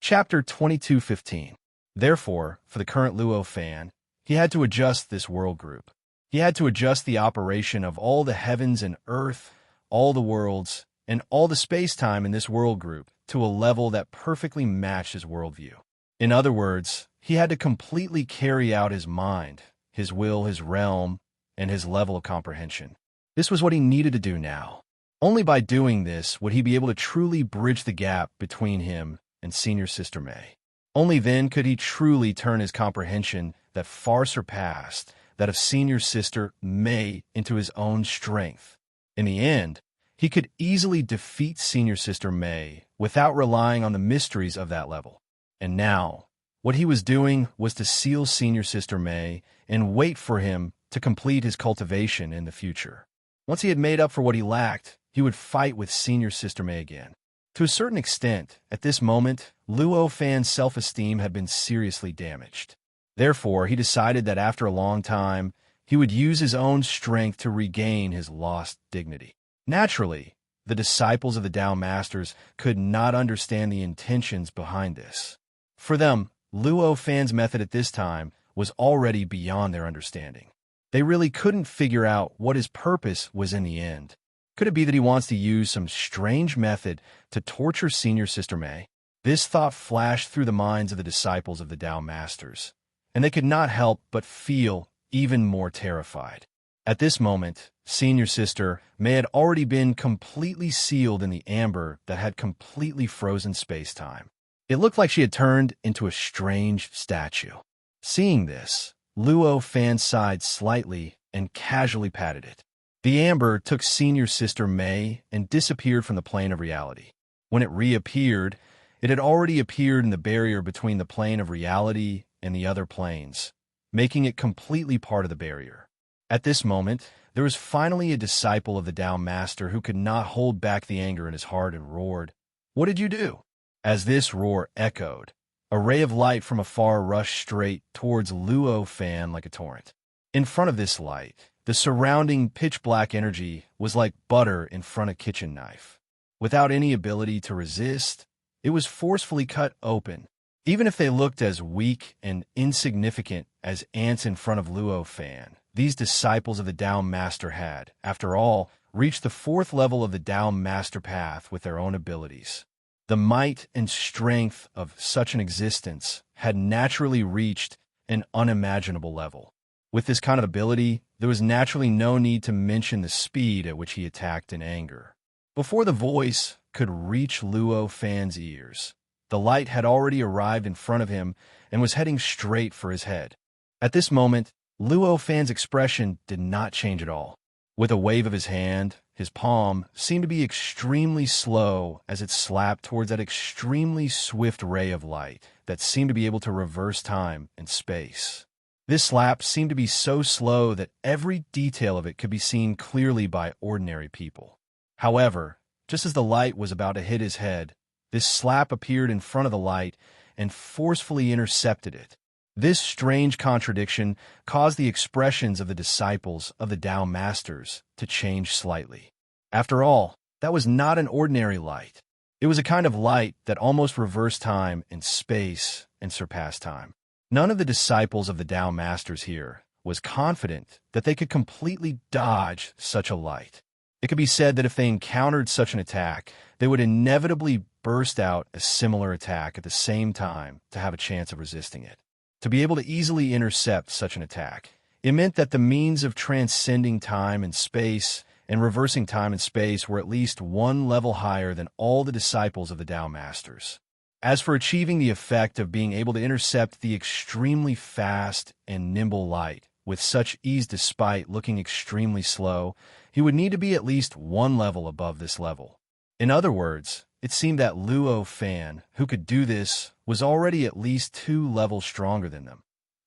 Chapter 22:15. Therefore, for the current Luo fan, he had to adjust this world group. He had to adjust the operation of all the heavens and earth, all the worlds, and all the space-time in this world group to a level that perfectly matched his worldview. In other words, he had to completely carry out his mind, his will, his realm, and his level of comprehension. This was what he needed to do now. Only by doing this would he be able to truly bridge the gap between him and Senior Sister May. Only then could he truly turn his comprehension that far surpassed that of Senior Sister May into his own strength. In the end, he could easily defeat Senior Sister May without relying on the mysteries of that level. And now, what he was doing was to seal Senior Sister May and wait for him to complete his cultivation in the future. Once he had made up for what he lacked, he would fight with Senior Sister May again. To a certain extent, at this moment, Luo Fan's self-esteem had been seriously damaged. Therefore, he decided that after a long time, he would use his own strength to regain his lost dignity. Naturally, the disciples of the Tao Masters could not understand the intentions behind this. For them, Luo Fan's method at this time was already beyond their understanding. They really couldn't figure out what his purpose was in the end. Could it be that he wants to use some strange method to torture Senior Sister May? This thought flashed through the minds of the disciples of the Tao Masters, and they could not help but feel even more terrified. At this moment, Senior Sister May had already been completely sealed in the amber that had completely frozen space-time. It looked like she had turned into a strange statue. Seeing this, Luo Fan sighed slightly and casually patted it. The amber took Senior Sister May and disappeared from the plane of reality. When it reappeared, it had already appeared in the barrier between the plane of reality and the other planes, making it completely part of the barrier. At this moment, there was finally a disciple of the Tao Master who could not hold back the anger in his heart and roared, "What did you do?" As this roar echoed, a ray of light from afar rushed straight towards Luo Fan like a torrent. In front of this light, the surrounding pitch-black energy was like butter in front of a kitchen knife. Without any ability to resist, it was forcefully cut open. Even if they looked as weak and insignificant as ants in front of Luo Fan, these disciples of the Tao Master had, after all, reached the fourth level of the Tao Master path with their own abilities. The might and strength of such an existence had naturally reached an unimaginable level. With this kind of ability, there was naturally no need to mention the speed at which he attacked in anger. Before the voice could reach Luo Fan's ears, the light had already arrived in front of him and was heading straight for his head. At this moment, Luo Fan's expression did not change at all. With a wave of his hand, his palm seemed to be extremely slow as it slapped towards that extremely swift ray of light that seemed to be able to reverse time and space. This slap seemed to be so slow that every detail of it could be seen clearly by ordinary people. However, just as the light was about to hit his head, this slap appeared in front of the light and forcefully intercepted it. This strange contradiction caused the expressions of the disciples of the Tao Masters to change slightly. After all, that was not an ordinary light. It was a kind of light that almost reversed time and space and surpassed time. None of the disciples of the Tao Masters here was confident that they could completely dodge such a light. It could be said that if they encountered such an attack, they would inevitably burst out a similar attack at the same time to have a chance of resisting it. To be able to easily intercept such an attack, it meant that the means of transcending time and space and reversing time and space were at least one level higher than all the disciples of the Tao Masters. As for achieving the effect of being able to intercept the extremely fast and nimble light with such ease despite looking extremely slow, he would need to be at least one level above this level. In other words, it seemed that Luo Fan, who could do this, was already at least 2 levels stronger than them.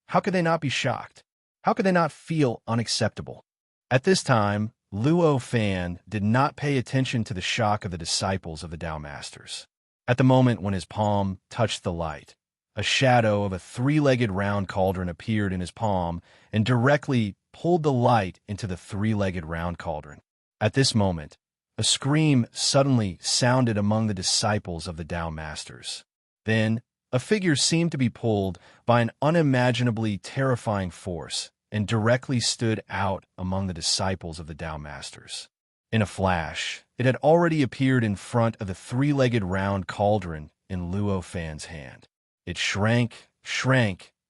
How could they not be shocked? How could they not feel unacceptable? At this time, Luo Fan did not pay attention to the shock of the disciples of the Tao Masters. At the moment when his palm touched the light, a shadow of a 3-legged round cauldron appeared in his palm and directly pulled the light into the 3-legged round cauldron. At this moment, a scream suddenly sounded among the disciples of the Tao Masters. Then, A figure seemed to be pulled by an unimaginably terrifying force and directly stood out among the disciples of the Tao Masters. In a flash, it had already appeared in front of the three-legged round cauldron in Luo Fan's hand. It shrank,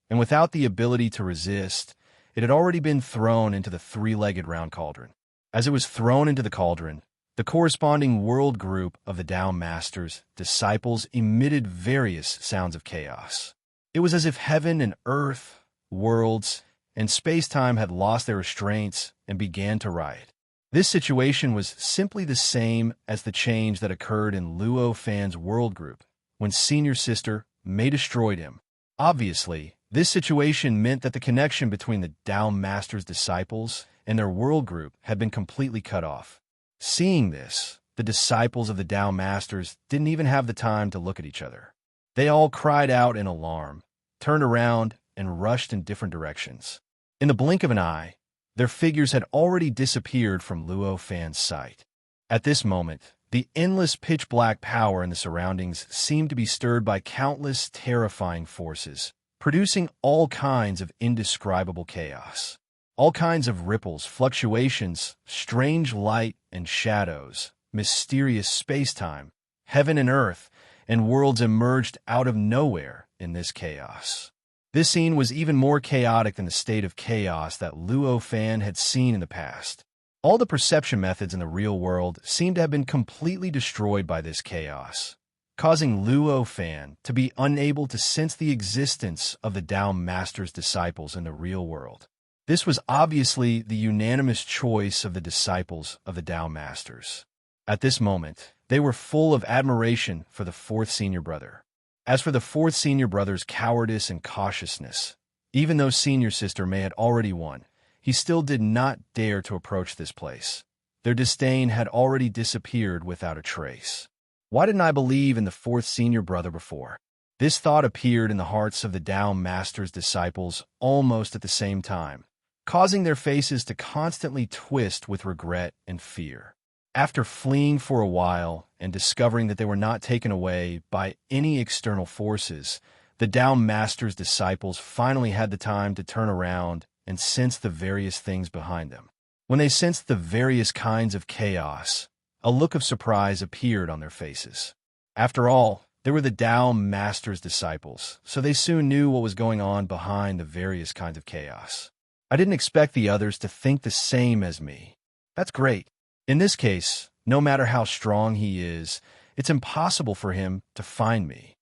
and without the ability to resist, it had already been thrown into the three-legged round cauldron. As it was thrown into the cauldron, the corresponding world group of the Tao Masters' disciples emitted various sounds of chaos. It was as if heaven and earth, worlds, and space-time had lost their restraints and began to riot. This situation was simply the same as the change that occurred in Luo Fan's world group when Senior Sister Mei destroyed him. Obviously, this situation meant that the connection between the Tao Masters' disciples and their world group had been completely cut off. Seeing this, the disciples of the Tao Masters didn't even have the time to look at each other. They all cried out in alarm, turned around, and rushed in different directions. In the blink of an eye, their figures had already disappeared from Luo Fan's sight. At this moment, the endless pitch-black power in the surroundings seemed to be stirred by countless terrifying forces, producing all kinds of indescribable chaos. All kinds of ripples, fluctuations, strange light and shadows, mysterious space-time, heaven and earth, and worlds emerged out of nowhere in this chaos. This scene was even more chaotic than the state of chaos that Luo Fan had seen in the past. All the perception methods in the real world seemed to have been completely destroyed by this chaos, causing Luo Fan to be unable to sense the existence of the Tao Master's disciples in the real world. This was obviously the unanimous choice of the disciples of the Tao Masters. At this moment, they were full of admiration for the fourth senior brother. As for the fourth senior brother's cowardice and cautiousness, even though Senior Sister Mei had already won, he still did not dare to approach this place. Their disdain had already disappeared without a trace. Why didn't I believe in the fourth senior brother before? This thought appeared in the hearts of the Tao Master's disciples almost at the same time, causing their faces to constantly twist with regret and fear. After fleeing for a while and discovering that they were not taken away by any external forces, the Tao Master's disciples finally had the time to turn around and sense the various things behind them. When they sensed the various kinds of chaos, a look of surprise appeared on their faces. After all, they were the Tao Master's disciples, so they soon knew what was going on behind the various kinds of chaos. I didn't expect the others to think the same as me. That's great. In this case, no matter how strong he is, it's impossible for him to find me.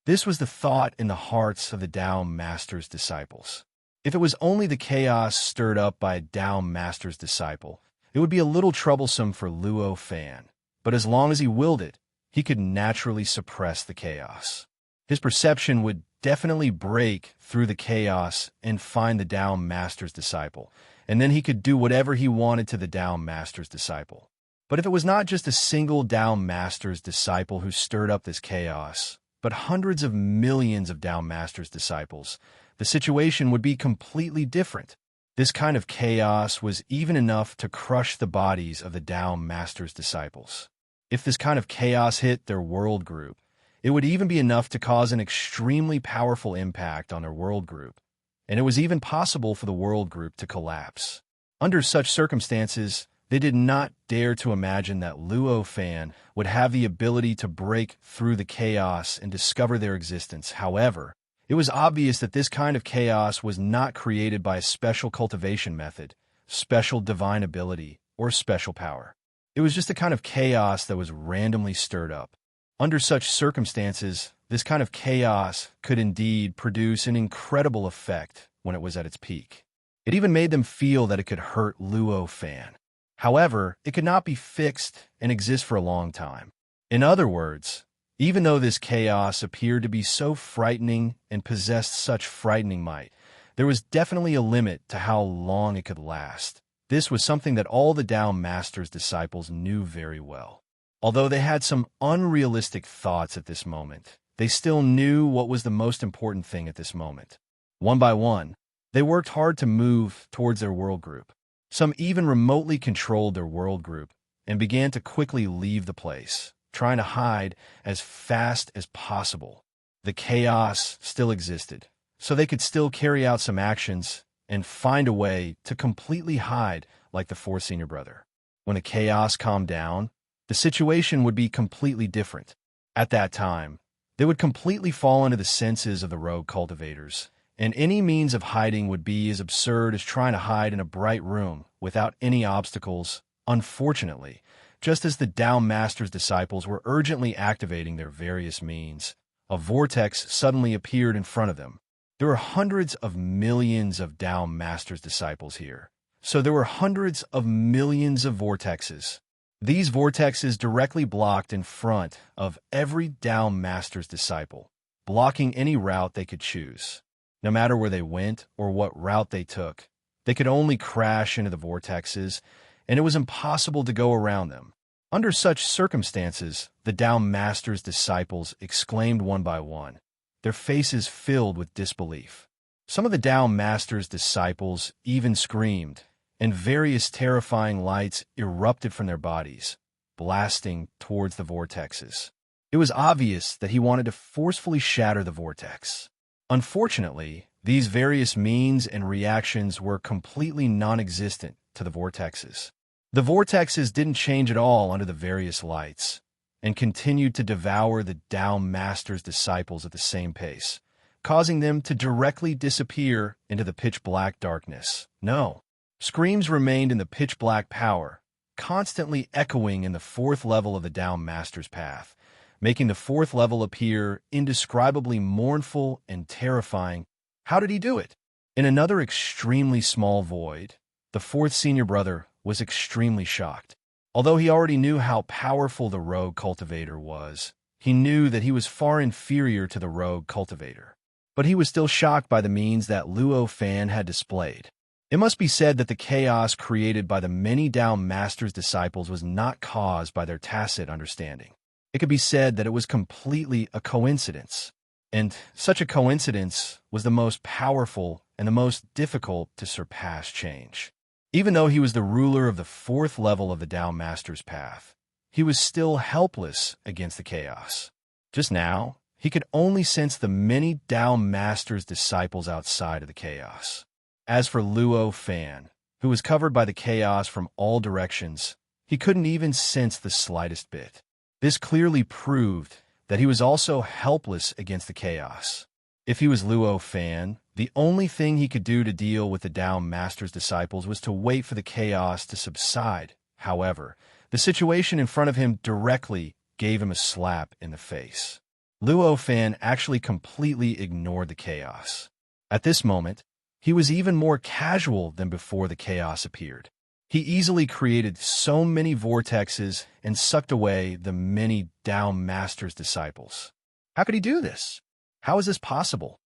This was the thought in the hearts of the Tao Master's disciples. If it was only the chaos stirred up by a Tao Master's disciple, it would be a little troublesome for Luo Fan, but as long as he willed it, he could naturally suppress the chaos. His perception would definitely break through the chaos and find the Tao Master's disciple, and then he could do whatever he wanted to the Tao Master's disciple. But if it was not just a single Tao Master's disciple who stirred up this chaos, but hundreds of millions of Tao Master's disciples, the situation would be completely different. This kind of chaos was even enough to crush the bodies of the Tao Master's disciples. If this kind of chaos hit their world group, it would even be enough to cause an extremely powerful impact on their world group, and it was even possible for the world group to collapse. Under such circumstances, they did not dare to imagine that Luo Fan would have the ability to break through the chaos and discover their existence. However, it was obvious that this kind of chaos was not created by a special cultivation method, special divine ability, or special power. It was just a kind of chaos that was randomly stirred up. Under such circumstances, this kind of chaos could indeed produce an incredible effect when it was at its peak. It even made them feel that it could hurt Luo Fan. However, it could not be fixed and exist for a long time. In other words, even though this chaos appeared to be so frightening and possessed such frightening might, there was definitely a limit to how long it could last. This was something that all the Tao Master's disciples knew very well. Although they had some unrealistic thoughts at this moment, they still knew what was the most important thing at this moment. One by one, they worked hard to move towards their world group. Some even remotely controlled their world group and began to quickly leave the place, trying to hide as fast as possible. The chaos still existed, so they could still carry out some actions and find a way to completely hide like the fourth senior brother. When the chaos calmed down, the situation would be completely different. At that time, they would completely fall into the senses of the rogue cultivators, and any means of hiding would be as absurd as trying to hide in a bright room without any obstacles. Unfortunately, just as the Tao Master's disciples were urgently activating their various means, a vortex suddenly appeared in front of them. There were hundreds of millions of Tao Master's disciples here, so there were hundreds of millions of vortexes. These vortexes directly blocked in front of every Tao Master's disciple, blocking any route they could choose. No matter where they went or what route they took, they could only crash into the vortexes, and it was impossible to go around them. Under such circumstances, the Tao Master's disciples exclaimed one by one, their faces filled with disbelief. Some of the Tao Master's disciples even screamed, and various terrifying lights erupted from their bodies, blasting towards the vortexes. It was obvious that he wanted to forcefully shatter the vortex. Unfortunately, these various means and reactions were completely non-existent to the vortexes. The vortexes didn't change at all under the various lights, and continued to devour the Tao Master's disciples at the same pace, causing them to directly disappear into the pitch-black darkness. No. Screams remained in the pitch-black power, constantly echoing in the fourth level of the Tao Master's path, making the fourth level appear indescribably mournful and terrifying. How did he do it? In another extremely small void, the fourth senior brother was extremely shocked. Although he already knew how powerful the rogue cultivator was, he knew that he was far inferior to the rogue cultivator. But he was still shocked by the means that Luo Fan had displayed. It must be said that the chaos created by the many Tao Master's disciples was not caused by their tacit understanding. It could be said that it was completely a coincidence. And such a coincidence was the most powerful and the most difficult to surpass change. Even though he was the ruler of the fourth level of the Tao Master's path, he was still helpless against the chaos. Just now, he could only sense the many Tao Master's disciples outside of the chaos. As for Luo Fan, who was covered by the chaos from all directions, he couldn't even sense the slightest bit. This clearly proved that he was also helpless against the chaos. If he was Luo Fan, the only thing he could do to deal with the Tao Master's disciples was to wait for the chaos to subside. However, the situation in front of him directly gave him a slap in the face. Luo Fan actually completely ignored the chaos. At this moment, he was even more casual than before the chaos appeared. He easily created so many vortexes and sucked away the many Tao Master's disciples. How could he do this? How is this possible?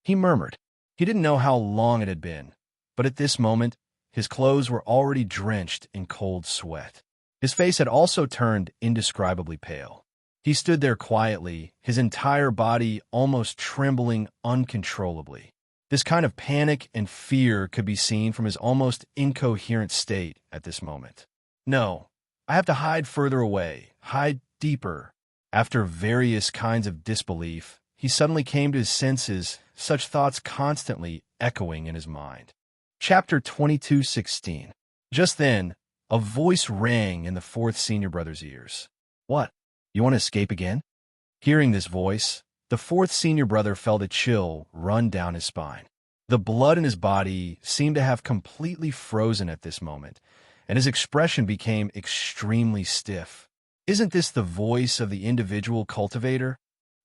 He murmured. He didn't know how long it had been, but at this moment, his clothes were already drenched in cold sweat. His face had also turned indescribably pale. He stood there quietly, his entire body almost trembling uncontrollably. This kind of panic and fear could be seen from his almost incoherent state at this moment. No, I have to hide further away, hide deeper. After various kinds of disbelief, he suddenly came to his senses, such thoughts constantly echoing in his mind. Chapter 22:16. Just then, a voice rang in the fourth senior brother's ears. What? You want to escape again? Hearing this voice, the fourth senior brother felt a chill run down his spine. The blood in his body seemed to have completely frozen at this moment, and his expression became extremely stiff. Isn't this the voice of the individual cultivator?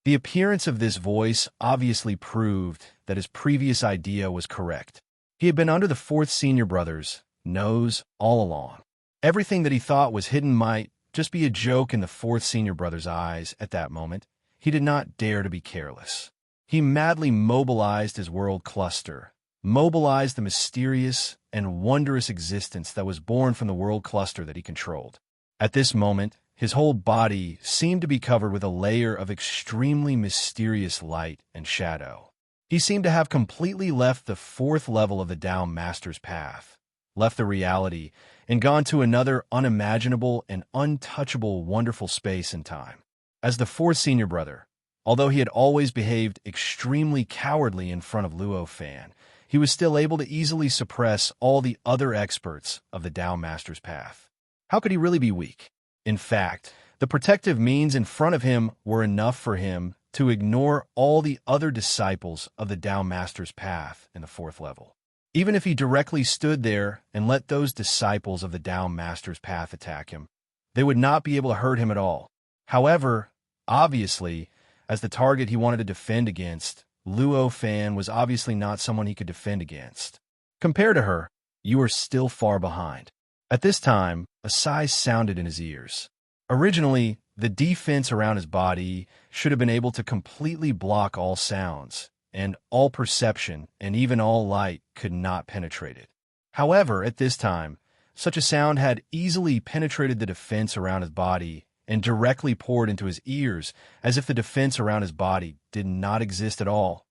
The appearance of this voice obviously proved that his previous idea was correct. He had been under the fourth senior brother's nose all along. Everything that he thought was hidden might just be a joke in the fourth senior brother's eyes at that moment. He did not dare to be careless. He madly mobilized his world cluster, mobilized the mysterious and wondrous existence that was born from the world cluster that he controlled. At this moment, his whole body seemed to be covered with a layer of extremely mysterious light and shadow. He seemed to have completely left the fourth level of the Tao Master's path, left the reality, and gone to another unimaginable and untouchable wonderful space and time. As the fourth senior brother, Although he had always behaved extremely cowardly in front of Luo Fan, he was still able to easily suppress all the other experts of the Tao Master's path. How could he really be weak? In fact, the protective means in front of him were enough for him to ignore all the other disciples of the Tao Master's path in the 4th level. Even if he directly stood there and let those disciples of the Tao Master's path attack him, they would not be able to hurt him at all. However, obviously, as the target he wanted to defend against, Luo Fan was obviously not someone he could defend against. Compared to her, you are still far behind. At this time, a sigh sounded in his ears. Originally, the defense around his body should have been able to completely block all sounds, and all perception and even all light could not penetrate it. However, at this time, such a sound had easily penetrated the defense around his body and directly poured into his ears as if the defense around his body did not exist at all.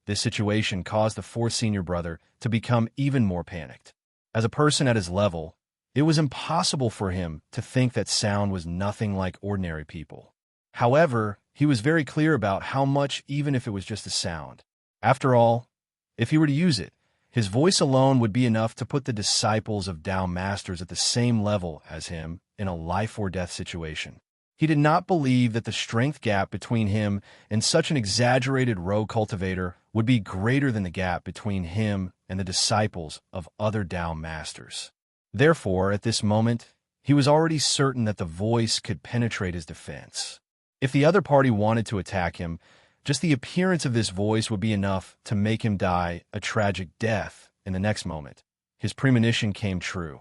This situation caused the 4th senior brother to become even more panicked. As a person at his level, it was impossible for him to think that sound was nothing like ordinary people. However, he was very clear about how much, even if it was just a sound. After all, if he were to use it, his voice alone would be enough to put the disciples of Tao Masters at the same level as him in a life-or-death situation. He did not believe that the strength gap between him and such an exaggerated rogue cultivator would be greater than the gap between him and the disciples of other Tao Masters. Therefore, at this moment, he was already certain that the voice could penetrate his defense. If the other party wanted to attack him, just the appearance of this voice would be enough to make him die a tragic death in the next moment. His premonition came true.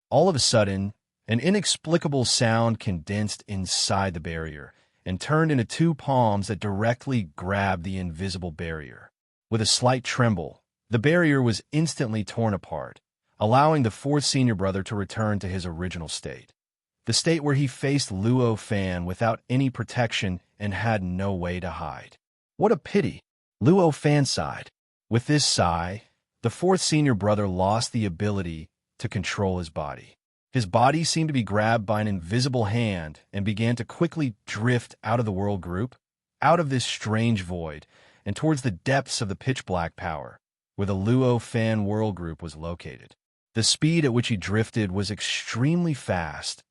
All of a sudden, an inexplicable sound condensed inside the barrier and turned into 2 palms that directly grabbed the invisible barrier. With a slight tremble, the barrier was instantly torn apart, allowing the 4th senior brother to return to his original state. The state where he faced Luo Fan without any protection and had no way to hide. What a pity! Luo Fan sighed. With this sigh, the 4th senior brother lost the ability to control his body. His body seemed to be grabbed by an invisible hand and began to quickly drift out of the world group, out of this strange void, and towards the depths of the pitch-black power, where the Luo Fan world group was located. The speed at which he drifted was extremely fast,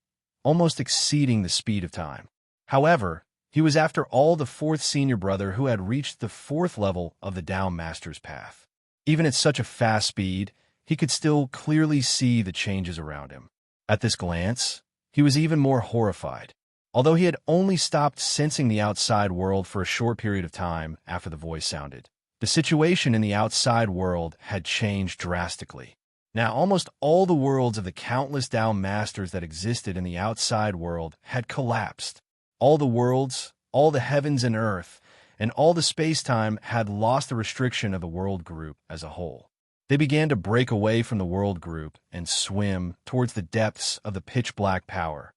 almost exceeding the speed of time. However, he was after all the 4th senior brother who had reached the 4th level of the Tao Master's path. Even at such a fast speed, he could still clearly see the changes around him. At this glance, he was even more horrified. Although he had only stopped sensing the outside world for a short period of time after the voice sounded, the situation in the outside world had changed drastically. Now, almost all the worlds of the countless Tao Masters that existed in the outside world had collapsed. All the worlds, all the heavens and earth, and all the space-time had lost the restriction of the world group as a whole. They began to break away from the world group and swim towards the depths of the pitch-black power.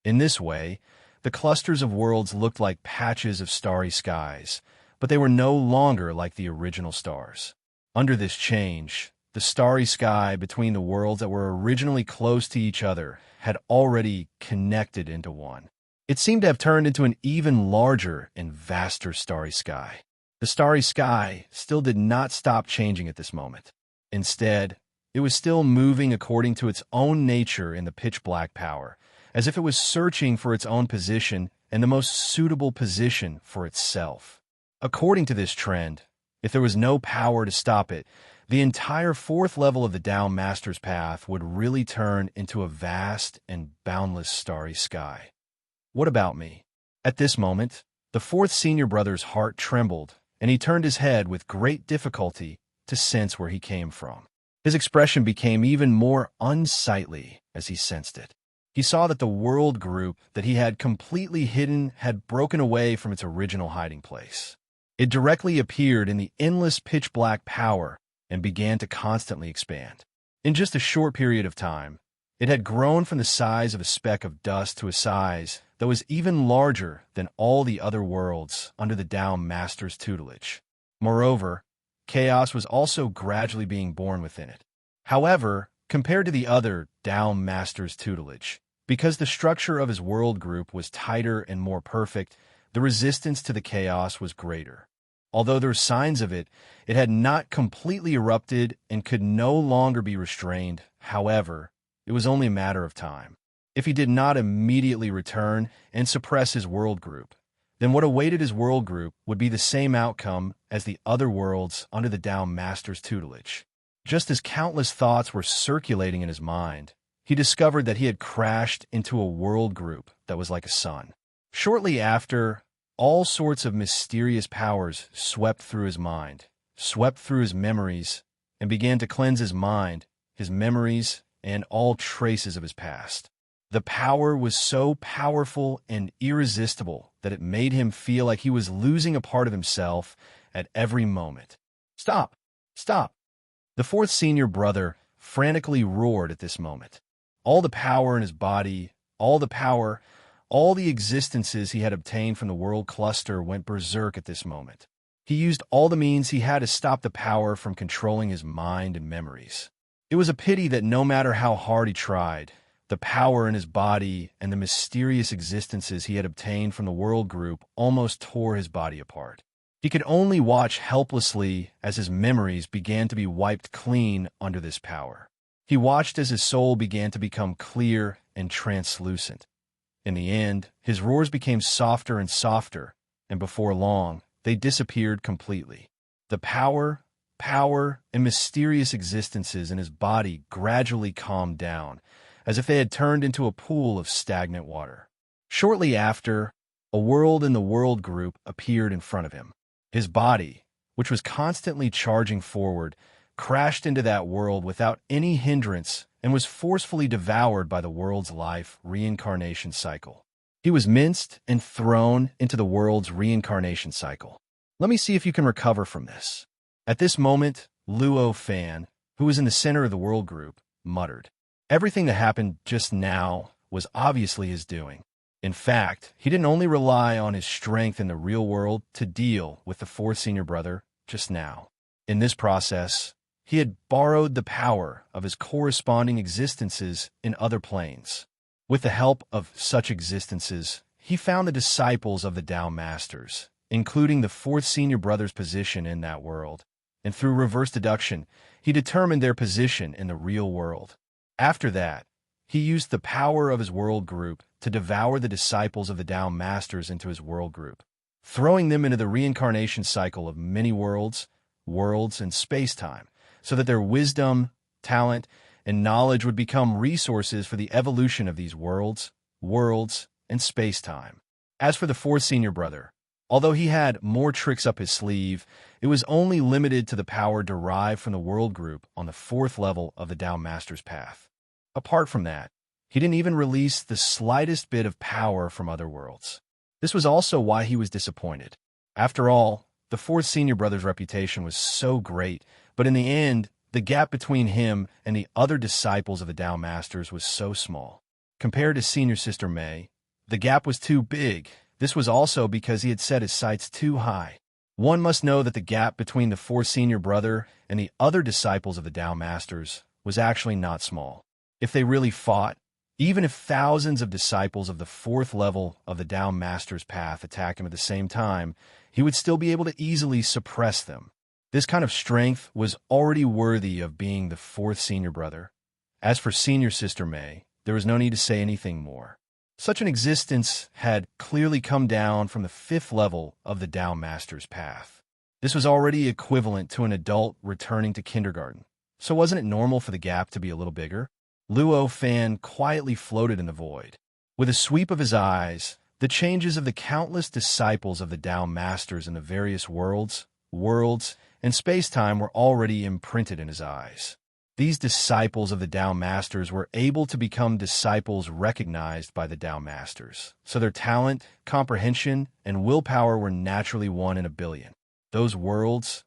In this way, the clusters of worlds looked like patches of starry skies, but they were no longer like the original stars. Under this change, the starry sky between the worlds that were originally close to each other had already connected into one. It seemed to have turned into an even larger and vaster starry sky. The starry sky still did not stop changing at this moment. Instead, it was still moving according to its own nature in the pitch-black power, as if it was searching for its own position and the most suitable position for itself. According to this trend, if there was no power to stop it, the entire 4th level of the Tao Master's path would really turn into a vast and boundless starry sky. What about me? At this moment, the 4th senior brother's heart trembled, and he turned his head with great difficulty to sense where he came from. His expression became even more unsightly as he sensed it. He saw that the world group that he had completely hidden had broken away from its original hiding place. It directly appeared in the endless pitch-black power and began to constantly expand. In just a short period of time, it had grown from the size of a speck of dust to a size that was even larger than all the other worlds under the Tao Master's tutelage. Moreover, chaos was also gradually being born within it. However, compared to the other Tao Master's tutelage, because the structure of his world group was tighter and more perfect, the resistance to the chaos was greater. Although there were signs of it, it had not completely erupted and could no longer be restrained. However, it was only a matter of time. If he did not immediately return and suppress his world group, then what awaited his world group would be the same outcome as the other worlds under the Tao Master's tutelage. Just as countless thoughts were circulating in his mind, he discovered that he had crashed into a world group that was like a sun. Shortly after, all sorts of mysterious powers swept through his mind, swept through his memories, and began to cleanse his mind, his memories, and all traces of his past. The power was so powerful and irresistible that it made him feel like he was losing a part of himself at every moment. "Stop! Stop!" The fourth senior brother frantically roared at this moment. All the power in his body, all the power, all the existences he had obtained from the world cluster went berserk at this moment. He used all the means he had to stop the power from controlling his mind and memories. It was a pity that no matter how hard he tried, the power in his body and the mysterious existences he had obtained from the world group almost tore his body apart. He could only watch helplessly as his memories began to be wiped clean under this power. He watched as his soul began to become clear and translucent. In the end, his roars became softer and softer, and before long, they disappeared completely. The power, and mysterious existences in his body gradually calmed down, as if they had turned into a pool of stagnant water. Shortly after, a world in the world group appeared in front of him. His body, which was constantly charging forward, crashed into that world without any hindrance and was forcefully devoured by the world's life reincarnation cycle. He was minced and thrown into the world's reincarnation cycle. Let me see if you can recover from this. At this moment, Luo Fan, who was in the center of the world group, muttered. Everything that happened just now was obviously his doing. In fact, he didn't only rely on his strength in the real world to deal with the fourth senior brother just now. In this process, he had borrowed the power of his corresponding existences in other planes. With the help of such existences, he found the disciples of the Tao Masters, including the fourth senior brother's position in that world, and through reverse deduction, he determined their position in the real world. After that, he used the power of his world group to devour the disciples of the Tao Masters into his world group, throwing them into the reincarnation cycle of many worlds, and space-time, so that their wisdom, talent, and knowledge would become resources for the evolution of these worlds, and space-time. As for the fourth senior brother, although he had more tricks up his sleeve, it was only limited to the power derived from the world group on the fourth level of the Tao Master's path. Apart from that, he didn't even release the slightest bit of power from other worlds. This was also why he was disappointed. After all, the fourth senior brother's reputation was so great, but in the end, the gap between him and the other disciples of the Tao Masters was so small. Compared to senior sister May, the gap was too big. This was also because he had set his sights too high. One must know that the gap between the fourth senior brother and the other disciples of the Tao Masters was actually not small. If they really fought, even if thousands of disciples of the fourth level of the Tao Master's path attacked him at the same time, he would still be able to easily suppress them. This kind of strength was already worthy of being the fourth senior brother. As for senior sister May, there was no need to say anything more. Such an existence had clearly come down from the fifth level of the Tao Master's path. This was already equivalent to an adult returning to kindergarten. So wasn't it normal for the gap to be a little bigger? Luo Fan quietly floated in the void. With a sweep of his eyes, the changes of the countless disciples of the Tao Masters in the various worlds, and space-time were already imprinted in his eyes. These disciples of the Tao Masters were able to become disciples recognized by the Tao Masters, so their talent, comprehension, and willpower were naturally 1 in a billion. Those worlds,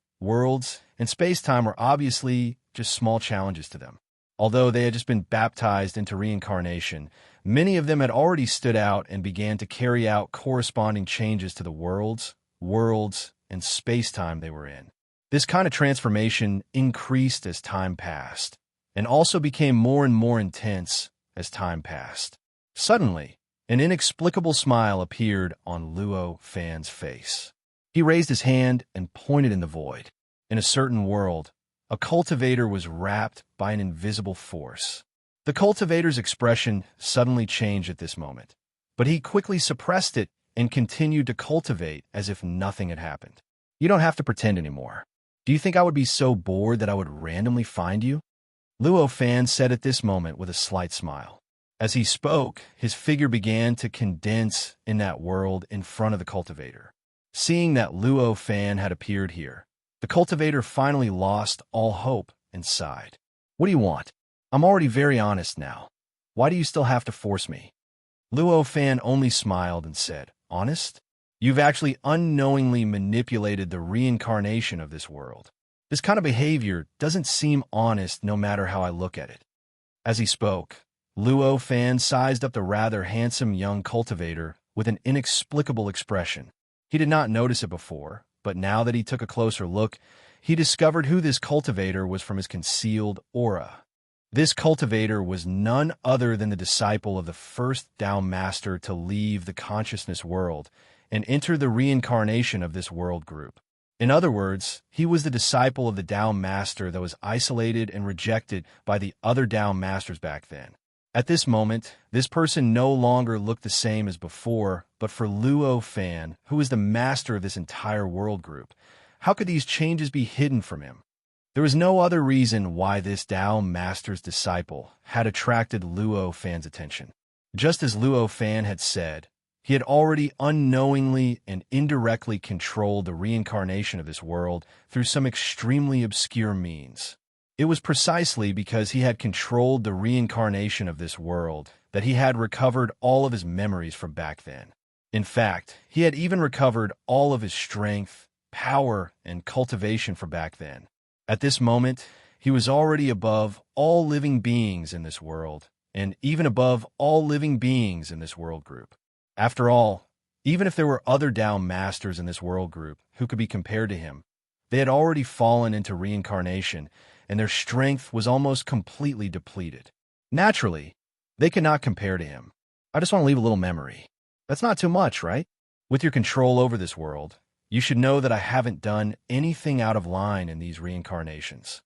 and space-time were obviously just small challenges to them. Although they had just been baptized into reincarnation, many of them had already stood out and began to carry out corresponding changes to the worlds, and space-time they were in. This kind of transformation increased as time passed, and also became more and more intense as time passed. Suddenly, An inexplicable smile appeared on Luo Fan's face. He raised his hand and pointed in the void. In a certain world, a cultivator was wrapped by an invisible force. The cultivator's expression suddenly changed at this moment, but he quickly suppressed it and continued to cultivate as if nothing had happened. You don't have to pretend anymore. Do you think I would be so bored that I would randomly find you? Luo Fan said at this moment with a slight smile. As he spoke, his figure began to condense in that world in front of the cultivator. Seeing that Luo Fan had appeared here, the cultivator finally lost all hope and sighed. What do you want? I'm already very honest now. Why do you still have to force me? Luo Fan only smiled and said, Honest? You've actually unknowingly manipulated the reincarnation of this world. This kind of behavior doesn't seem honest no matter how I look at it. As he spoke, Luo Fan sized up the rather handsome young cultivator with an inexplicable expression. He did not notice it before, but now that he took a closer look, he discovered who this cultivator was from his concealed aura. This cultivator was none other than the disciple of the first Tao Master to leave the consciousness world and enter the reincarnation of this world group. In other words, he was the disciple of the Tao Master that was isolated and rejected by the other Tao Masters back then. At this moment, this person no longer looked the same as before, but for Luo Fan, who was the master of this entire world group, how could these changes be hidden from him? There was no other reason why this Tao Master's disciple had attracted Luo Fan's attention. Just as Luo Fan had said, he had already unknowingly and indirectly controlled the reincarnation of this world through some extremely obscure means. It was precisely because he had controlled the reincarnation of this world that he had recovered all of his memories from back then. In fact, he had even recovered all of his strength, power, and cultivation from back then. At this moment, he was already above all living beings in this world, and even above all living beings in this world group. After all, even if there were other Tao Masters in this world group who could be compared to him, they had already fallen into reincarnation, and their strength was almost completely depleted. Naturally, they could not compare to him. I just want to leave a little memory. That's not too much, right? With your control over this world, you should know that I haven't done anything out of line in these reincarnations.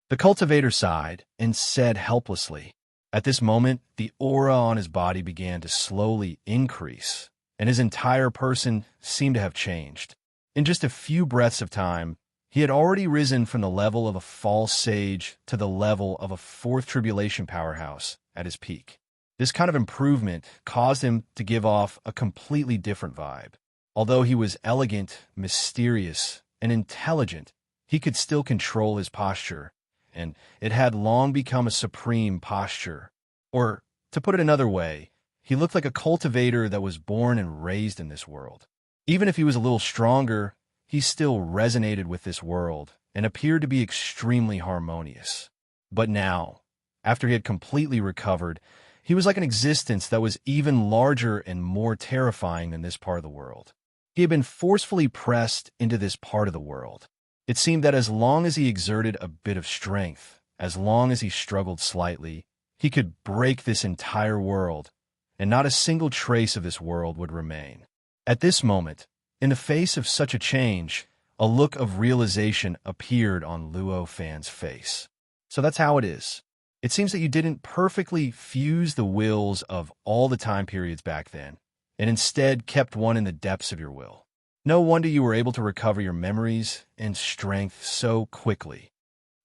The cultivator sighed and said helplessly. At this moment, the aura on his body began to slowly increase, and his entire person seemed to have changed. In just a few breaths of time, he had already risen from the level of a false sage to the level of a fourth tribulation powerhouse at his peak. This kind of improvement caused him to give off a completely different vibe. Although he was elegant, mysterious, and intelligent, he could still control his posture, and it had long become a supreme posture. Or, to put it another way, he looked like a cultivator that was born and raised in this world. Even if he was a little stronger, he still resonated with this world and appeared to be extremely harmonious. But now, after he had completely recovered, he was like an existence that was even larger and more terrifying than this part of the world. He had been forcefully pressed into this part of the world. It seemed that as long as he exerted a bit of strength, as long as he struggled slightly, he could break this entire world, and not a single trace of this world would remain. At this moment, in the face of such a change, a look of realization appeared on Luo Fan's face. So that's how it is. It seems that you didn't perfectly fuse the wills of all the time periods back then, and instead kept one in the depths of your will. No wonder you were able to recover your memories and strength so quickly.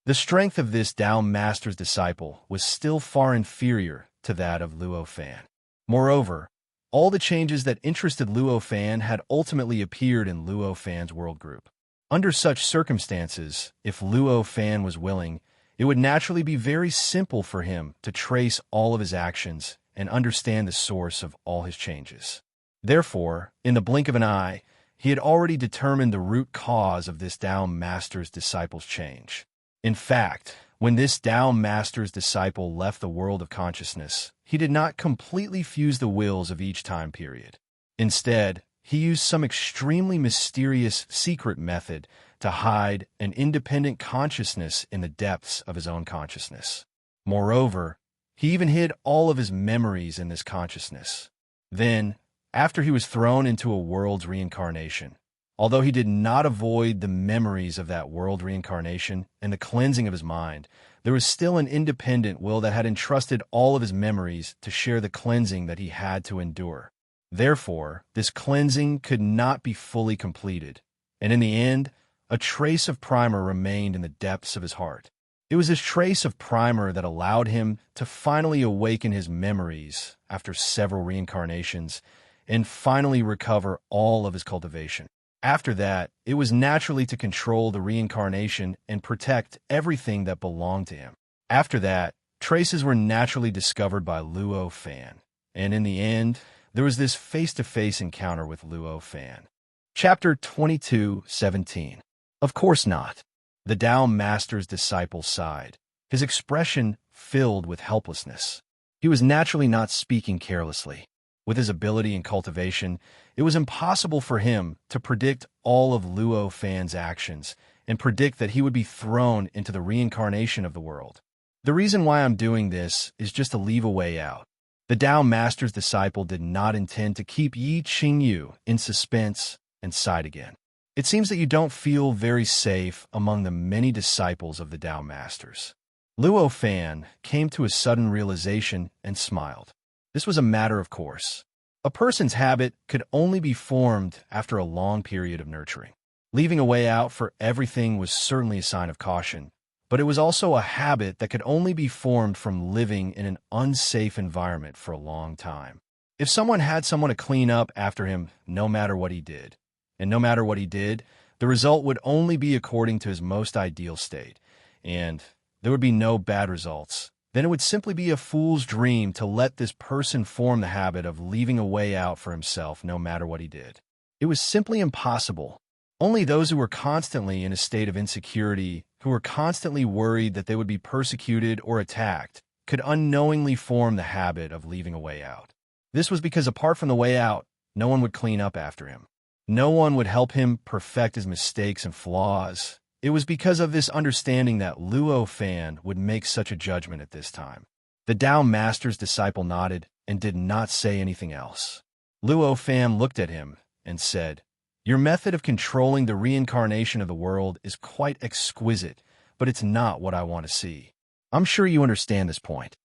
The strength of this Tao Master's disciple was still far inferior to that of Luo Fan. Moreover, all the changes that interested Luo Fan had ultimately appeared in Luo Fan's world group. Under such circumstances, if Luo Fan was willing, it would naturally be very simple for him to trace all of his actions and understand the source of all his changes. Therefore, in the blink of an eye, he had already determined the root cause of this Tao Master's disciple's change. In fact, when this Tao Master's disciple left the world of consciousness, he did not completely fuse the wills of each time period. Instead, he used some extremely mysterious secret method to hide an independent consciousness in the depths of his own consciousness. Moreover, he even hid all of his memories in this consciousness. Then, after he was thrown into a world's reincarnation, although he did not avoid the memories of that world reincarnation and the cleansing of his mind, there was still an independent will that had entrusted all of his memories to share the cleansing that he had to endure. Therefore, this cleansing could not be fully completed, and in the end, a trace of primer remained in the depths of his heart. It was this trace of primer that allowed him to finally awaken his memories after several reincarnations and finally recover all of his cultivation. After that, it was naturally to control the reincarnation and protect everything that belonged to him. After that, traces were naturally discovered by Luo Fan, and in the end, there was this face-to-face encounter with Luo Fan. Chapter 22:17. Of course not. The Tao Master's disciple sighed, his expression filled with helplessness. He was naturally not speaking carelessly. With his ability and cultivation, it was impossible for him to predict all of Luo Fan's actions and predict that he would be thrown into the reincarnation of the world. The reason why I'm doing this is just to leave a way out. The Tao Master's disciple did not intend to keep Yi Qingyu in suspense and sighed again. It seems that you don't feel very safe among the many disciples of the Tao Masters. Luo Fan came to a sudden realization and smiled. This was a matter of course. A person's habit could only be formed after a long period of nurturing. Leaving a way out for everything was certainly a sign of caution, but it was also a habit that could only be formed from living in an unsafe environment for a long time. If someone had someone to clean up after him no matter what he did, and no matter what he did, the result would only be according to his most ideal state, and there would be no bad results. Then it would simply be a fool's dream to let this person form the habit of leaving a way out for himself no matter what he did. It was simply impossible. Only those who were constantly in a state of insecurity, who were constantly worried that they would be persecuted or attacked, could unknowingly form the habit of leaving a way out. This was because apart from the way out, no one would clean up after him. No one would help him perfect his mistakes and flaws. It was because of this understanding that Luo Fan would make such a judgment at this time. The Tao Master's disciple nodded and did not say anything else. Luo Fan looked at him and said, "Your method of controlling the reincarnation of the world is quite exquisite, but it's not what I want to see. I'm sure you understand this point."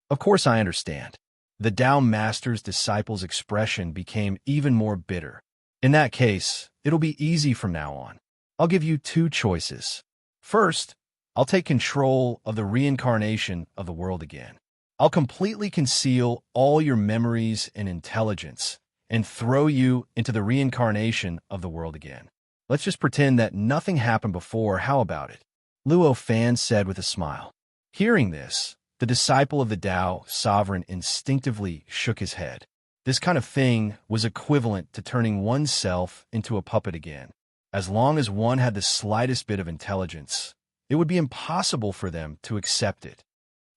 Of course I understand. The Tao Master's disciple's expression became even more bitter. In that case, it'll be easy from now on. I'll give you two choices. First, I'll take control of the reincarnation of the world again. I'll completely conceal all your memories and intelligence and throw you into the reincarnation of the world again. Let's just pretend that nothing happened before. How about it? Luo Fan said with a smile. Hearing this, the disciple of the Tao sovereign instinctively shook his head. This kind of thing was equivalent to turning oneself into a puppet again. As long as one had the slightest bit of intelligence, it would be impossible for them to accept it.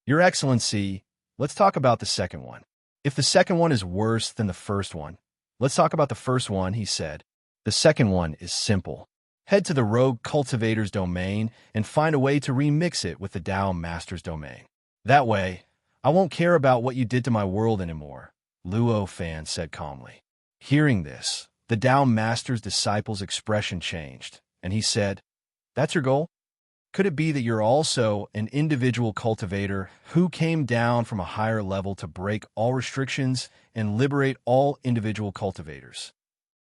Your Excellency, let's talk about the second one. If the second one is worse than the first one, let's talk about the first one, he said. The second one is simple. Head to the rogue cultivator's domain and find a way to remix it with the Tao Master's domain. That way, I won't care about what you did to my world anymore, Luo Fan said calmly. Hearing this, the Tao Master's disciple's expression changed, and he said, "That's your goal? Could it be that you're also an individual cultivator who came down from a higher level to break all restrictions and liberate all individual cultivators?"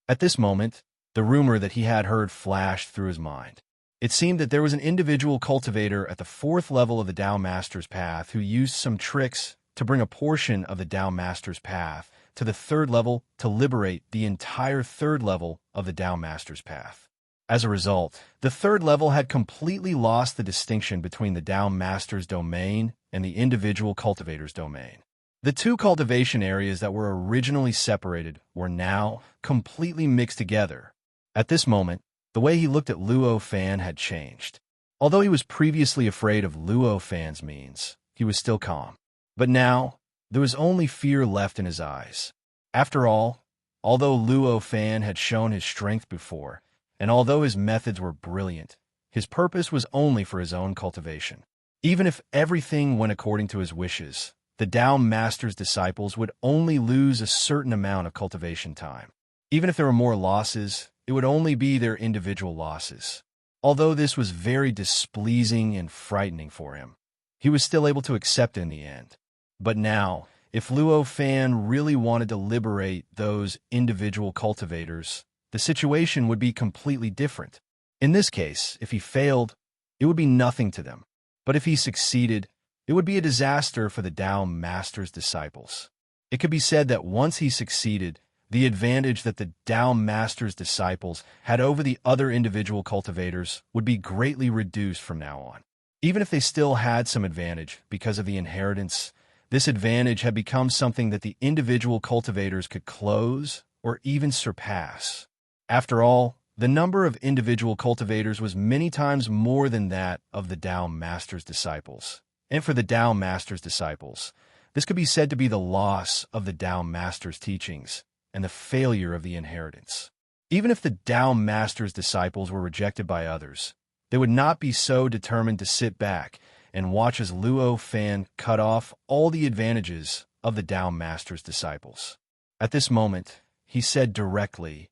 At this moment, the rumor that he had heard flashed through his mind. It seemed that there was an individual cultivator at the fourth level of the Tao Master's path who used some tricks to bring a portion of the Tao Master's path to the third level to liberate the entire third level of the Tao Master's path. As a result, the third level had completely lost the distinction between the Tao Master's domain and the individual cultivator's domain. The two cultivation areas that were originally separated were now completely mixed together. At this moment, the way he looked at Luo Fan had changed. Although he was previously afraid of Luo Fan's means, he was still calm. But now, there was only fear left in his eyes. After all, although Luo Fan had shown his strength before, and although his methods were brilliant, his purpose was only for his own cultivation. Even if everything went according to his wishes, the Tao Master's disciples would only lose a certain amount of cultivation time. Even if there were more losses, it would only be their individual losses. Although this was very displeasing and frightening for him, he was still able to accept it in the end. But now, if Luo Fan really wanted to liberate those individual cultivators, the situation would be completely different. In this case, if he failed, it would be nothing to them. But if he succeeded, it would be a disaster for the Tao Master's disciples. It could be said that once he succeeded, the advantage that the Tao Master's disciples had over the other individual cultivators would be greatly reduced from now on. Even if they still had some advantage because of the inheritance, this advantage had become something that the individual cultivators could close or even surpass. After all, the number of individual cultivators was many times more than that of the Tao Master's disciples. And for the Tao Master's disciples, this could be said to be the loss of the Tao Master's teachings and the failure of the inheritance. Even if the Tao Master's disciples were rejected by others, they would not be so determined to sit back and watch as Luo Fan cut off all the advantages of the Tao Master's disciples. At this moment, he said directly,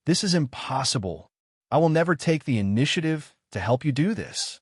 "This is impossible. I will never take the initiative to help you do this."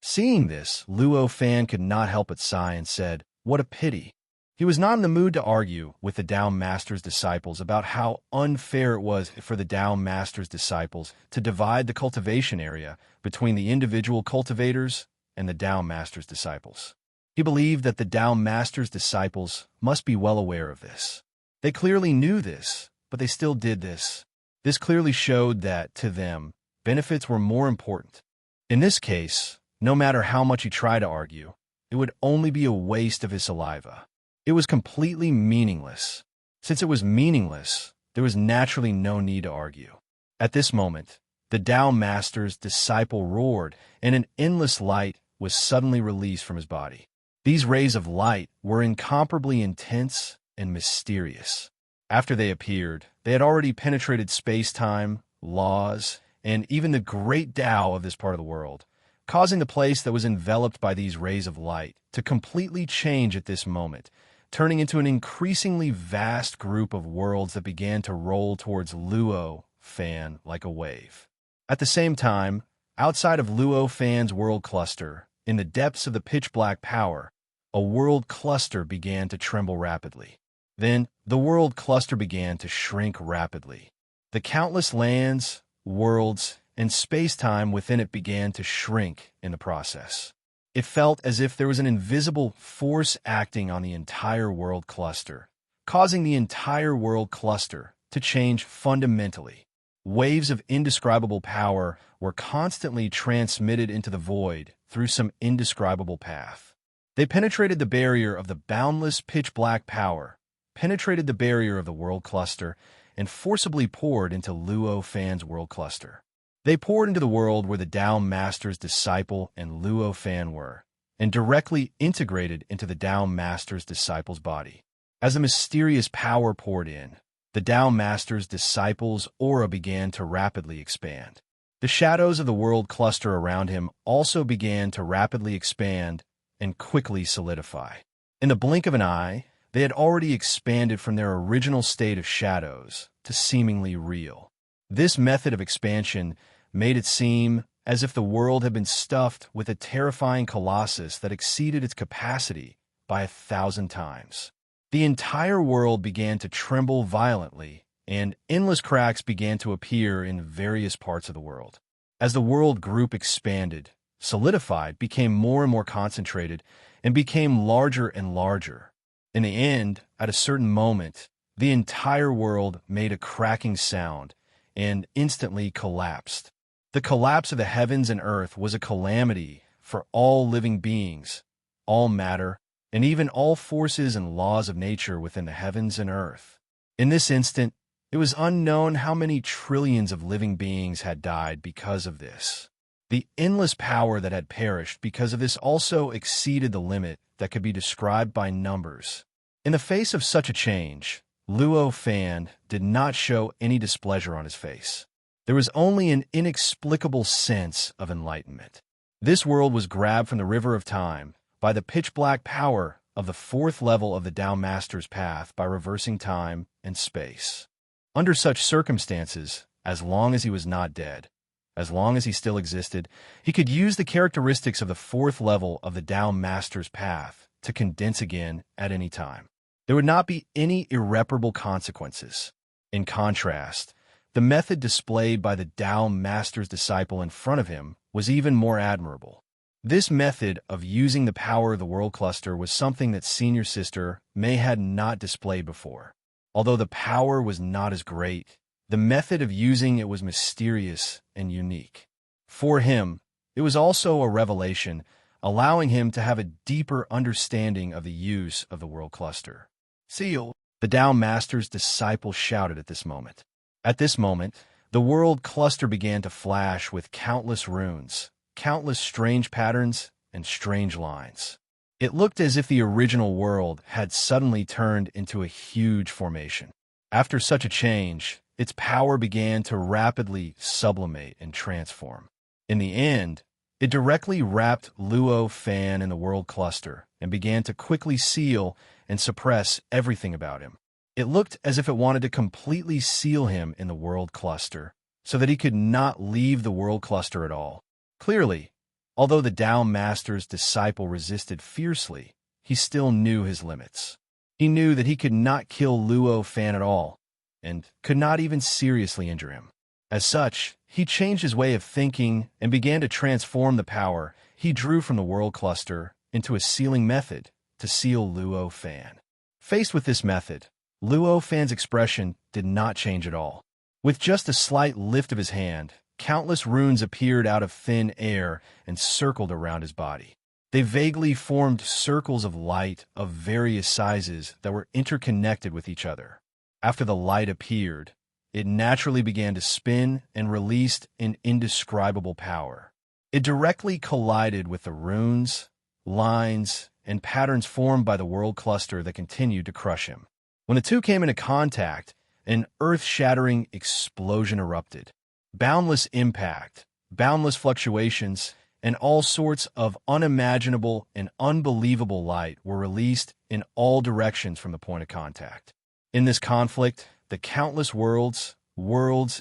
Seeing this, Luo Fan could not help but sigh and said, "What a pity." He was not in the mood to argue with the Tao Master's disciples about how unfair it was for the Tao Master's disciples to divide the cultivation area between the individual cultivators and the Tao Master's disciples. He believed that the Tao Master's disciples must be well aware of this. They clearly knew this, but they still did this. This clearly showed that, to them, benefits were more important. In this case, no matter how much he tried to argue, it would only be a waste of his saliva. It was completely meaningless. Since it was meaningless, there was naturally no need to argue. At this moment, the Tao Master's disciple roared, and an endless light was suddenly released from his body. These rays of light were incomparably intense and mysterious. After they appeared, they had already penetrated space-time, laws, and even the great Tao of this part of the world, causing the place that was enveloped by these rays of light to completely change at this moment, turning into an increasingly vast group of worlds that began to roll towards Luo Fan like a wave. At the same time, outside of Luo Fan's world cluster, in the depths of the pitch-black power, a world cluster began to tremble rapidly. Then, the world cluster began to shrink rapidly. The countless lands, worlds, and space-time within it began to shrink in the process. It felt as if there was an invisible force acting on the entire world cluster, causing the entire world cluster to change fundamentally. Waves of indescribable power were constantly transmitted into the void through some indescribable path. They penetrated the barrier of the boundless pitch-black power, penetrated the barrier of the world cluster, and forcibly poured into Luo Fan's world cluster. They poured into the world where the Tao Master's disciple and Luo Fan were, and directly integrated into the Tao Master's disciple's body. As the mysterious power poured in, the Tao Master's disciple's aura began to rapidly expand. The shadows of the world cluster around him also began to rapidly expand and quickly solidify. In the blink of an eye, they had already expanded from their original state of shadows to seemingly real. This method of expansion made it seem as if the world had been stuffed with a terrifying colossus that exceeded its capacity by 1,000 times. The entire world began to tremble violently, and endless cracks began to appear in various parts of the world. As the world group expanded, solidified, became more and more concentrated, and became larger and larger. In the end, at a certain moment, the entire world made a cracking sound and instantly collapsed. The collapse of the heavens and earth was a calamity for all living beings, all matter, and even all forces and laws of nature within the heavens and earth. In this instant, it was unknown how many trillions of living beings had died because of this. The endless power that had perished because of this also exceeded the limit that could be described by numbers. In the face of such a change, Luo Fan did not show any displeasure on his face. There was only an inexplicable sense of enlightenment. This world was grabbed from the river of time by the pitch-black power of the fourth level of the Tao Master's path by reversing time and space. Under such circumstances, as long as he was not dead, as long as he still existed, he could use the characteristics of the fourth level of the Tao Master's path to condense again at any time. There would not be any irreparable consequences. In contrast, the method displayed by the Tao Master's disciple in front of him was even more admirable. This method of using the power of the world cluster was something that Senior Sister May had not displayed before. Although the power was not as great, the method of using it was mysterious and unique. For him, it was also a revelation, allowing him to have a deeper understanding of the use of the world cluster. Seal, the Tao Master's disciple shouted at this moment. At this moment, the world cluster began to flash with countless runes, countless strange patterns, and strange lines. It looked as if the original world had suddenly turned into a huge formation. After such a change, its power began to rapidly sublimate and transform. In the end, it directly wrapped Luo Fan in the world cluster and began to quickly seal and suppress everything about him. It looked as if it wanted to completely seal him in the world cluster so that he could not leave the world cluster at all. Clearly, although the Tao Master's disciple resisted fiercely, he still knew his limits. He knew that he could not kill Luo Fan at all, and could not even seriously injure him. As such, he changed his way of thinking and began to transform the power he drew from the world cluster into a sealing method to seal Luo Fan. Faced with this method, Luo Fan's expression did not change at all. With just a slight lift of his hand, countless runes appeared out of thin air and circled around his body. They vaguely formed circles of light of various sizes that were interconnected with each other. After the light appeared, it naturally began to spin and released an indescribable power. It directly collided with the runes, lines, and patterns formed by the world cluster that continued to crush him. When the two came into contact, an earth-shattering explosion erupted. Boundless impact, boundless fluctuations, and all sorts of unimaginable and unbelievable light were released in all directions from the point of contact. In this conflict, the countless worlds,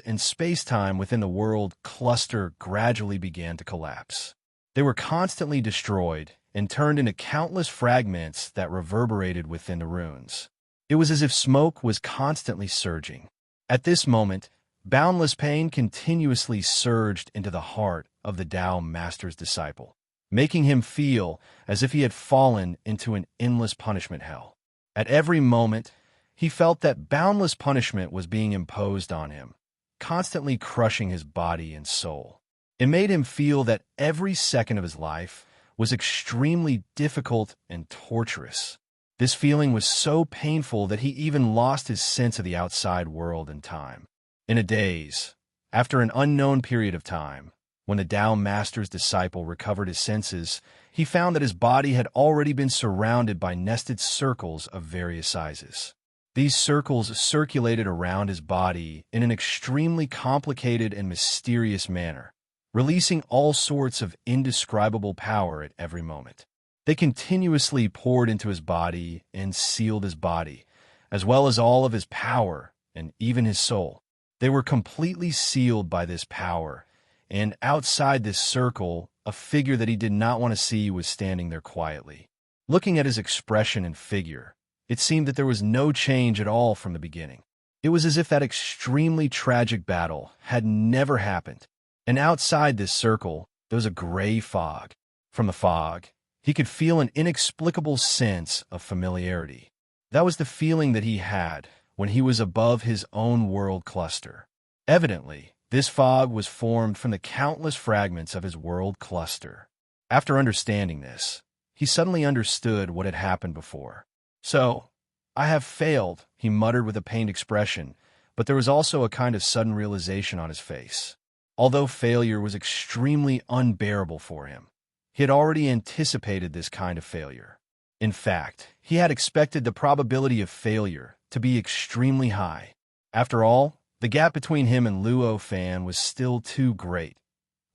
and space-time within the world cluster gradually began to collapse. They were constantly destroyed and turned into countless fragments that reverberated within the runes. It was as if smoke was constantly surging. At this moment, boundless pain continuously surged into the heart of the Tao Master's disciple, making him feel as if he had fallen into an endless punishment hell. At every moment, he felt that boundless punishment was being imposed on him, constantly crushing his body and soul. It made him feel that every second of his life was extremely difficult and torturous. This feeling was so painful that he even lost his sense of the outside world and time. In a daze, after an unknown period of time, when the Tao Master's disciple recovered his senses, he found that his body had already been surrounded by nested circles of various sizes. These circles circulated around his body in an extremely complicated and mysterious manner, releasing all sorts of indescribable power at every moment. They continuously poured into his body and sealed his body, as well as all of his power and even his soul. They were completely sealed by this power, and outside this circle, a figure that he did not want to see was standing there quietly. Looking at his expression and figure, it seemed that there was no change at all from the beginning. It was as if that extremely tragic battle had never happened. And outside this circle, there was a gray fog. From the fog, he could feel an inexplicable sense of familiarity. That was the feeling that he had when he was above his own world cluster. Evidently, this fog was formed from the countless fragments of his world cluster. After understanding this, he suddenly understood what had happened before. So, I have failed, he muttered with a pained expression, but there was also a kind of sudden realization on his face. Although failure was extremely unbearable for him, he had already anticipated this kind of failure. In fact, he had expected the probability of failure to be extremely high. After all, the gap between him and Luo Fan was still too great.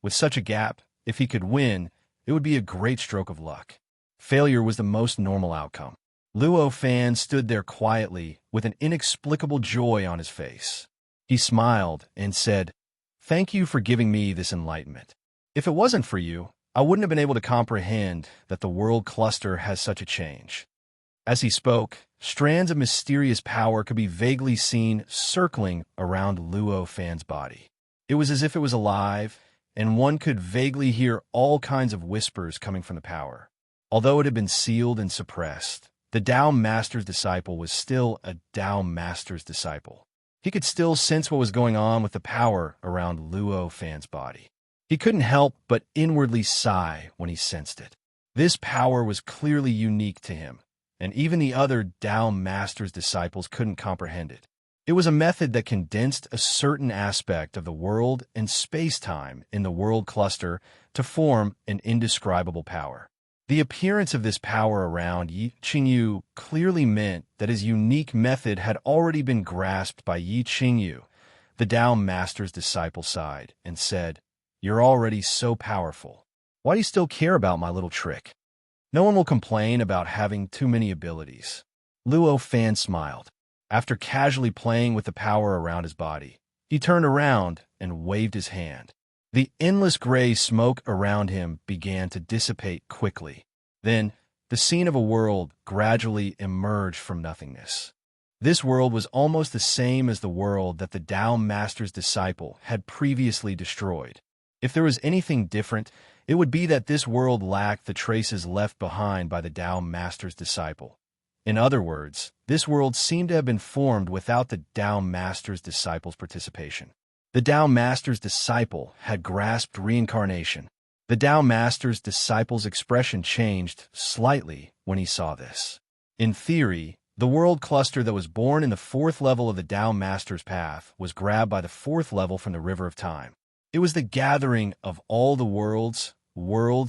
With such a gap, if he could win, it would be a great stroke of luck. Failure was the most normal outcome. Luo Fan stood there quietly with an inexplicable joy on his face. He smiled and said, "Thank you for giving me this enlightenment. If it wasn't for you, I wouldn't have been able to comprehend that the world cluster has such a change." As he spoke, strands of mysterious power could be vaguely seen circling around Luo Fan's body. It was as if it was alive, and one could vaguely hear all kinds of whispers coming from the power. Although it had been sealed and suppressed, the Tao Master's disciple was still a Tao Master's disciple. He could still sense what was going on with the power around Luo Fan's body. He couldn't help but inwardly sigh when he sensed it. This power was clearly unique to him, and even the other Tao Master's disciples couldn't comprehend it. It was a method that condensed a certain aspect of the world and space-time in the world cluster to form an indescribable power. The appearance of this power around Yi Qingyu clearly meant that his unique method had already been grasped by Yi Qingyu. The Tao Master's disciple sighed and said, "You're already so powerful. Why do you still care about my little trick? No one will complain about having too many abilities." Luo Fan smiled. After casually playing with the power around his body, he turned around and waved his hand. The endless gray smoke around him began to dissipate quickly. Then, the scene of a world gradually emerged from nothingness. This world was almost the same as the world that the Tao Master's disciple had previously destroyed. If there was anything different, it would be that this world lacked the traces left behind by the Tao Master's disciple. In other words, this world seemed to have been formed without the Tao Master's disciple's participation. The Tao Master's disciple had grasped reincarnation. The Tao Master's disciple's expression changed slightly when he saw this. In theory, the world cluster that was born in the fourth level of the Tao Master's path was grabbed by the fourth level from the River of Time. It was the gathering of all the worlds,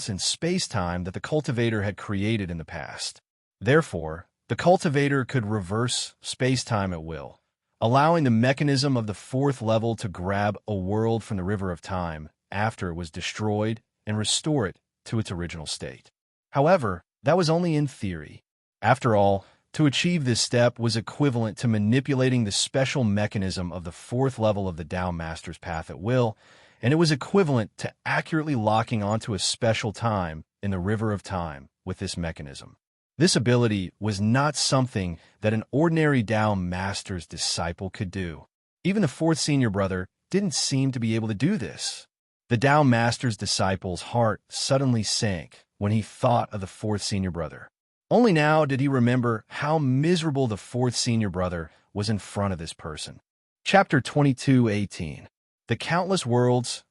and space-time that the cultivator had created in the past. Therefore, the cultivator could reverse space-time at will, allowing the mechanism of the fourth level to grab a world from the River of Time after it was destroyed and restore it to its original state. However, that was only in theory. After all, to achieve this step was equivalent to manipulating the special mechanism of the fourth level of the Tao Master's path at will, and it was equivalent to accurately locking onto a special time in the River of Time with this mechanism. This ability was not something that an ordinary Tao Master's disciple could do. Even the fourth senior brother didn't seem to be able to do this. The Tao Master's disciple's heart suddenly sank when he thought of the fourth senior brother. Only now did he remember how miserable the fourth senior brother was in front of this person. Chapter 22:18. The countless worlds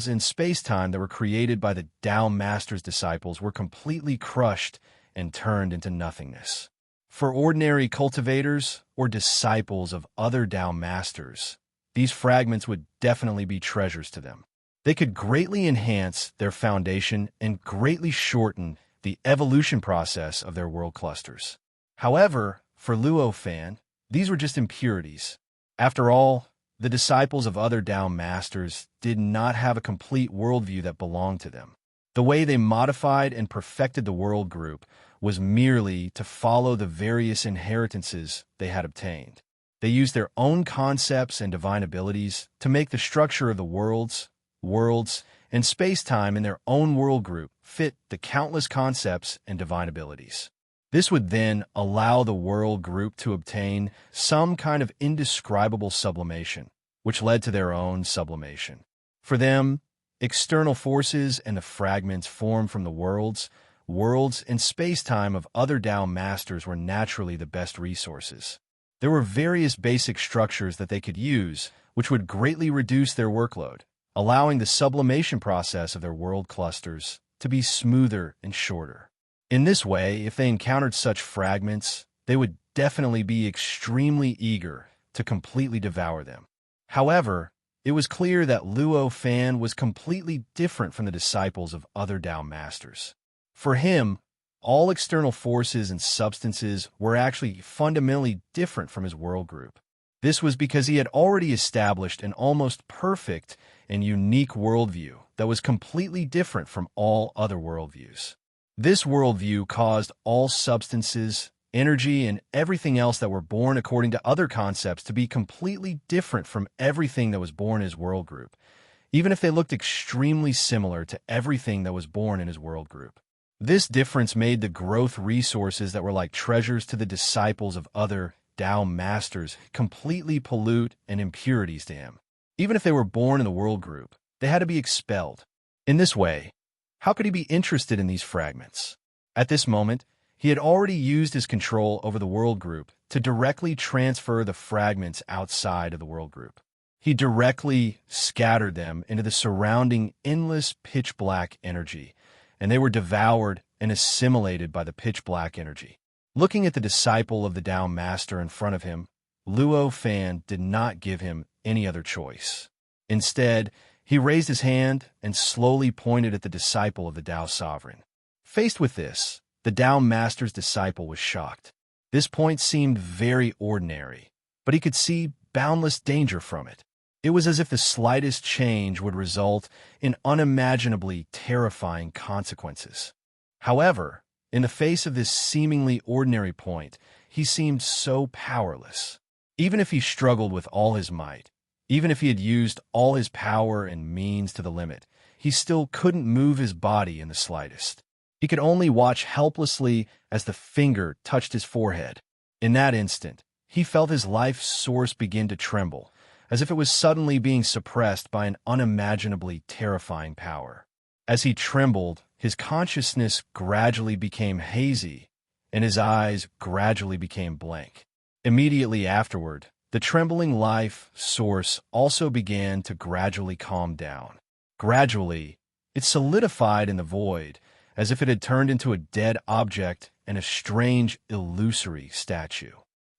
in space-time that were created by the Tao Master's disciples were completely crushed and turned into nothingness. For ordinary cultivators or disciples of other Tao Masters, these fragments would definitely be treasures to them. They could greatly enhance their foundation and greatly shorten the evolution process of their world clusters. However, for Luo Fan, these were just impurities. After all, the disciples of other Tao Masters did not have a complete worldview that belonged to them. The way they modified and perfected the world group was merely to follow the various inheritances they had obtained. They used their own concepts and divine abilities to make the structure of the worlds, and space-time in their own world group fit the countless concepts and divine abilities. This would then allow the world group to obtain some kind of indescribable sublimation, which led to their own sublimation. For them, external forces and the fragments formed from the worlds, and space-time of other Tao Masters were naturally the best resources. There were various basic structures that they could use, which would greatly reduce their workload, allowing the sublimation process of their world clusters to be smoother and shorter. In this way, if they encountered such fragments, they would definitely be extremely eager to completely devour them. However, it was clear that Luo Fan was completely different from the disciples of other Tao Masters. For him, all external forces and substances were actually fundamentally different from his world group. This was because he had already established an almost perfect and unique worldview that was completely different from all other worldviews. This worldview caused all substances, energy, and everything else that were born according to other concepts to be completely different from everything that was born in his world group, even if they looked extremely similar to everything that was born in his world group. This difference made the growth resources that were like treasures to the disciples of other Tao masters completely pollute and impurities to him. Even if they were born in the world group, they had to be expelled. In this way, how could he be interested in these fragments? At this moment, he had already used his control over the world group to directly transfer the fragments outside of the world group. He directly scattered them into the surrounding endless pitch-black energy, and they were devoured and assimilated by the pitch-black energy. Looking at the disciple of the Tao Master in front of him, Luo Fan did not give him any other choice. Instead, he raised his hand and slowly pointed at the disciple of the Tao Sovereign. Faced with this, the Tao Master's disciple was shocked. This point seemed very ordinary, but he could see boundless danger from it. It was as if the slightest change would result in unimaginably terrifying consequences. However, in the face of this seemingly ordinary point, he seemed so powerless. Even if he struggled with all his might, even if he had used all his power and means to the limit, he still couldn't move his body in the slightest. He could only watch helplessly as the finger touched his forehead. In that instant, he felt his life source begin to tremble, as if it was suddenly being suppressed by an unimaginably terrifying power. As he trembled, his consciousness gradually became hazy, and his eyes gradually became blank. Immediately afterward, the trembling life source also began to gradually calm down. Gradually, it solidified in the void, as if it had turned into a dead object and a strange, illusory statue.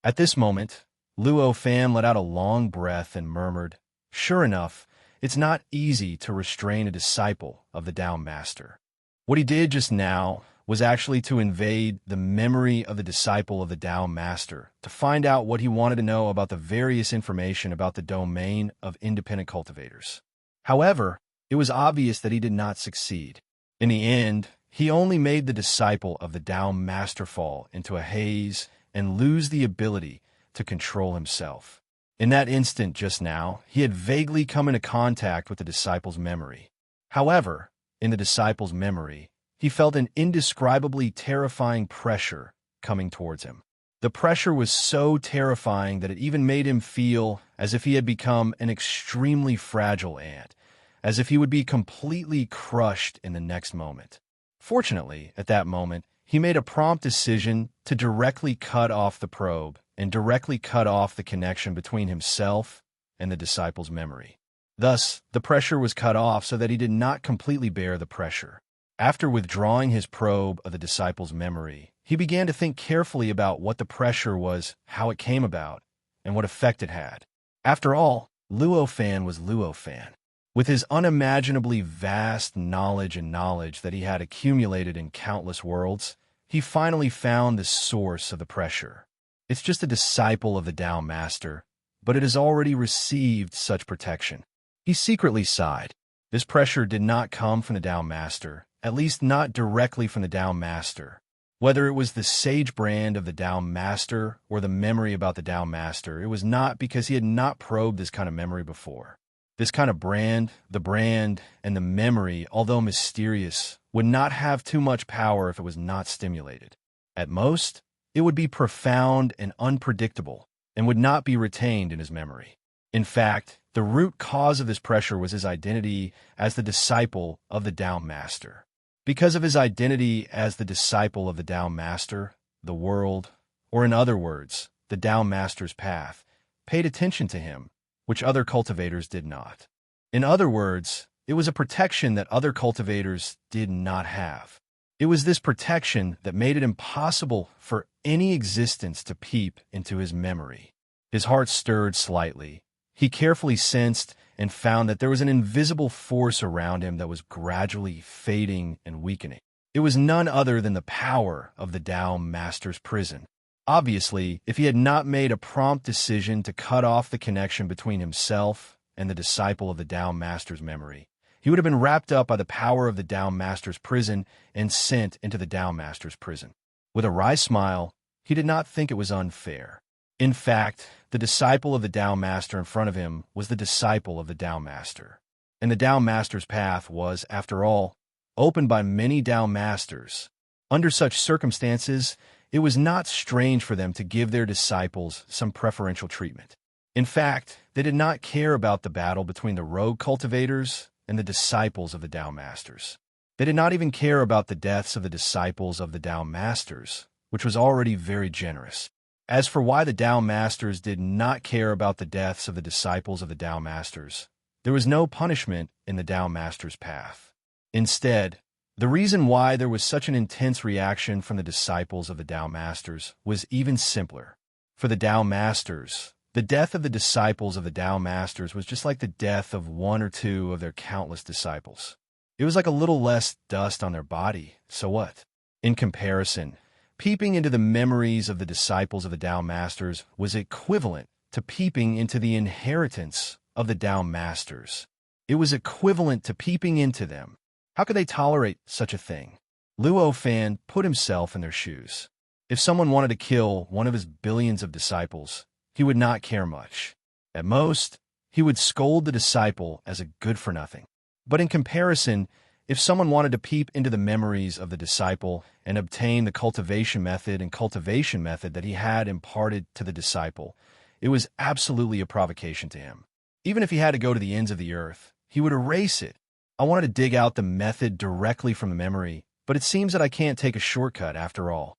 At this moment, Luo Fan let out a long breath and murmured, "Sure enough, it's not easy to restrain a disciple of the Tao Master." What he did just now was actually to invade the memory of the disciple of the Tao Master to find out what he wanted to know about the various information about the domain of independent cultivators. However, it was obvious that he did not succeed. In the end, he only made the disciple of the Tao Master fall into a haze and lose the ability to control himself. In that instant just now, he had vaguely come into contact with the disciple's memory. However, in the disciple's memory, he felt an indescribably terrifying pressure coming towards him. The pressure was so terrifying that it even made him feel as if he had become an extremely fragile ant, as if he would be completely crushed in the next moment. Fortunately, at that moment, he made a prompt decision to directly cut off the probe and directly cut off the connection between himself and the disciple's memory. Thus, the pressure was cut off so that he did not completely bear the pressure. After withdrawing his probe of the disciple's memory, he began to think carefully about what the pressure was, how it came about, and what effect it had. After all, Luo Fan was Luo Fan. With his unimaginably vast knowledge that he had accumulated in countless worlds, he finally found the source of the pressure. It's just a disciple of the Tao Master, but it has already received such protection. He secretly sighed. This pressure did not come from the Tao Master, at least not directly from the Tao Master. Whether it was the sage brand of the Tao Master or the memory about the Tao Master, it was not because he had not probed this kind of memory before. This kind of brand, and the memory, although mysterious, would not have too much power if it was not stimulated. At most, it would be profound and unpredictable, and would not be retained in his memory. In fact, the root cause of this pressure was his identity as the disciple of the Tao Master. Because of his identity as the disciple of the Tao Master, the world, or in other words, the Tao Master's path, paid attention to him, which other cultivators did not. In other words, it was a protection that other cultivators did not have. It was this protection that made it impossible for any existence to peep into his memory. His heart stirred slightly. He carefully sensed and found that there was an invisible force around him that was gradually fading and weakening. It was none other than the power of the Tao Master's prison. Obviously, if he had not made a prompt decision to cut off the connection between himself and the disciple of the Tao Master's memory, He would have been wrapped up by the power of the Tao Master's prison and sent into the Tao Master's prison. With a wry smile, he did not think it was unfair. In fact, the disciple of the Tao Master in front of him was the disciple of the Tao Master. And the Tao Master's path was, after all, opened by many Tao Masters. Under such circumstances, it was not strange for them to give their disciples some preferential treatment. In fact, they did not care about the battle between the rogue cultivators and the disciples of the Tao Masters. They did not even care about the deaths of the disciples of the Tao Masters, which was already very generous. As for why the Tao Masters did not care about the deaths of the disciples of the Tao Masters, there was no punishment in the Tao Master's path. Instead, the reason why there was such an intense reaction from the disciples of the Tao Masters was even simpler. For the Tao Masters, the death of the disciples of the Tao Masters was just like the death of one or two of their countless disciples. It was like a little less dust on their body, so what? In comparison, peeping into the memories of the disciples of the Tao Masters was equivalent to peeping into the inheritance of the Tao Masters. It was equivalent to peeping into them. How could they tolerate such a thing? Luo Fan put himself in their shoes. If someone wanted to kill one of his billions of disciples, he would not care much. At most, he would scold the disciple as a good-for-nothing. But in comparison, if someone wanted to peep into the memories of the disciple and obtain the cultivation method that he had imparted to the disciple, it was absolutely a provocation to him. Even if he had to go to the ends of the earth, he would erase it. I wanted to dig out the method directly from the memory, but it seems that I can't take a shortcut after all.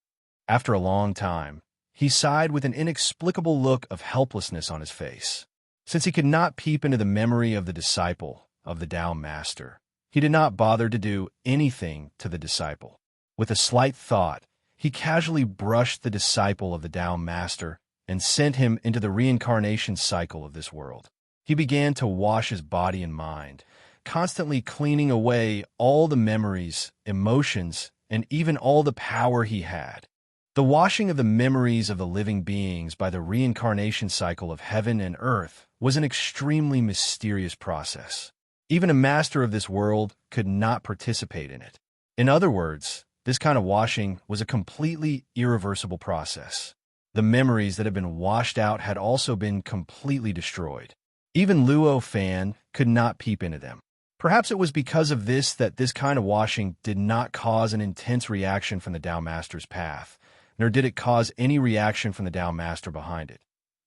After a long time, he sighed with an inexplicable look of helplessness on his face. Since he could not peep into the memory of the disciple of the Tao Master, he did not bother to do anything to the disciple. With a slight thought, he casually brushed the disciple of the Tao Master and sent him into the reincarnation cycle of this world. He began to wash his body and mind, constantly cleaning away all the memories, emotions, and even all the power he had. The washing of the memories of the living beings by the reincarnation cycle of heaven and earth was an extremely mysterious process. Even a master of this world could not participate in it. In other words, this kind of washing was a completely irreversible process. The memories that had been washed out had also been completely destroyed. Even Luo Fan could not peep into them. Perhaps it was because of this that this kind of washing did not cause an intense reaction from the Tao Master's path, nor did it cause any reaction from the Tao Master behind it.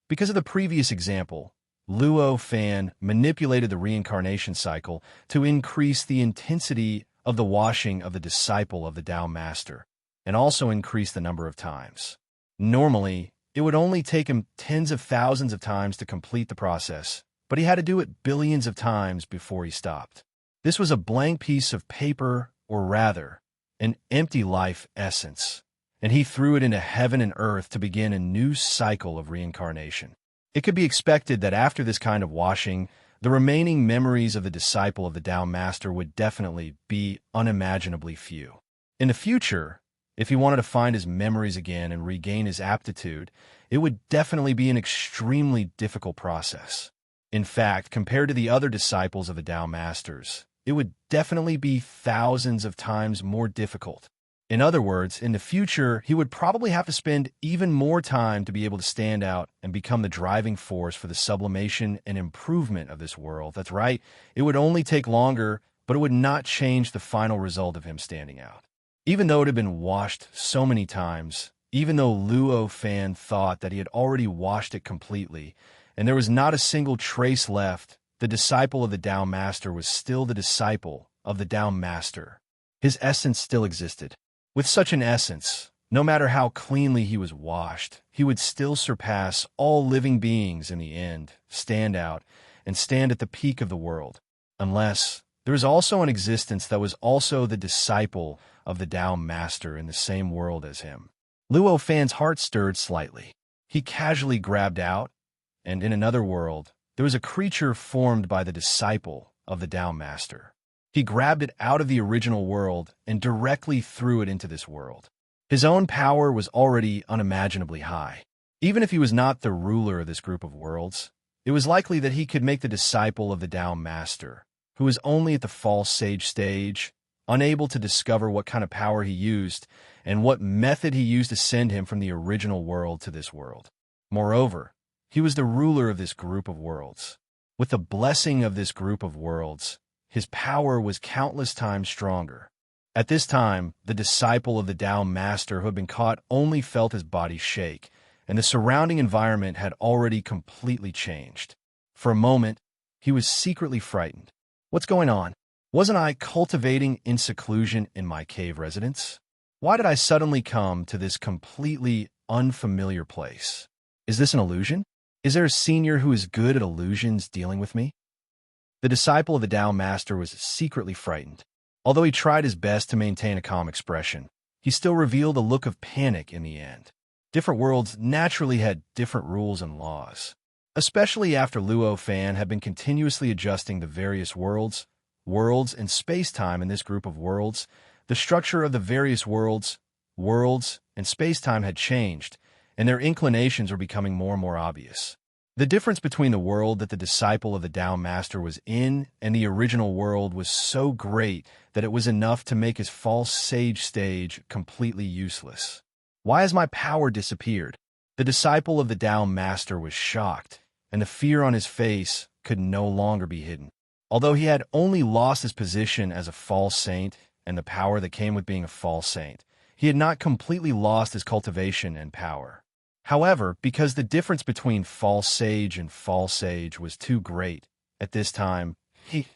Because of the previous example, Luo Fan manipulated the reincarnation cycle to increase the intensity of the washing of the disciple of the Tao Master, and also increase the number of times. Normally, it would only take him tens of thousands of times to complete the process, but he had to do it billions of times before he stopped. This was a blank piece of paper, or rather, an empty life essence, and he threw it into heaven and earth to begin a new cycle of reincarnation. It could be expected that after this kind of washing, the remaining memories of the disciple of the Tao Master would definitely be unimaginably few. In the future, if he wanted to find his memories again and regain his aptitude, it would definitely be an extremely difficult process. In fact, compared to the other disciples of the Tao Masters, it would definitely be thousands of times more difficult. In other words, in the future, he would probably have to spend even more time to be able to stand out and become the driving force for the sublimation and improvement of this world. That's right, it would only take longer, but it would not change the final result of him standing out. Even though it had been washed so many times, even though Luo Fan thought that he had already washed it completely, and there was not a single trace left, the disciple of the Tao Master was still the disciple of the Tao Master. His essence still existed. With such an essence, no matter how cleanly he was washed, he would still surpass all living beings in the end, stand out, and stand at the peak of the world. Unless there is also an existence that was also the disciple of the Tao Master in the same world as him. Luo Fan's heart stirred slightly. He casually grabbed out, and in another world, there was a creature formed by the disciple of the Tao Master. He grabbed it out of the original world and directly threw it into this world. His own power was already unimaginably high. Even if he was not the ruler of this group of worlds, it was likely that he could make the disciple of the Tao Master, who was only at the false sage stage, unable to discover what kind of power he used and what method he used to send him from the original world to this world. Moreover, he was the ruler of this group of worlds. With the blessing of this group of worlds, his power was countless times stronger. At this time, the disciple of the Tao Master who had been caught only felt his body shake, and the surrounding environment had already completely changed. For a moment, he was secretly frightened. What's going on? Wasn't I cultivating in seclusion in my cave residence? Why did I suddenly come to this completely unfamiliar place? Is this an illusion? Is there a senior who is good at illusions dealing with me? The disciple of the Tao Master was secretly frightened. Although he tried his best to maintain a calm expression, he still revealed a look of panic in the end. Different worlds naturally had different rules and laws. Especially after Luo Fan had been continuously adjusting the various worlds and space-time in this group of worlds, the structure of the various worlds and space-time had changed, and their inclinations were becoming more and more obvious. The difference between the world that the disciple of the Tao Master was in and the original world was so great that it was enough to make his false sage stage completely useless. Why has my power disappeared? The disciple of the Tao Master was shocked, and the fear on his face could no longer be hidden. Although he had only lost his position as a false saint and the power that came with being a false saint, he had not completely lost his cultivation and power. However, because the difference between false sage and false sage was too great, at this time, he,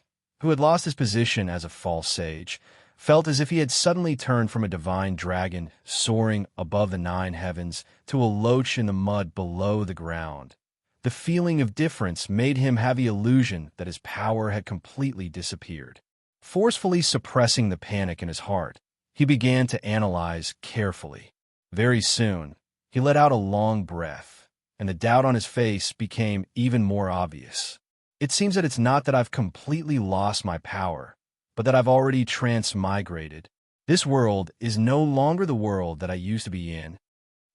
who had lost his position as a false sage, felt as if he had suddenly turned from a divine dragon soaring above the 9 heavens to a loach in the mud below the ground. The feeling of difference made him have the illusion that his power had completely disappeared. Forcefully suppressing the panic in his heart, he began to analyze carefully. Very soon, he let out a long breath, and the doubt on his face became even more obvious. It seems that it's not that I've completely lost my power, but that I've already transmigrated. This world is no longer the world that I used to be in.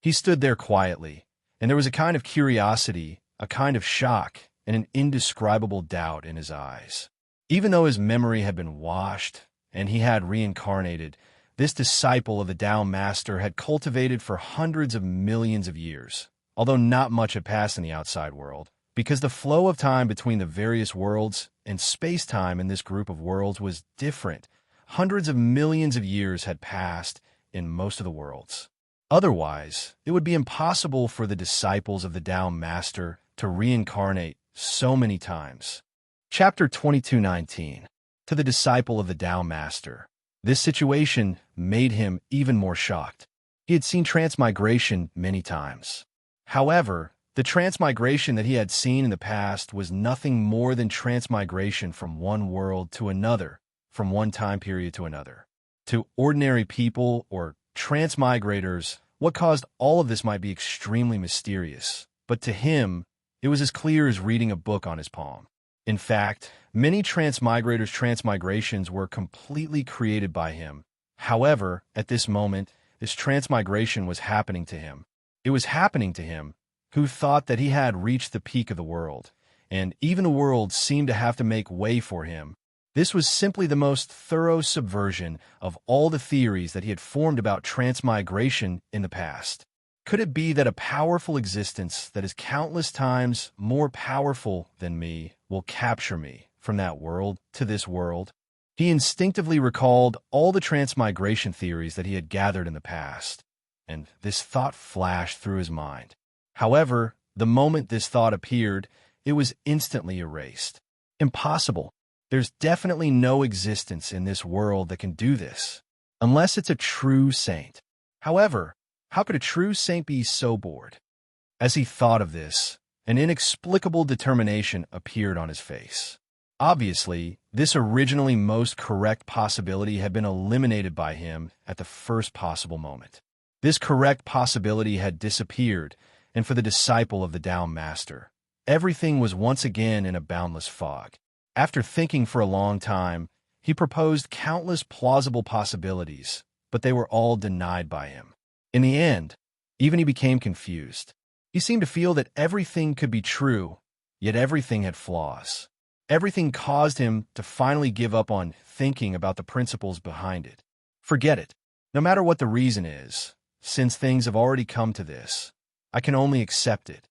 He stood there quietly, and there was a kind of curiosity, a kind of shock, and an indescribable doubt in his eyes. Even though his memory had been washed, and he had reincarnated, this disciple of the Tao Master had cultivated for hundreds of millions of years, although not much had passed in the outside world, because the flow of time between the various worlds and space-time in this group of worlds was different. Hundreds of millions of years had passed in most of the worlds. Otherwise, it would be impossible for the disciples of the Tao Master to reincarnate so many times. Chapter 22:19. To the disciple of the Tao Master. This situation made him even more shocked. He had seen transmigration many times. However, the transmigration that he had seen in the past was nothing more than transmigration from one world to another, from one time period to another. To ordinary people or transmigrators, what caused all of this might be extremely mysterious, but to him, it was as clear as reading a book on his palm. In fact, many transmigrators' transmigrations were completely created by him. However, at this moment, this transmigration was happening to him. It was happening to him, who thought that he had reached the peak of the world, and even the world seemed to have to make way for him. This was simply the most thorough subversion of all the theories that he had formed about transmigration in the past. Could it be that a powerful existence that is countless times more powerful than me will capture me from that world to this world? He instinctively recalled all the transmigration theories that he had gathered in the past, and this thought flashed through his mind. However, the moment this thought appeared, it was instantly erased. Impossible. There's definitely no existence in this world that can do this, unless it's a true saint. However, how could a true saint be so bored? As he thought of this, an inexplicable determination appeared on his face. Obviously, this originally most correct possibility had been eliminated by him at the first possible moment. This correct possibility had disappeared, and for the disciple of the Tao Master, everything was once again in a boundless fog. After thinking for a long time, he proposed countless plausible possibilities, but they were all denied by him. In the end, even he became confused. He seemed to feel that everything could be true, yet everything had flaws. Everything caused him to finally give up on thinking about the principles behind it. Forget it. No matter what the reason is, since things have already come to this, I can only accept it.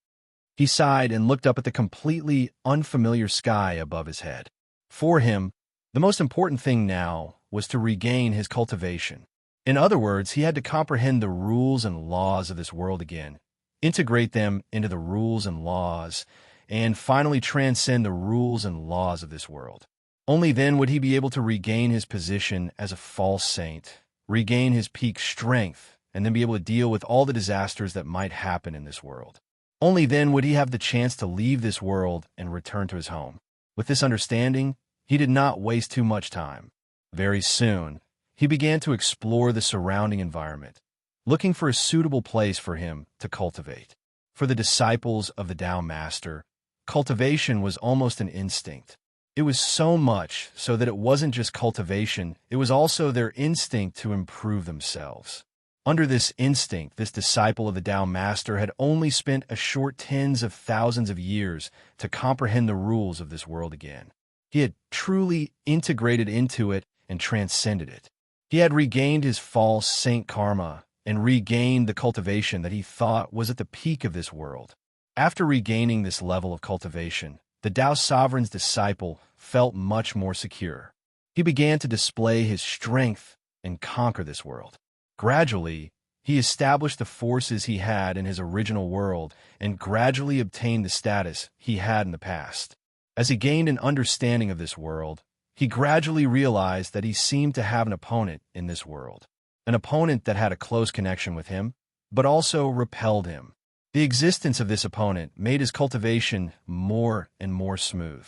He sighed and looked up at the completely unfamiliar sky above his head. For him, the most important thing now was to regain his cultivation. In other words, he had to comprehend the rules and laws of this world again, integrate them into the rules and laws, and finally transcend the rules and laws of this world. Only then would he be able to regain his position as a false saint, regain his peak strength, and then be able to deal with all the disasters that might happen in this world. Only then would he have the chance to leave this world and return to his home. With this understanding, he did not waste too much time. Very soon, he began to explore the surrounding environment, looking for a suitable place for him to cultivate. For the disciples of the Tao Master, cultivation was almost an instinct. It was so much so that it wasn't just cultivation, it was also their instinct to improve themselves. Under this instinct, this disciple of the Tao Master had only spent a short tens of thousands of years to comprehend the rules of this world again. He had truly integrated into it and transcended it. He had regained his false saint karma and regained the cultivation that he thought was at the peak of this world. After regaining this level of cultivation, the Tao Sovereign's disciple felt much more secure. He began to display his strength and conquer this world. Gradually, he established the forces he had in his original world and gradually obtained the status he had in the past. As he gained an understanding of this world, he gradually realized that he seemed to have an opponent in this world. An opponent that had a close connection with him, but also repelled him. The existence of this opponent made his cultivation more and more smooth.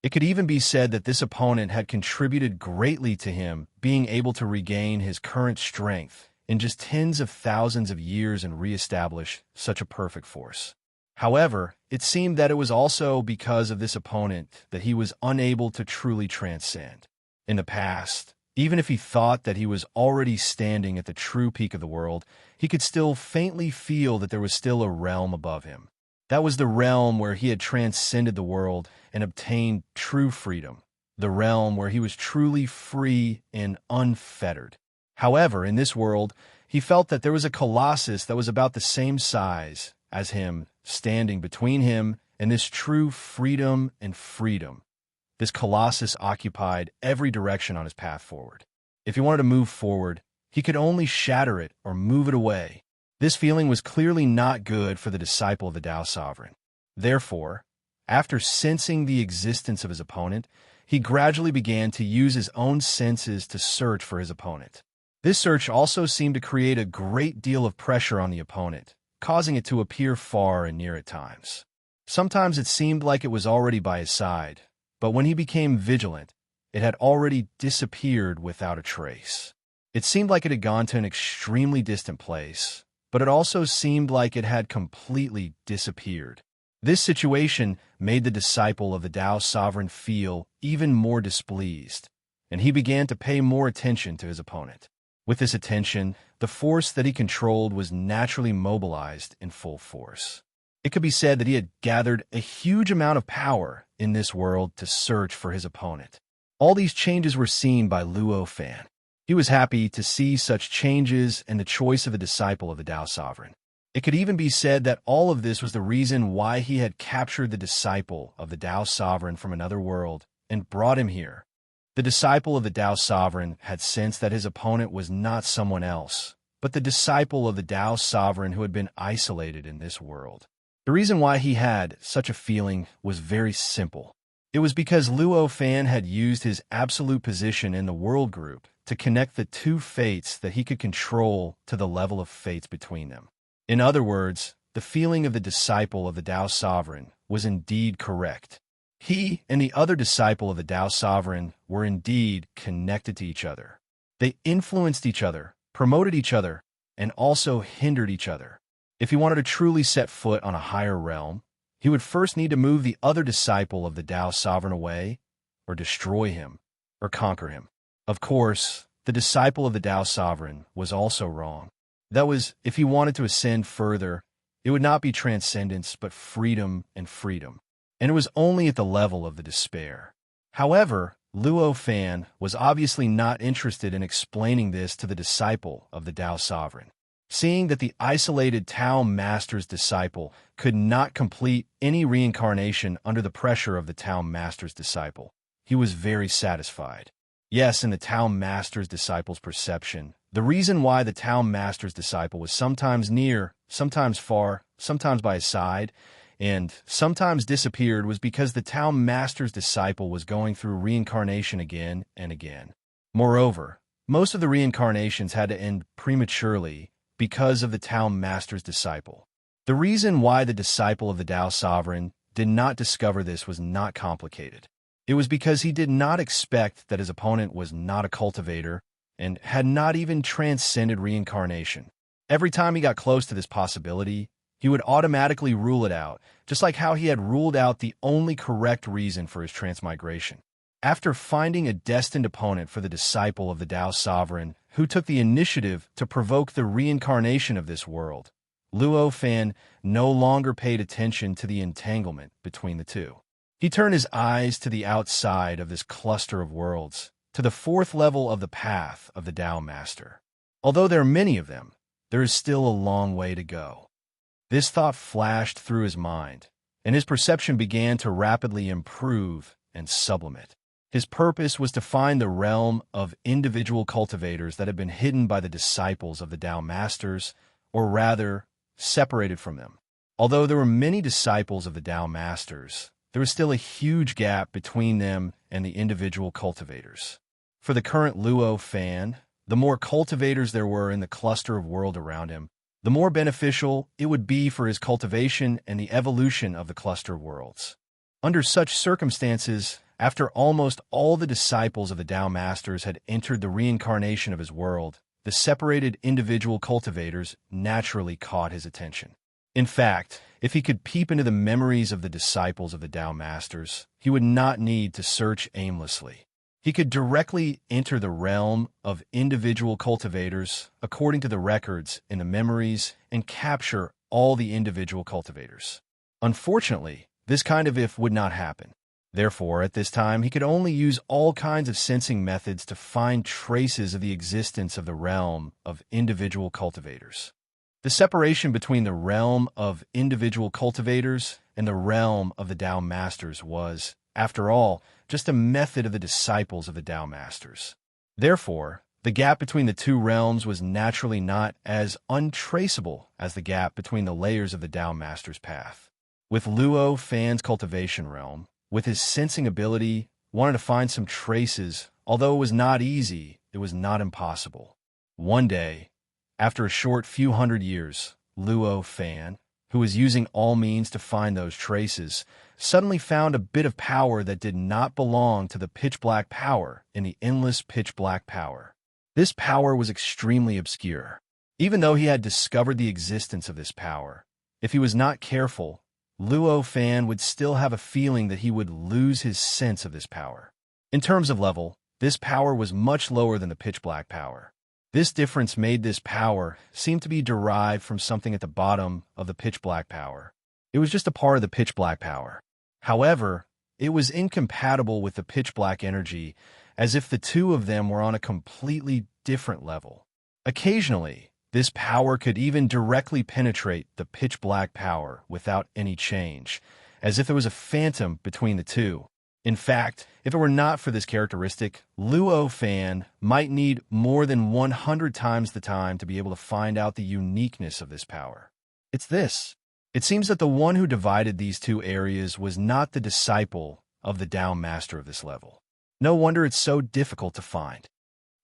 It could even be said that this opponent had contributed greatly to him being able to regain his current strength in just tens of thousands of years and reestablish such a perfect force. However, it seemed that it was also because of this opponent that he was unable to truly transcend. In the past, even if he thought that he was already standing at the true peak of the world, he could still faintly feel that there was still a realm above him. That was the realm where he had transcended the world and obtained true freedom, the realm where he was truly free and unfettered. However, in this world, he felt that there was a colossus that was about the same size as him, standing between him and this true freedom and freedom. This colossus occupied every direction on his path forward. If he wanted to move forward, he could only shatter it or move it away. This feeling was clearly not good for the disciple of the Tao Sovereign. Therefore, after sensing the existence of his opponent, he gradually began to use his own senses to search for his opponent. This search also seemed to create a great deal of pressure on the opponent, causing it to appear far and near at times. Sometimes it seemed like it was already by his side, but when he became vigilant, it had already disappeared without a trace. It seemed like it had gone to an extremely distant place, but it also seemed like it had completely disappeared. This situation made the disciple of the Tao Sovereign feel even more displeased, and he began to pay more attention to his opponent. With this attention, the force that he controlled was naturally mobilized in full force. It could be said that he had gathered a huge amount of power in this world to search for his opponent. All these changes were seen by Luo Fan. He was happy to see such changes and the choice of a disciple of the Tao Sovereign. It could even be said that all of this was the reason why he had captured the disciple of the Tao Sovereign from another world and brought him here. The disciple of the Tao Sovereign had sensed that his opponent was not someone else, but the disciple of the Tao Sovereign who had been isolated in this world. The reason why he had such a feeling was very simple. It was because Luo Fan had used his absolute position in the world group to connect the two fates that he could control to the level of fates between them. In other words, the feeling of the disciple of the Tao Sovereign was indeed correct. He and the other disciple of the Tao Sovereign were indeed connected to each other. They influenced each other, promoted each other, and also hindered each other. If he wanted to truly set foot on a higher realm, he would first need to move the other disciple of the Tao Sovereign away, or destroy him, or conquer him. Of course, the disciple of the Tao Sovereign was also wrong. That was, if he wanted to ascend further, it would not be transcendence, but freedom and freedom. and it was only at the level of the despair. However, Luo Fan was obviously not interested in explaining this to the disciple of the Tao Sovereign. Seeing that the isolated Tao Master's disciple could not complete any reincarnation under the pressure of the Tao Master's disciple, he was very satisfied. Yes, in the Tao Master's disciple's perception, the reason why the Tao Master's disciple was sometimes near, sometimes far, sometimes by his side, and sometimes disappeared was because the Tao Master's disciple was going through reincarnation again and again. Moreover, most of the reincarnations had to end prematurely because of the Tao Master's disciple. The reason why the disciple of the Tao Sovereign did not discover this was not complicated. It was because he did not expect that his opponent was not a cultivator and had not even transcended reincarnation. Every time he got close to this possibility, he would automatically rule it out, just like how he had ruled out the only correct reason for his transmigration. After finding a destined opponent for the disciple of the Tao Sovereign who took the initiative to provoke the reincarnation of this world, Luo Fan no longer paid attention to the entanglement between the two. He turned his eyes to the outside of this cluster of worlds, to the fourth level of the path of the Tao Master. Although there are many of them, there is still a long way to go. This thought flashed through his mind, and his perception began to rapidly improve and sublimate. His purpose was to find the realm of individual cultivators that had been hidden by the disciples of the Tao Masters, or rather, separated from them. Although there were many disciples of the Tao Masters, there was still a huge gap between them and the individual cultivators. For the current Luo Fan, the more cultivators there were in the cluster of world around him, the more beneficial it would be for his cultivation and the evolution of the cluster of worlds. Under such circumstances, after almost all the disciples of the Tao Masters had entered the reincarnation of his world, the separated individual cultivators naturally caught his attention. In fact, if he could peep into the memories of the disciples of the Tao Masters, he would not need to search aimlessly. He could directly enter the realm of individual cultivators according to the records in the memories and capture all the individual cultivators. Unfortunately, this kind of if would not happen. Therefore, at this time, he could only use all kinds of sensing methods to find traces of the existence of the realm of individual cultivators. The separation between the realm of individual cultivators and the realm of the Tao Masters was, after all, just a method of the disciples of the Tao Masters. Therefore, the gap between the two realms was naturally not as untraceable as the gap between the layers of the Tao Master's path. With Luo Fan's cultivation realm, with his sensing ability, wanted to find some traces. Although it was not easy, it was not impossible. One day, after a short few hundred years, Luo Fan, who was using all means to find those traces, suddenly found a bit of power that did not belong to the pitch-black power in the endless pitch-black power. This power was extremely obscure. Even though he had discovered the existence of this power, if he was not careful, Luo Fan would still have a feeling that he would lose his sense of this power. In terms of level, this power was much lower than the pitch-black power. This difference made this power seem to be derived from something at the bottom of the pitch-black power. It was just a part of the pitch-black power. However, it was incompatible with the pitch-black energy, as if the two of them were on a completely different level. Occasionally, this power could even directly penetrate the pitch-black power without any change, as if there was a phantom between the two. In fact, if it were not for this characteristic, Luo Fan might need more than 100 times the time to be able to find out the uniqueness of this power. It's this. It seems that the one who divided these two areas was not the disciple of the Tao Master of this level. No wonder it's so difficult to find.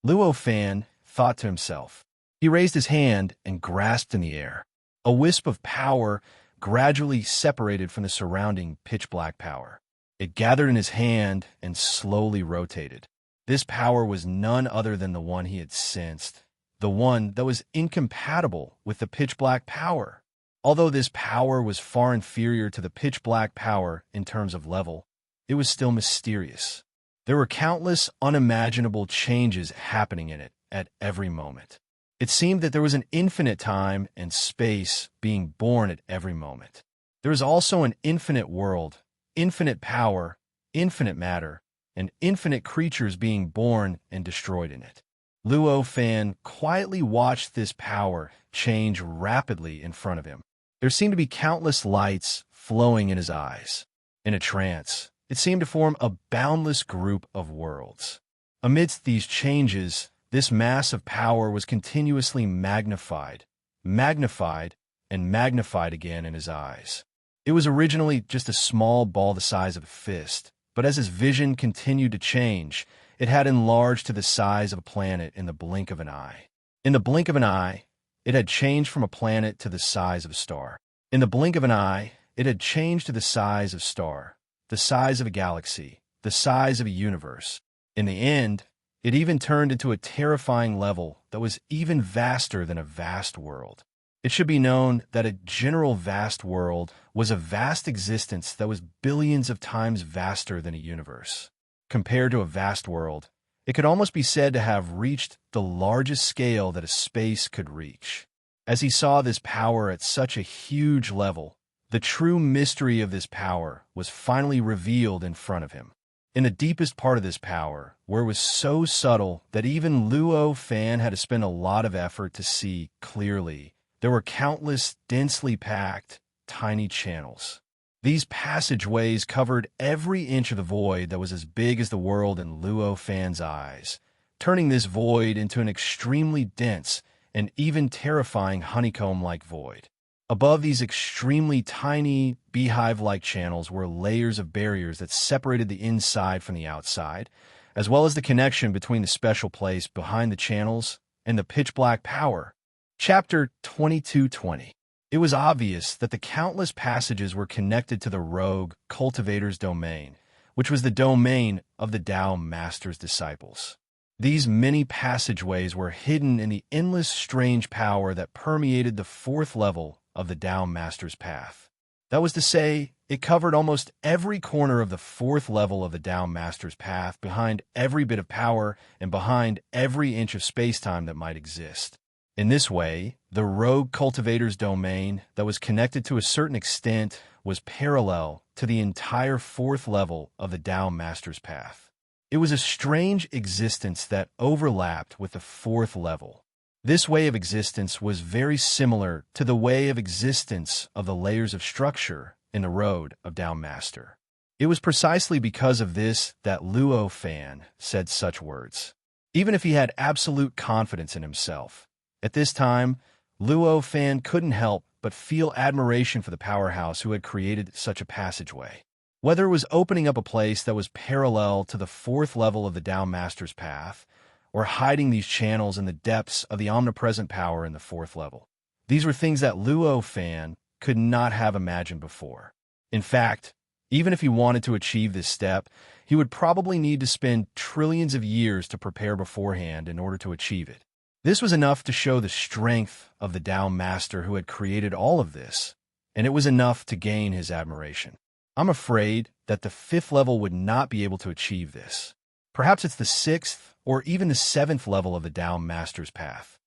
Luo Fan thought to himself. He raised his hand and grasped in the air. A wisp of power gradually separated from the surrounding pitch-black power. It gathered in his hand and slowly rotated. This power was none other than the one he had sensed, the one that was incompatible with the pitch-black power. Although this power was far inferior to the pitch-black power in terms of level, it was still mysterious. There were countless unimaginable changes happening in it at every moment. It seemed that there was an infinite time and space being born at every moment. There was also an infinite world, infinite power, infinite matter, and infinite creatures being born and destroyed in it. Luo Fan quietly watched this power change rapidly in front of him. There seemed to be countless lights flowing in his eyes. In a trance, it seemed to form a boundless group of worlds. Amidst these changes, this mass of power was continuously magnified, and magnified again in his eyes. It was originally just a small ball the size of a fist, but as his vision continued to change, it had enlarged to the size of a planet in the blink of an eye. In the blink of an eye, it had changed from a planet to the size of a star. In the blink of an eye, it had changed to the size of a star, the size of a galaxy, the size of a universe. In the end, it even turned into a terrifying level that was even vaster than a vast world. It should be known that a general vast world was a vast existence that was billions of times vaster than a universe. Compared to a vast world, it could almost be said to have reached the largest scale that a space could reach. As he saw this power at such a huge level, the true mystery of this power was finally revealed in front of him. In the deepest part of this power, where it was so subtle that even Luo Fan had to spend a lot of effort to see clearly, there were countless densely packed, tiny channels. These passageways covered every inch of the void that was as big as the world in Luo Fan's eyes, turning this void into an extremely dense and even terrifying honeycomb-like void. Above these extremely tiny, beehive-like channels were layers of barriers that separated the inside from the outside, as well as the connection between the special place behind the channels and the pitch-black power. Chapter 2220. It was obvious that the countless passages were connected to the rogue cultivator's domain, which was the domain of the Tao Master's disciples. These many passageways were hidden in the endless strange power that permeated the fourth level of the Tao Master's path. That was to say, it covered almost every corner of the fourth level of the Tao Master's path, behind every bit of power and behind every inch of space-time that might exist. In this way, the rogue cultivator's domain that was connected to a certain extent was parallel to the entire fourth level of the Tao Master's path. It was a strange existence that overlapped with the fourth level. This way of existence was very similar to the way of existence of the layers of structure in the road of Tao Master. It was precisely because of this that Luo Fan said such words. Even if he had absolute confidence in himself, at this time, Luo Fan couldn't help but feel admiration for the powerhouse who had created such a passageway. Whether it was opening up a place that was parallel to the fourth level of the Tao Master's path, or hiding these channels in the depths of the omnipresent power in the fourth level. These were things that Luo Fan could not have imagined before. In fact, even if he wanted to achieve this step, he would probably need to spend trillions of years to prepare beforehand in order to achieve it. This was enough to show the strength of the Tao Master who had created all of this, and it was enough to gain his admiration. I'm afraid that the fifth level would not be able to achieve this. Perhaps it's the sixth or even the seventh level of the Tao Master's path.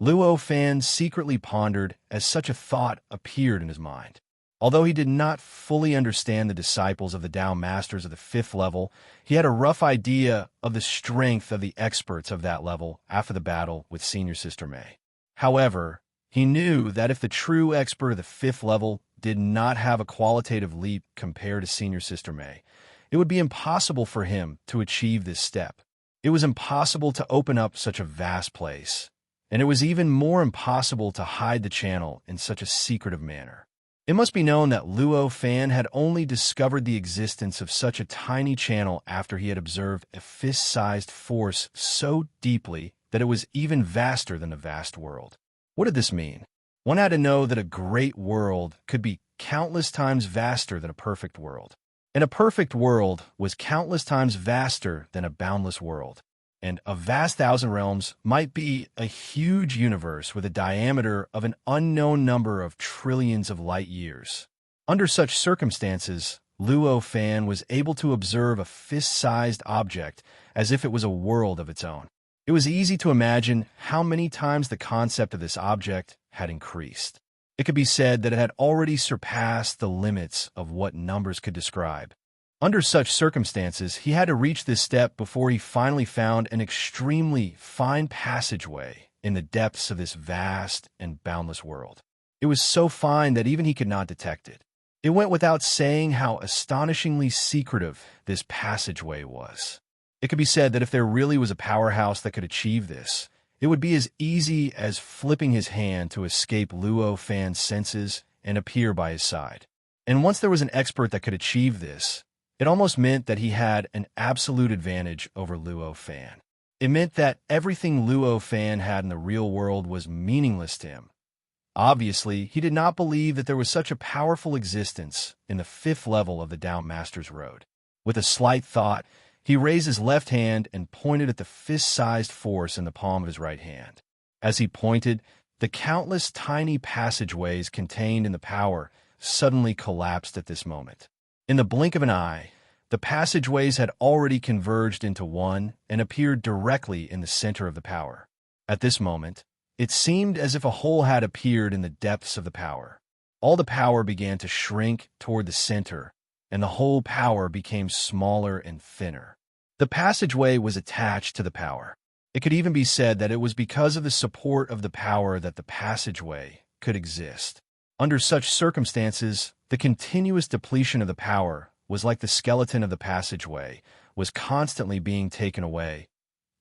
Luo Fan secretly pondered as such a thought appeared in his mind. Although he did not fully understand the disciples of the Tao Masters of the fifth level, he had a rough idea of the strength of the experts of that level after the battle with Senior Sister May. However, he knew that if the true expert of the fifth level did not have a qualitative leap compared to Senior Sister May, it would be impossible for him to achieve this step. It was impossible to open up such a vast place, and it was even more impossible to hide the channel in such a secretive manner. It must be known that Luo Fan had only discovered the existence of such a tiny channel after he had observed a fist-sized force so deeply that it was even vaster than the vast world. What did this mean? One had to know that a great world could be countless times vaster than a perfect world. And a perfect world was countless times vaster than a boundless world. And a vast thousand realms might be a huge universe with a diameter of an unknown number of trillions of light years. Under such circumstances, Luo Fan was able to observe a fist-sized object as if it was a world of its own. It was easy to imagine how many times the concept of this object had increased. It could be said that it had already surpassed the limits of what numbers could describe. Under such circumstances, he had to reach this step before he finally found an extremely fine passageway in the depths of this vast and boundless world. It was so fine that even he could not detect it. It went without saying how astonishingly secretive this passageway was. It could be said that if there really was a powerhouse that could achieve this, it would be as easy as flipping his hand to escape Luo Fan's senses and appear by his side. And once there was an expert that could achieve this, it almost meant that he had an absolute advantage over Luo Fan. It meant that everything Luo Fan had in the real world was meaningless to him. Obviously, he did not believe that there was such a powerful existence in the 5th level of the Down Master's Road. With a slight thought, he raised his left hand and pointed at the fist-sized force in the palm of his right hand. As he pointed, the countless tiny passageways contained in the power suddenly collapsed at this moment. In the blink of an eye, the passageways had already converged into one and appeared directly in the center of the power. At this moment, it seemed as if a hole had appeared in the depths of the power. All the power began to shrink toward the center, and the whole power became smaller and thinner. The passageway was attached to the power. It could even be said that it was because of the support of the power that the passageway could exist. Under such circumstances, the continuous depletion of the power was like the skeleton of the passageway was constantly being taken away,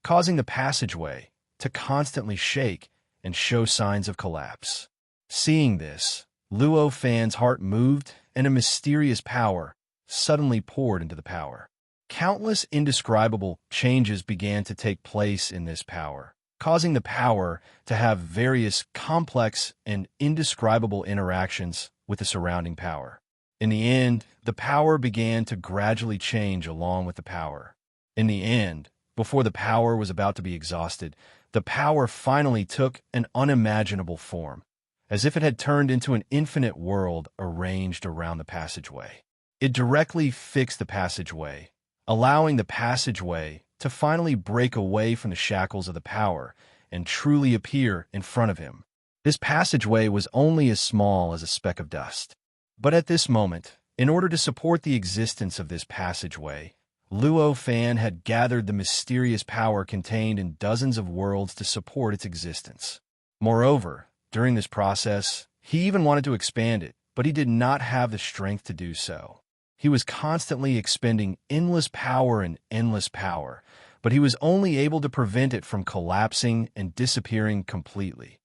causing the passageway to constantly shake and show signs of collapse. Seeing this, Luo Fan's heart moved, and a mysterious power suddenly poured into the power. Countless indescribable changes began to take place in this power, causing the power to have various complex and indescribable interactions with the surrounding power. In the end, the power began to gradually change along with the power. In the end, before the power was about to be exhausted, the power finally took an unimaginable form, as if it had turned into an infinite world arranged around the passageway. It directly fixed the passageway, allowing the passageway to finally break away from the shackles of the power and truly appear in front of him. This passageway was only as small as a speck of dust. But at this moment, in order to support the existence of this passageway, Luo Fan had gathered the mysterious power contained in dozens of worlds to support its existence. Moreover, during this process, he even wanted to expand it, but he did not have the strength to do so. He was constantly expending endless power, but he was only able to prevent it from collapsing and disappearing completely.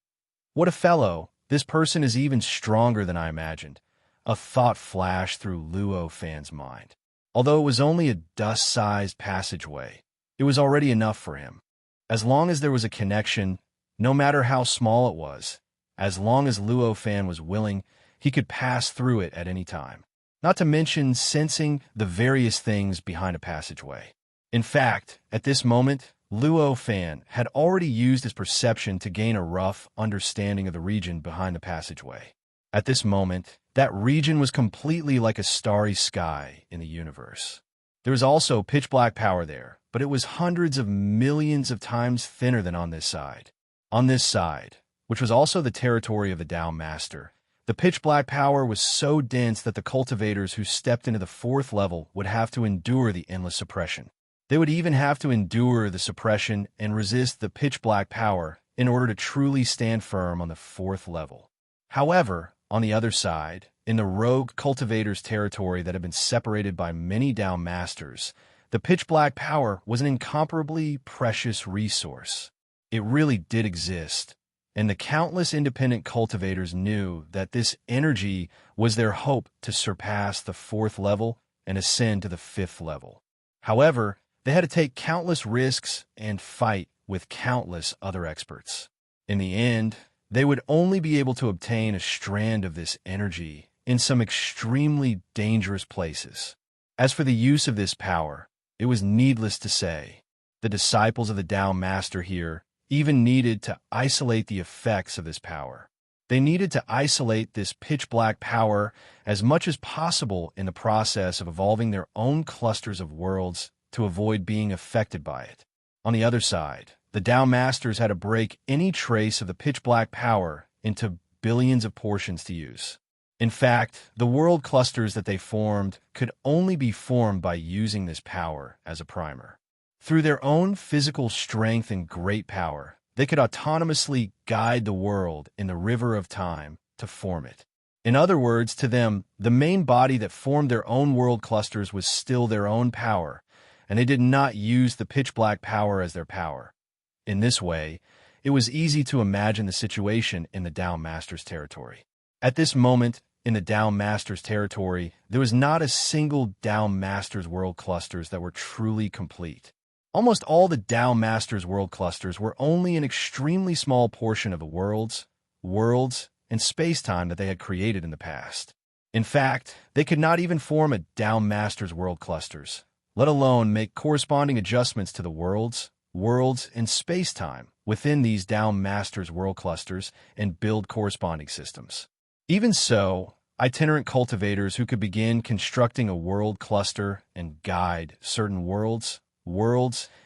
What a fellow! This person is even stronger than I imagined. A thought flashed through Luo Fan's mind. Although it was only a dust-sized passageway, it was already enough for him. As long as there was a connection, no matter how small it was, as long as Luo Fan was willing, he could pass through it at any time. Not to mention sensing the various things behind a passageway. In fact, at this moment, Luo Fan had already used his perception to gain a rough understanding of the region behind the passageway. At this moment, that region was completely like a starry sky in the universe. There was also pitch-black power there, but it was hundreds of millions of times thinner than on this side. On this side, which was also the territory of the Tao Master, the pitch-black power was so dense that the cultivators who stepped into the 4th level would have to endure the endless suppression. They would even have to endure the suppression and resist the pitch-black power in order to truly stand firm on the 4th level. However, on the other side, in the rogue cultivators' territory that had been separated by many Tao Masters, the pitch-black power was an incomparably precious resource. It really did exist, and the countless independent cultivators knew that this energy was their hope to surpass the 4th level and ascend to the 5th level. However, they had to take countless risks and fight with countless other experts. In the end, they would only be able to obtain a strand of this energy in some extremely dangerous places. As for the use of this power, it was needless to say. The disciples of the Tao Master here even needed to isolate the effects of this power. They needed to isolate this pitch-black power as much as possible in the process of evolving their own clusters of worlds to avoid being affected by it. On the other side, the Tao Masters had to break any trace of the pitch-black power into billions of portions to use. In fact, the world clusters that they formed could only be formed by using this power as a primer. Through their own physical strength and great power, they could autonomously guide the world in the river of time to form it. In other words, to them, the main body that formed their own world clusters was still their own power, and they did not use the pitch-black power as their power. In this way, it was easy to imagine the situation in the Down Masters territory. At this moment, in the Down Masters territory, there was not a single Down Masters world clusters that were truly complete. Almost all the Down Masters world clusters were only an extremely small portion of the worlds, and space-time that they had created in the past. In fact, they could not even form a Down Masters world clusters, let alone make corresponding adjustments to the worlds, and space-time within these Down Masters world clusters and build corresponding systems. Even so, itinerant cultivators who could begin constructing a world cluster and guide certain worlds,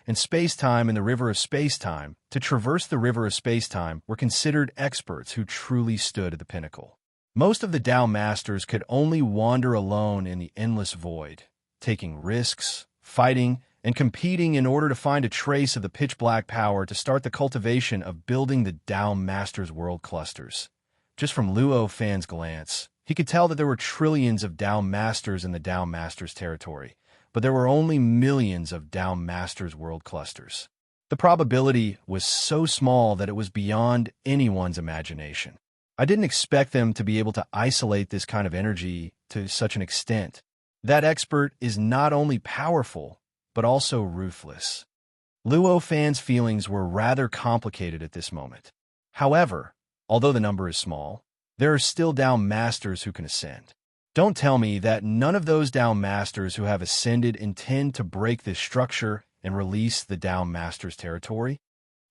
and space-time in the river of space-time to traverse the river of space-time were considered experts who truly stood at the pinnacle. Most of the Down Masters could only wander alone in the endless void, taking risks, fighting, and competing in order to find a trace of the pitch-black power to start the cultivation of building the Down Masters world clusters. Just from Luo Fan's glance, he could tell that there were trillions of Down Masters in the Down Masters territory, but there were only millions of Down Masters world clusters. The probability was so small that it was beyond anyone's imagination. I didn't expect them to be able to isolate this kind of energy to such an extent. That expert is not only powerful, but also ruthless. Luo Fan's feelings were rather complicated at this moment. However, although the number is small, there are still Down Masters who can ascend. Don't tell me that none of those Down Masters who have ascended intend to break this structure and release the Down Masters territory?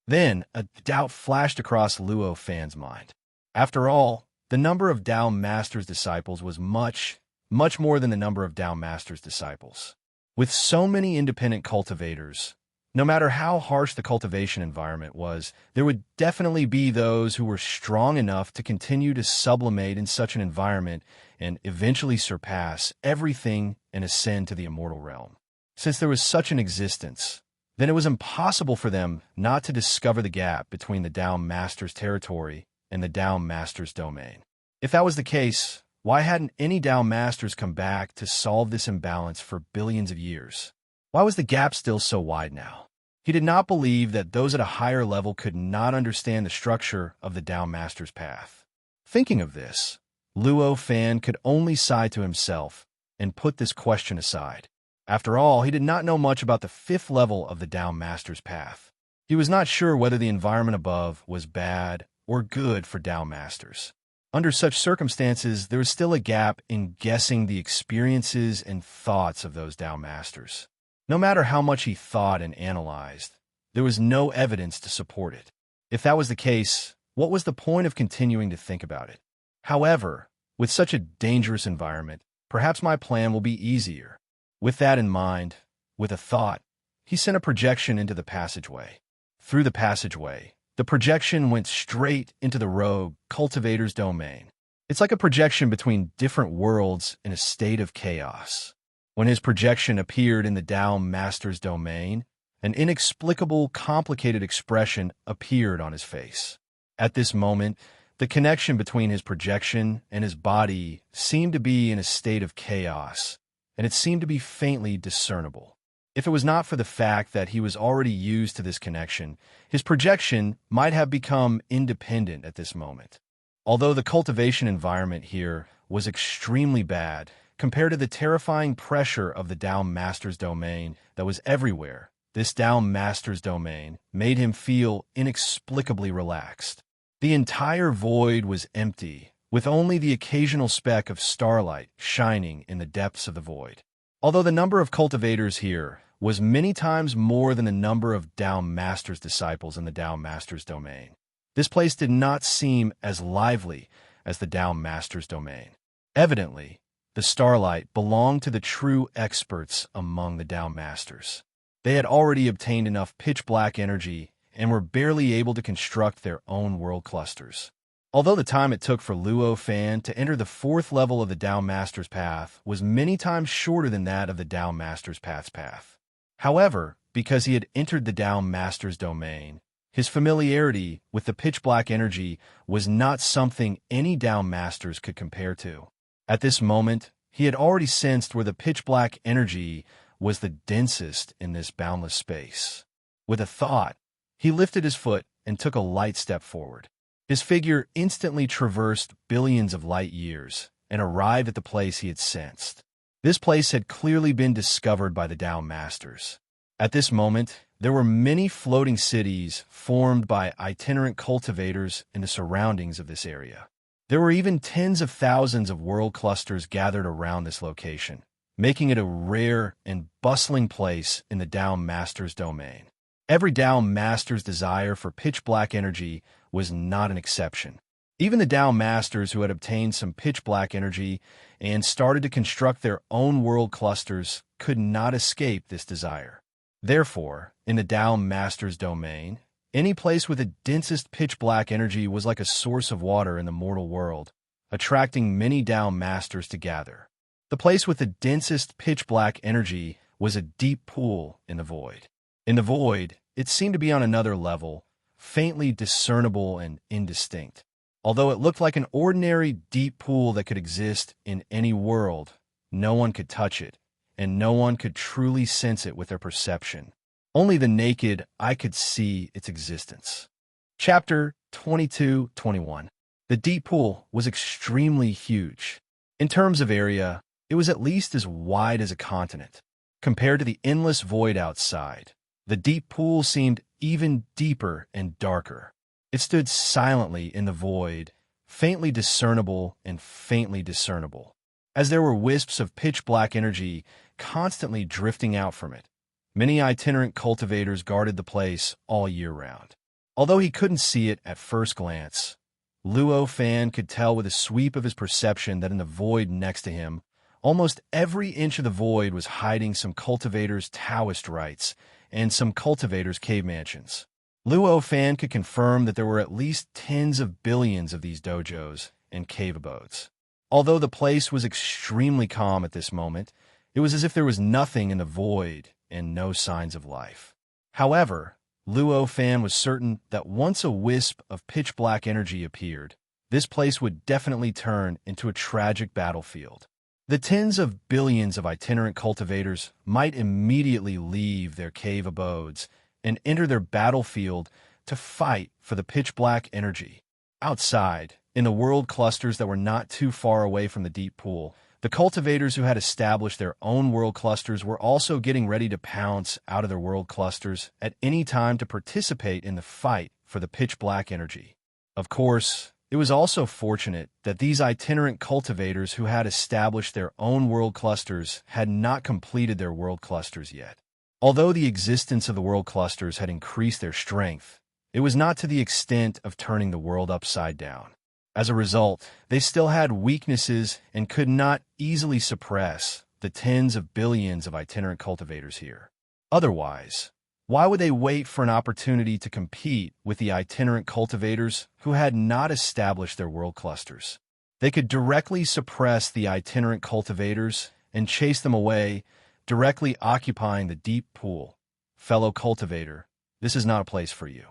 Then, a doubt flashed across Luo Fan's mind. After all, the number of Down Masters disciples was much more than the number of Down Masters disciples. With so many independent cultivators, no matter how harsh the cultivation environment was, there would definitely be those who were strong enough to continue to sublimate in such an environment and eventually surpass everything and ascend to the immortal realm. Since there was such an existence, then it was impossible for them not to discover the gap between the Down Masters territory and the Down Masters domain. If that was the case, why hadn't any Down Masters come back to solve this imbalance for billions of years? Why was the gap still so wide now? He did not believe that those at a higher level could not understand the structure of the Down Master's path. Thinking of this, Luo Fan could only sigh to himself and put this question aside. After all, he did not know much about the fifth level of the Down Master's path. He was not sure whether the environment above was bad or good for Down Masters. Under such circumstances, there was still a gap in guessing the experiences and thoughts of those Down Masters. No matter how much he thought and analyzed, there was no evidence to support it. If that was the case, what was the point of continuing to think about it? However, with such a dangerous environment, perhaps my plan will be easier. With that in mind, with a thought, he sent a projection into the passageway. Through the passageway, the projection went straight into the rogue cultivator's domain. It's like a projection between different worlds in a state of chaos. When his projection appeared in the Down Master's domain, an inexplicable, complicated expression appeared on his face. At this moment, the connection between his projection and his body seemed to be in a state of chaos, and it seemed to be faintly discernible. If it was not for the fact that he was already used to this connection, his projection might have become independent at this moment. Although the cultivation environment here was extremely bad, compared to the terrifying pressure of the Down Master's domain that was everywhere, this Down Master's domain made him feel inexplicably relaxed. The entire void was empty, with only the occasional speck of starlight shining in the depths of the void. Although the number of cultivators here was many times more than the number of Down Master's disciples in the Down Master's domain, this place did not seem as lively as the Down Master's domain. Evidently, the starlight belonged to the true experts among the Down Masters. They had already obtained enough pitch-black energy and were barely able to construct their own world clusters. Although the time it took for Luo Fan to enter the fourth level of the Tao Master's Path was many times shorter than that of the Tao Master's Path's path. However, because he had entered the Tao Master's domain, his familiarity with the pitch-black energy was not something any Tao Masters could compare to. At this moment, he had already sensed where the pitch-black energy was the densest in this boundless space. With a thought, he lifted his foot and took a light step forward. His figure instantly traversed billions of light years and arrived at the place he had sensed. This place had clearly been discovered by the Tao Masters. At this moment, there were many floating cities formed by itinerant cultivators in the surroundings of this area. There were even tens of thousands of world clusters gathered around this location, making it a rare and bustling place in the Tao Master's domain. Every Tao Master's desire for pitch-black energy was not an exception. Even the Tao Masters who had obtained some pitch-black energy and started to construct their own world clusters could not escape this desire. Therefore, in the Tao Master's domain, any place with the densest pitch-black energy was like a source of water in the mortal world, attracting many Tao Masters to gather. The place with the densest pitch-black energy was a deep pool in the void. In the void, it seemed to be on another level, faintly discernible and indistinct. Although it looked like an ordinary deep pool that could exist in any world, no one could touch it, and no one could truly sense it with their perception. Only the naked eye could see its existence. Chapter 22-21. The deep pool was extremely huge. In terms of area, it was at least as wide as a continent. Compared to the endless void outside, the deep pool seemed even deeper and darker. It stood silently in the void, faintly discernible and faintly discernible, as there were wisps of pitch-black energy constantly drifting out from it. Many itinerant cultivators guarded the place all year round. Although he couldn't see it at first glance, Luo Fan could tell with a sweep of his perception that in the void next to him, almost every inch of the void was hiding some cultivators' Taoist rites and some cultivators' cave mansions. Luo Fan could confirm that there were at least tens of billions of these dojos and cave abodes. Although the place was extremely calm at this moment, it was as if there was nothing in the void and no signs of life. However, Luo Fan was certain that once a wisp of pitch-black energy appeared, this place would definitely turn into a tragic battlefield. The tens of billions of itinerant cultivators might immediately leave their cave abodes and enter their battlefield to fight for the pitch-black energy. Outside, in the world clusters that were not too far away from the deep pool, the cultivators who had established their own world clusters were also getting ready to pounce out of their world clusters at any time to participate in the fight for the pitch-black energy. Of course, it was also fortunate that these itinerant cultivators who had established their own world clusters had not completed their world clusters yet. Although the existence of the world clusters had increased their strength, it was not to the extent of turning the world upside down. As a result, they still had weaknesses and could not easily suppress the tens of billions of itinerant cultivators here. Otherwise, why would they wait for an opportunity to compete with the itinerant cultivators who had not established their world clusters? They could directly suppress the itinerant cultivators and chase them away, directly occupying the deep pool. Fellow cultivator, this is not a place for you.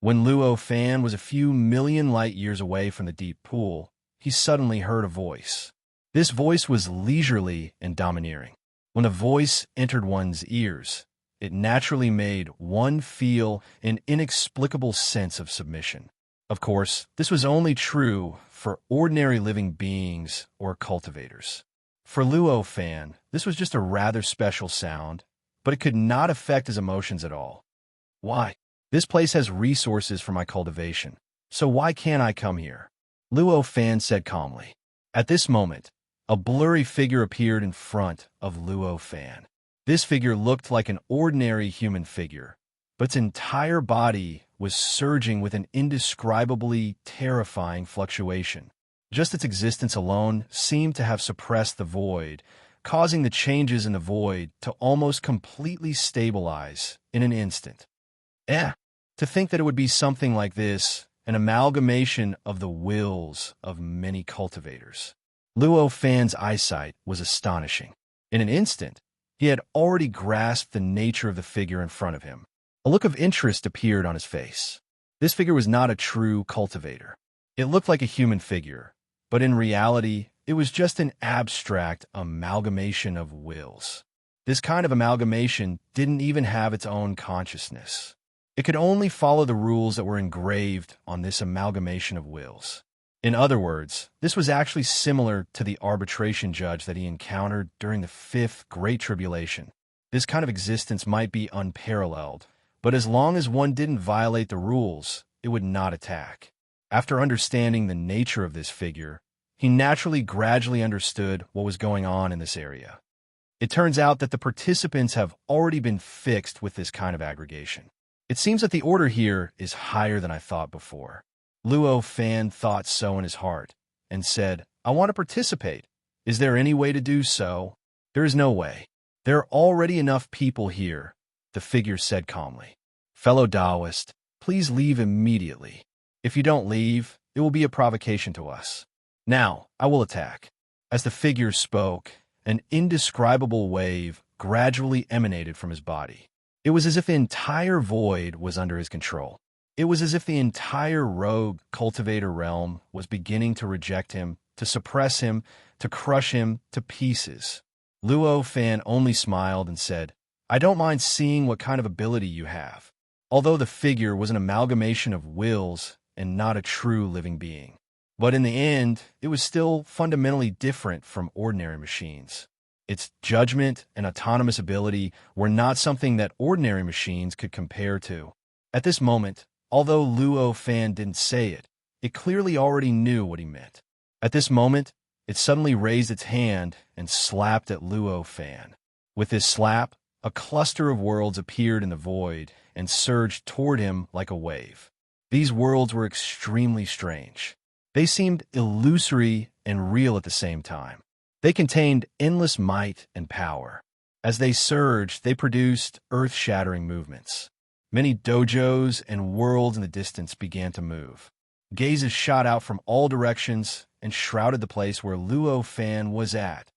When Luo Fan was a few million light years away from the deep pool, he suddenly heard a voice. This voice was leisurely and domineering. When a voice entered one's ears, it naturally made one feel an inexplicable sense of submission. Of course, this was only true for ordinary living beings or cultivators. For Luo Fan, this was just a rather special sound, but it could not affect his emotions at all. Why? This place has resources for my cultivation, so why can't I come here? Luo Fan said calmly. At this moment, a blurry figure appeared in front of Luo Fan. This figure looked like an ordinary human figure, but its entire body was surging with an indescribably terrifying fluctuation. Just its existence alone seemed to have suppressed the void, causing the changes in the void to almost completely stabilize in an instant. To think that it would be something like this an amalgamation of the wills of many cultivators. Luo Fan's eyesight was astonishing. In an instant, he had already grasped the nature of the figure in front of him. A look of interest appeared on his face. This figure was not a true cultivator. It looked like a human figure, but in reality, it was just an abstract amalgamation of wills. This kind of amalgamation didn't even have its own consciousness. It could only follow the rules that were engraved on this amalgamation of wills. In other words, this was actually similar to the arbitration judge that he encountered during the Fifth Great Tribulation. This kind of existence might be unparalleled, but as long as one didn't violate the rules, it would not attack. After understanding the nature of this figure, he naturally gradually understood what was going on in this area. It turns out that the participants have already been fixed with this kind of aggregation. It seems that the order here is higher than I thought before. Luo Fan thought so in his heart, and said, I want to participate. Is there any way to do so? There is no way. There are already enough people here, the figure said calmly. Fellow Taoist, please leave immediately. If you don't leave, it will be a provocation to us. Now, I will attack. As the figure spoke, an indescribable wave gradually emanated from his body. It was as if the entire void was under his control. It was as if the entire rogue cultivator realm was beginning to reject him, to suppress him, to crush him to pieces. Luo Fan only smiled and said, I don't mind seeing what kind of ability you have. Although the figure was an amalgamation of wills and not a true living being. But in the end, it was still fundamentally different from ordinary machines. Its judgment and autonomous ability were not something that ordinary machines could compare to. At this moment, although Luo Fan didn't say it, it clearly already knew what he meant. At this moment, it suddenly raised its hand and slapped at Luo Fan. With this slap, a cluster of worlds appeared in the void and surged toward him like a wave. These worlds were extremely strange. They seemed illusory and real at the same time. They contained endless might and power. As they surged, they produced earth-shattering movements. Many dojos and worlds in the distance began to move. Gazes shot out from all directions and shrouded the place where Luo Fan was at.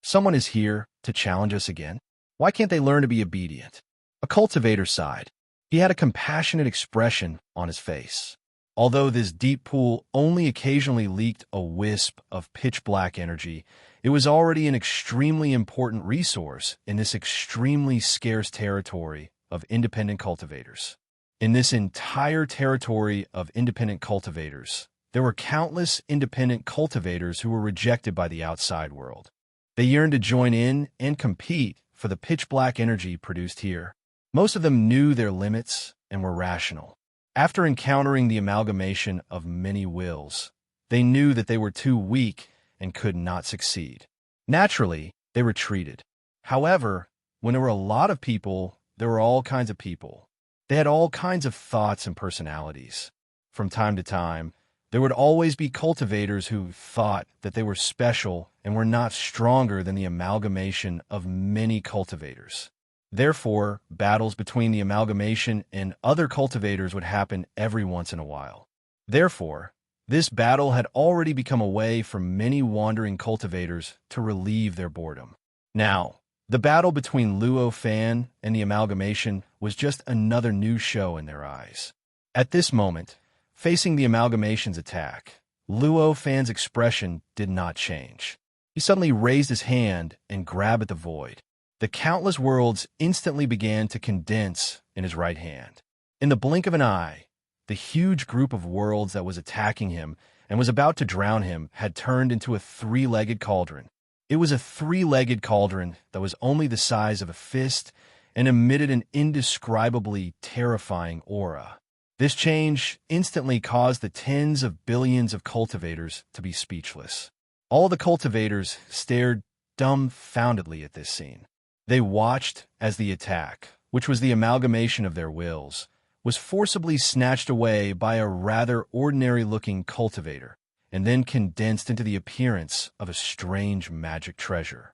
Someone is here to challenge us again. Why can't they learn to be obedient? A cultivator sighed. He had a compassionate expression on his face. Although this deep pool only occasionally leaked a wisp of pitch-black energy, it was already an extremely important resource in this extremely scarce territory of independent cultivators. In this entire territory of independent cultivators, there were countless independent cultivators who were rejected by the outside world. They yearned to join in and compete for the pitch-black energy produced here. Most of them knew their limits and were rational. After encountering the amalgamation of many wills, they knew that they were too weak and could not succeed. Naturally, they retreated. However, when there were a lot of people, there were all kinds of people. They had all kinds of thoughts and personalities. From time to time, there would always be cultivators who thought that they were special and were not stronger than the amalgamation of many cultivators. Therefore, battles between the amalgamation and other cultivators would happen every once in a while. Therefore, this battle had already become a way for many wandering cultivators to relieve their boredom. Now, the battle between Luo Fan and the amalgamation was just another new show in their eyes. At this moment, facing the amalgamation's attack, Luo Fan's expression did not change. He suddenly raised his hand and grabbed at the void. The countless worlds instantly began to condense in his right hand. In the blink of an eye, the huge group of worlds that was attacking him and was about to drown him had turned into a three-legged cauldron. It was a three-legged cauldron that was only the size of a fist and emitted an indescribably terrifying aura. This change instantly caused the tens of billions of cultivators to be speechless. All the cultivators stared dumbfoundedly at this scene. They watched as the attack, which was the amalgamation of their wills, was forcibly snatched away by a rather ordinary-looking cultivator, and then condensed into the appearance of a strange magic treasure.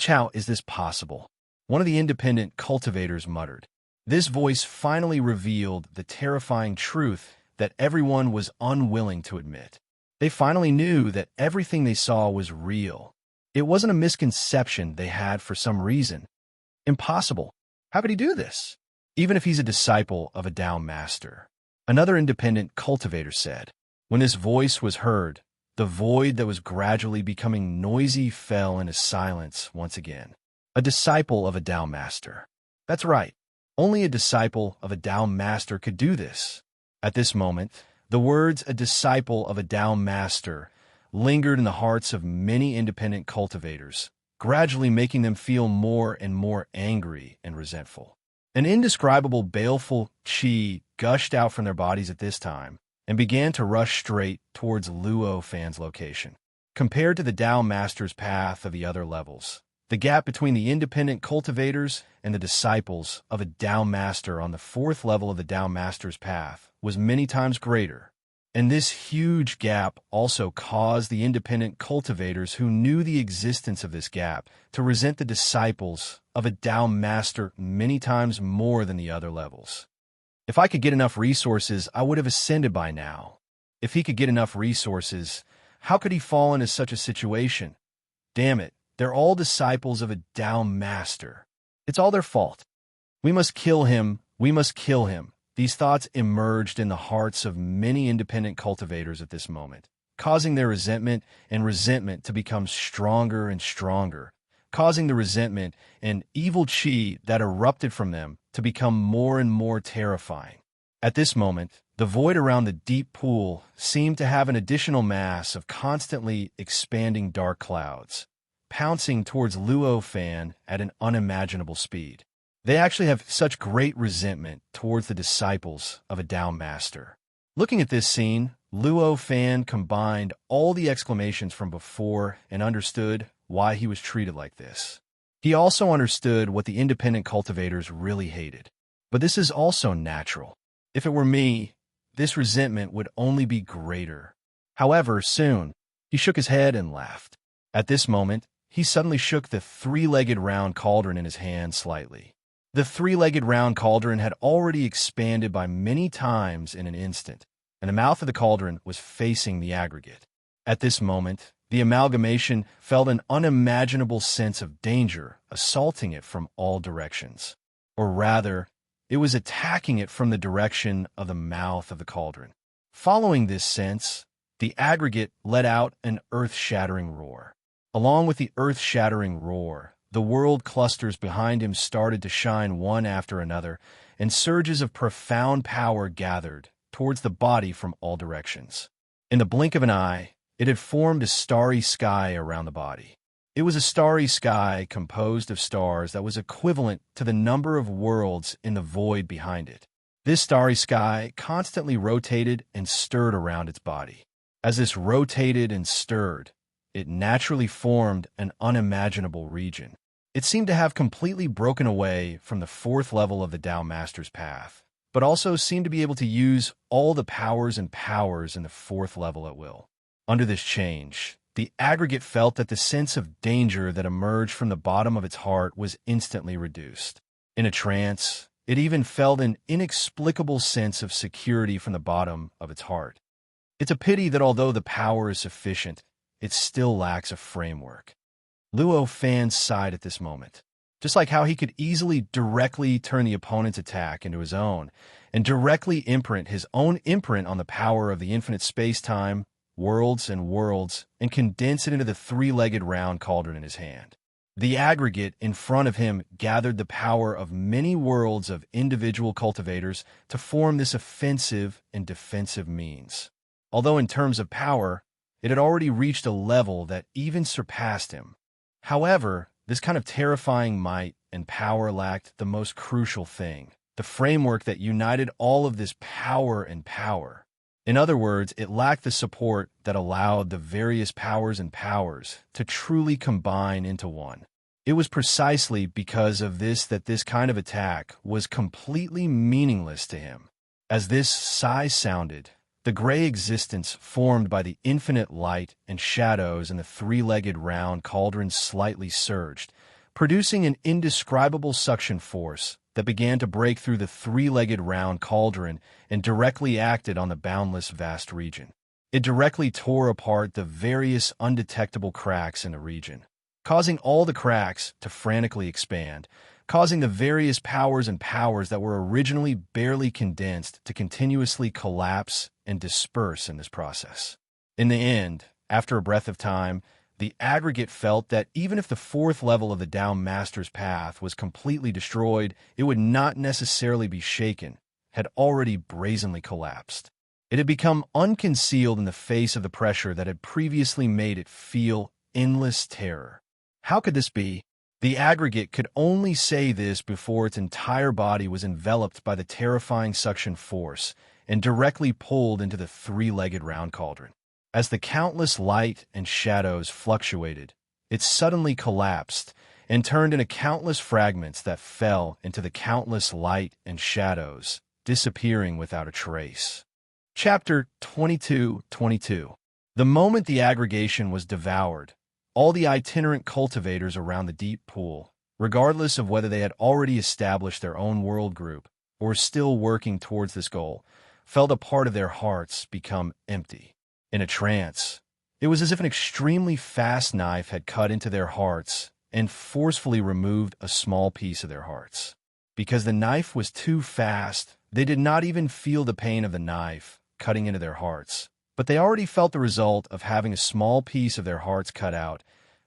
How is this possible? One of the independent cultivators muttered. This voice finally revealed the terrifying truth that everyone was unwilling to admit. They finally knew that everything they saw was real. It wasn't a misconception they had for some reason. Impossible. How could he do this? Even if he's a disciple of a Tao master. Another independent cultivator said. When this voice was heard, the void that was gradually becoming noisy fell into silence once again. A disciple of a Tao master. That's right. Only a disciple of a Tao master could do this. At this moment, the words "a disciple of a Tao master" lingered in the hearts of many independent cultivators, gradually making them feel more and more angry and resentful. An indescribable baleful qi gushed out from their bodies at this time and began to rush straight towards Luo Fan's location. Compared to the Tao master's path of the other levels, the gap between the independent cultivators and the disciples of a Tao master on the fourth level of the Tao master's path was many times greater. And this huge gap also caused the independent cultivators who knew the existence of this gap to resent the disciples of a Tao master many times more than the other levels. If I could get enough resources, I would have ascended by now. If he could get enough resources, how could he fall into such a situation? Damn it, they're all disciples of a Tao master. It's all their fault. We must kill him. We must kill him. These thoughts emerged in the hearts of many independent cultivators at this moment, causing their resentment to become stronger and stronger, causing the resentment and evil qi that erupted from them to become more and more terrifying. At this moment, the void around the deep pool seemed to have an additional mass of constantly expanding dark clouds, pouncing towards Luo Fan at an unimaginable speed. They actually have such great resentment towards the disciples of a Tao master. Looking at this scene, Luo Fan combined all the exclamations from before and understood why he was treated like this. He also understood what the independent cultivators really hated. But this is also natural. If it were me, this resentment would only be greater. However, soon, he shook his head and laughed. At this moment, he suddenly shook the three-legged round cauldron in his hand slightly. The three-legged round cauldron had already expanded by many times in an instant, and the mouth of the cauldron was facing the aggregate. At this moment, the amalgamation felt an unimaginable sense of danger assaulting it from all directions. Or rather, it was attacking it from the direction of the mouth of the cauldron. Following this sense, the aggregate let out an earth-shattering roar. Along with the earth-shattering roar, the world clusters behind him started to shine one after another, and surges of profound power gathered towards the body from all directions. In the blink of an eye, it had formed a starry sky around the body. It was a starry sky composed of stars that was equivalent to the number of worlds in the void behind it. This starry sky constantly rotated and stirred around its body. As this rotated and stirred, it naturally formed an unimaginable region. It seemed to have completely broken away from the fourth level of the Tao Master's path, but also seemed to be able to use all the powers in the fourth level at will. Under this change, the aggregate felt that the sense of danger that emerged from the bottom of its heart was instantly reduced. In a trance, it even felt an inexplicable sense of security from the bottom of its heart. It's a pity that although the power is sufficient, it still lacks a framework. Luo Fan sighed at this moment. Just like how he could easily directly turn the opponent's attack into his own, and directly imprint his own imprint on the power of the infinite space-time, worlds, and condense it into the three-legged round cauldron in his hand. The aggregate in front of him gathered the power of many worlds of individual cultivators to form this offensive and defensive means. Although in terms of power, it had already reached a level that even surpassed him. However, this kind of terrifying might and power lacked the most crucial thing, the framework that united all of this power and power. In other words, it lacked the support that allowed the various powers to truly combine into one. It was precisely because of this that this kind of attack was completely meaningless to him. As this sigh sounded, the gray existence formed by the infinite light and shadows in the three-legged round cauldron slightly surged, producing an indescribable suction force that began to break through the three-legged round cauldron and directly acted on the boundless vast region. It directly tore apart the various undetectable cracks in the region, causing all the cracks to frantically expand, causing the various powers that were originally barely condensed to continuously collapse and disperse in this process. In the end, after a breath of time, the aggregate felt that even if the fourth level of the Down Master's path was completely destroyed, it would not necessarily be shaken, had already brazenly collapsed. It had become unconcealed in the face of the pressure that had previously made it feel endless terror. How could this be? The aggregate could only say this before its entire body was enveloped by the terrifying suction force and directly pulled into the three-legged round cauldron. As the countless light and shadows fluctuated, it suddenly collapsed and turned into countless fragments that fell into the countless light and shadows, disappearing without a trace. Chapter 22:22. The moment the aggregation was devoured, all the itinerant cultivators around the deep pool, regardless of whether they had already established their own world group or were still working towards this goal, felt a part of their hearts become empty. In a trance, it was as if an extremely fast knife had cut into their hearts and forcefully removed a small piece of their hearts. Because the knife was too fast, they did not even feel the pain of the knife cutting into their hearts, but they already felt the result of having a small piece of their hearts cut out.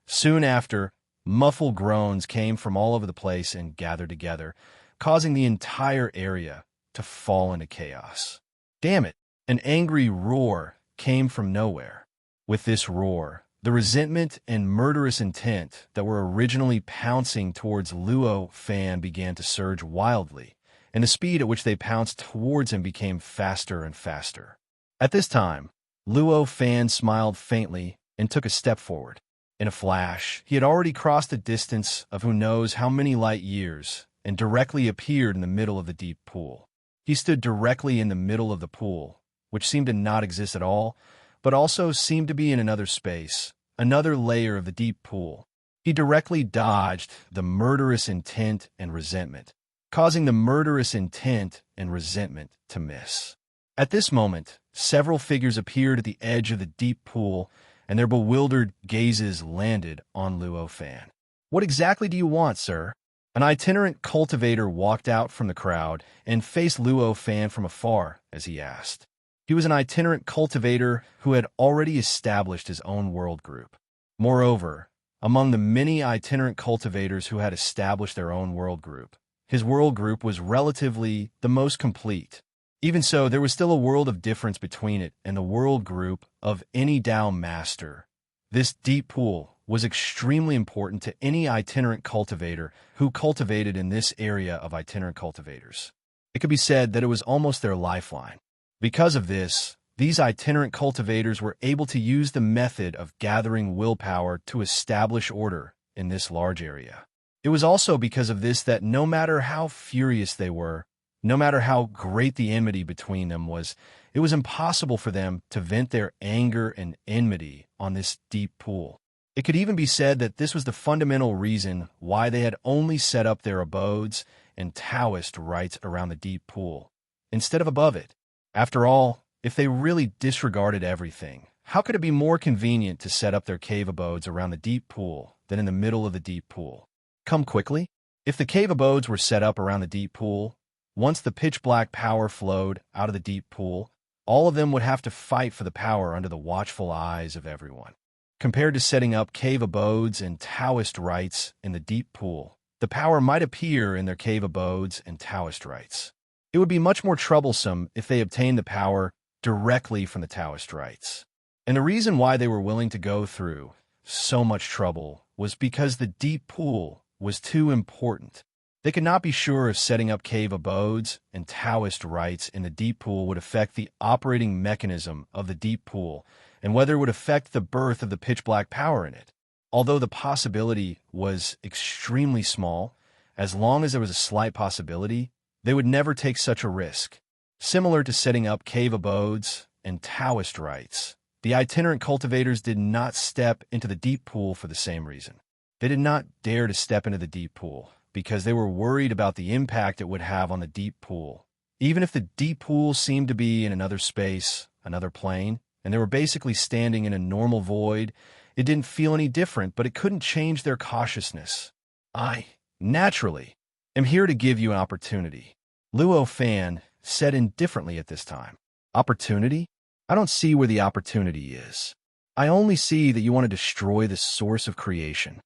Soon after, muffled groans came from all over the place and gathered together, causing the entire area to fall into chaos. Damn it! An angry roar came from nowhere. With this roar, the resentment and murderous intent that were originally pouncing towards Luo Fan began to surge wildly, and the speed at which they pounced towards him became faster and faster. At this time, Luo Fan smiled faintly and took a step forward. In a flash, he had already crossed a distance of who knows how many light years and directly appeared in the middle of the deep pool. He stood directly in the middle of the pool, which seemed to not exist at all, but also seemed to be in another space, another layer of the deep pool. He directly dodged the murderous intent and resentment, causing the murderous intent and resentment to miss. At this moment, several figures appeared at the edge of the deep pool, and their bewildered gazes landed on Luo Fan. "What exactly do you want, sir?" An itinerant cultivator walked out from the crowd and faced Luo Fan from afar as he asked. He was an itinerant cultivator who had already established his own world group. Moreover, among the many itinerant cultivators who had established their own world group, his world group was relatively the most complete. Even so, there was still a world of difference between it and the world group of any Dao master. This deep pool was extremely important to any itinerant cultivator who cultivated in this area of itinerant cultivators. It could be said that it was almost their lifeline. Because of this, these itinerant cultivators were able to use the method of gathering willpower to establish order in this large area. It was also because of this that no matter how furious they were, no matter how great the enmity between them was, it was impossible for them to vent their anger and enmity on this deep pool. It could even be said that this was the fundamental reason why they had only set up their abodes and Taoist rites around the deep pool, instead of above it. After all, if they really disregarded everything, how could it be more convenient to set up their cave abodes around the deep pool than in the middle of the deep pool? Come quickly? If the cave abodes were set up around the deep pool, once the pitch-black power flowed out of the deep pool, all of them would have to fight for the power under the watchful eyes of everyone. Compared to setting up cave abodes and Taoist rites in the deep pool, the power might appear in their cave abodes and Taoist rites. It would be much more troublesome if they obtained the power directly from the Taoist rites. And the reason why they were willing to go through so much trouble was because the deep pool was too important. They could not be sure if setting up cave abodes and Taoist rites in the deep pool would affect the operating mechanism of the deep pool and whether it would affect the birth of the pitch-black power in it. Although the possibility was extremely small, as long as there was a slight possibility, they would never take such a risk. Similar to setting up cave abodes and Taoist rites, the itinerant cultivators did not step into the deep pool for the same reason. They did not dare to step into the deep pool because they were worried about the impact it would have on the deep pool. Even if the deep pool seemed to be in another space, another plane, and they were basically standing in a normal void, it didn't feel any different, but it couldn't change their cautiousness. I, naturally, am here to give you an opportunity. Luo Fan said indifferently at this time. Opportunity? I don't see where the opportunity is. I only see that you want to destroy the source of creation.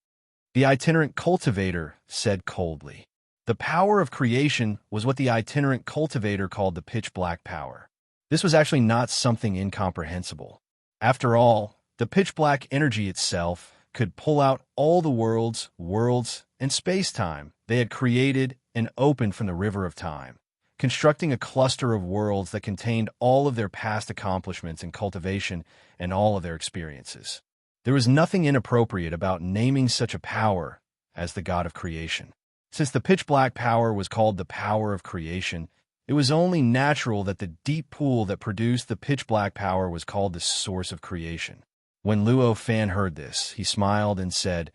The itinerant cultivator said coldly. The power of creation was what the itinerant cultivator called the pitch-black power. This was actually not something incomprehensible. After all, the pitch-black energy itself could pull out all the worlds, and space-time they had created and opened from the river of time, constructing a cluster of worlds that contained all of their past accomplishments in cultivation and all of their experiences. There was nothing inappropriate about naming such a power as the god of creation. Since the pitch-black power was called the power of creation, it was only natural that the deep pool that produced the pitch-black power was called the source of creation. When Luo Fan heard this, he smiled and said,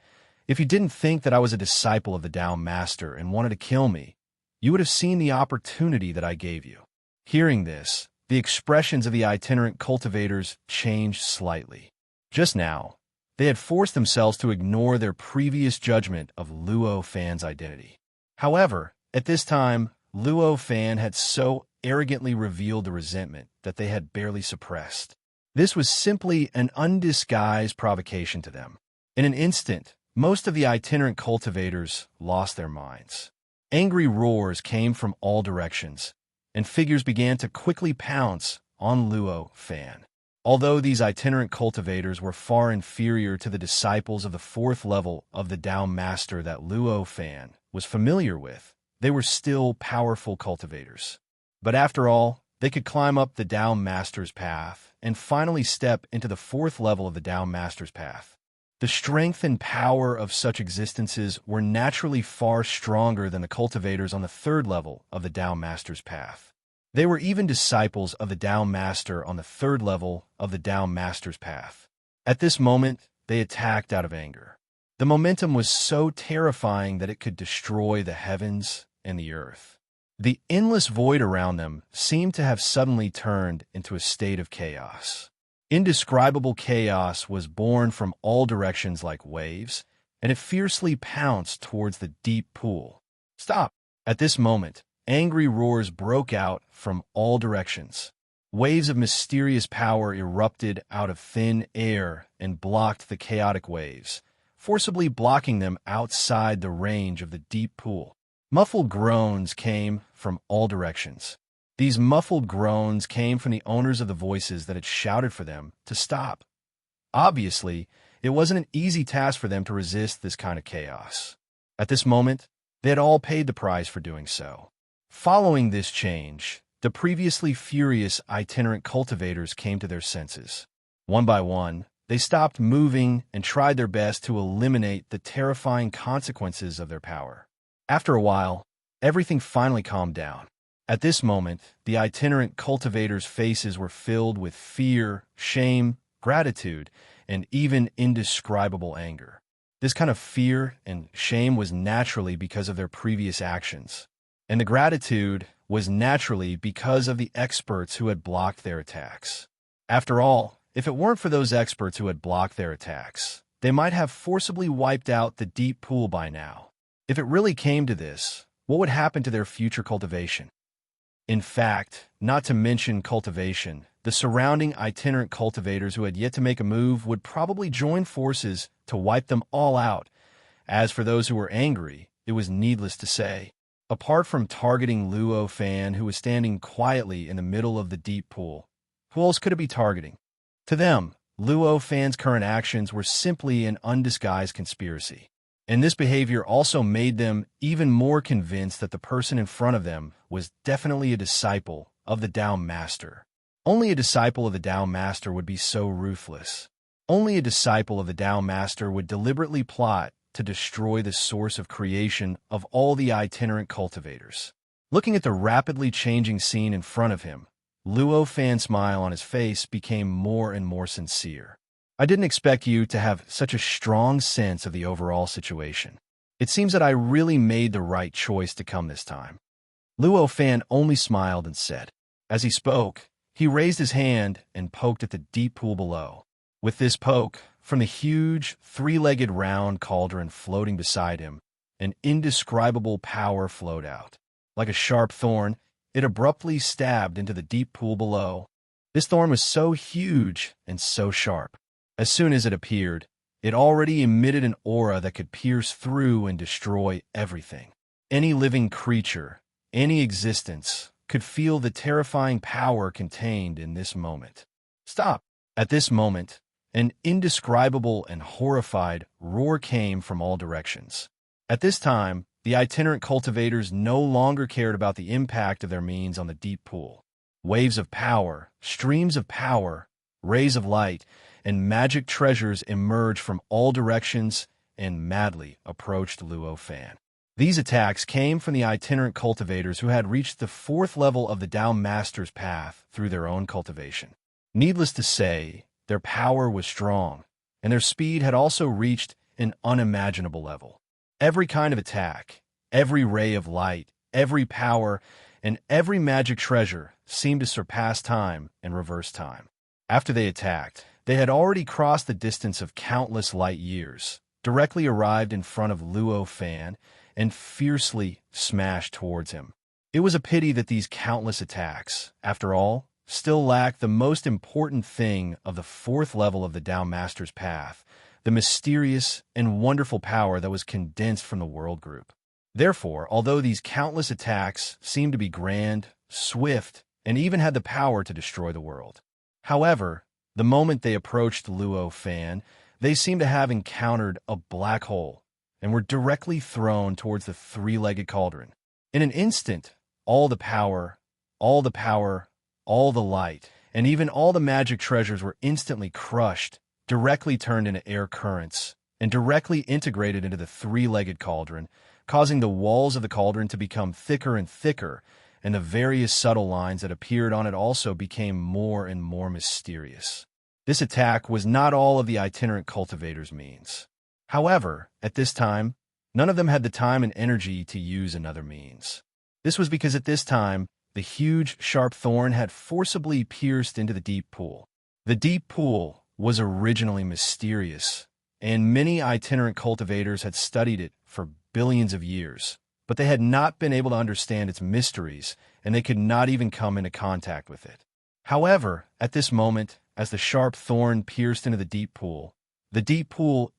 "If you didn't think that I was a disciple of the Tao Master and wanted to kill me, you would have seen the opportunity that I gave you." Hearing this, the expressions of the itinerant cultivators changed slightly. Just now, they had forced themselves to ignore their previous judgment of Luo Fan's identity. However, at this time, Luo Fan had so arrogantly revealed the resentment that they had barely suppressed. This was simply an undisguised provocation to them. In an instant, most of the itinerant cultivators lost their minds. Angry roars came from all directions, and figures began to quickly pounce on Luo Fan. Although these itinerant cultivators were far inferior to the disciples of the fourth level of the Tao Master that Luo Fan was familiar with, they were still powerful cultivators. But after all, they could climb up the Tao Master's path and finally step into the fourth level of the Tao Master's path. The strength and power of such existences were naturally far stronger than the cultivators on the third level of the Tao Master's path. They were even disciples of the Tao Master on the third level of the Tao Master's path. At this moment, they attacked out of anger. The momentum was so terrifying that it could destroy the heavens and the earth. The endless void around them seemed to have suddenly turned into a state of chaos. Indescribable chaos was born from all directions like waves, and it fiercely pounced towards the deep pool. Stop! At this moment, angry roars broke out from all directions. Waves of mysterious power erupted out of thin air and blocked the chaotic waves, forcibly blocking them outside the range of the deep pool. Muffled groans came from all directions. These muffled groans came from the owners of the voices that had shouted for them to stop. Obviously, it wasn't an easy task for them to resist this kind of chaos. At this moment, they had all paid the price for doing so. Following this change, the previously furious itinerant cultivators came to their senses. One by one, they stopped moving and tried their best to eliminate the terrifying consequences of their power. After a while, everything finally calmed down. At this moment, the itinerant cultivators' faces were filled with fear, shame, gratitude, and even indescribable anger. This kind of fear and shame was naturally because of their previous actions, and the gratitude was naturally because of the experts who had blocked their attacks. After all, if it weren't for those experts who had blocked their attacks, they might have forcibly wiped out the deep pool by now. If it really came to this, what would happen to their future cultivation? In fact, not to mention cultivation, the surrounding itinerant cultivators who had yet to make a move would probably join forces to wipe them all out. As for those who were angry, it was needless to say. Apart from targeting Luo Fan, who was standing quietly in the middle of the deep pool, who else could it be targeting? To them, Luo Fan's current actions were simply an undisguised conspiracy. And this behavior also made them even more convinced that the person in front of them was definitely a disciple of the Tao Master. Only a disciple of the Tao Master would be so ruthless. Only a disciple of the Tao Master would deliberately plot to destroy the source of creation of all the itinerant cultivators. Looking at the rapidly changing scene in front of him, Luo Fan's smile on his face became more and more sincere. I didn't expect you to have such a strong sense of the overall situation. It seems that I really made the right choice to come this time." Luo Fan only smiled and said. As he spoke, he raised his hand and poked at the deep pool below. With this poke, from the huge, three-legged round cauldron floating beside him, an indescribable power flowed out. Like a sharp thorn, it abruptly stabbed into the deep pool below. This thorn was so huge and so sharp. As soon as it appeared, it already emitted an aura that could pierce through and destroy everything. Any living creature, any existence, could feel the terrifying power contained in this moment. Stop! At this moment, an indescribable and horrified roar came from all directions. At this time, the itinerant cultivators no longer cared about the impact of their means on the deep pool. Waves of power, streams of power, rays of light, and magic treasures emerged from all directions and madly approached Luo Fan. These attacks came from the itinerant cultivators who had reached the 4th level of the Tao Master's path through their own cultivation. Needless to say, their power was strong, and their speed had also reached an unimaginable level. Every kind of attack, every ray of light, every power, and every magic treasure seemed to surpass time and reverse time. After they attacked, they had already crossed the distance of countless light years, directly arrived in front of Luo Fan, and fiercely smashed towards him. It was a pity that these countless attacks, after all, still lacked the most important thing of the 4th level of the Tao Master's path, the mysterious and wonderful power that was condensed from the world group. Therefore, although these countless attacks seemed to be grand, swift, and even had the power to destroy the world. However, the moment they approached Luo Fan, they seemed to have encountered a black hole and were directly thrown towards the three-legged cauldron. In an instant, all the power, all the light, and even all the magic treasures were instantly crushed, directly turned into air currents, and directly integrated into the three-legged cauldron, causing the walls of the cauldron to become thicker and thicker, and the various subtle lines that appeared on it also became more and more mysterious. This attack was not all of the itinerant cultivators' means. However, at this time, none of them had the time and energy to use another means. This was because at this time, the huge, sharp thorn had forcibly pierced into the deep pool. The deep pool was originally mysterious, and many itinerant cultivators had studied it for billions of years, but they had not been able to understand its mysteries, and they could not even come into contact with it. However, at this moment, as the sharp thorn pierced into the deep pool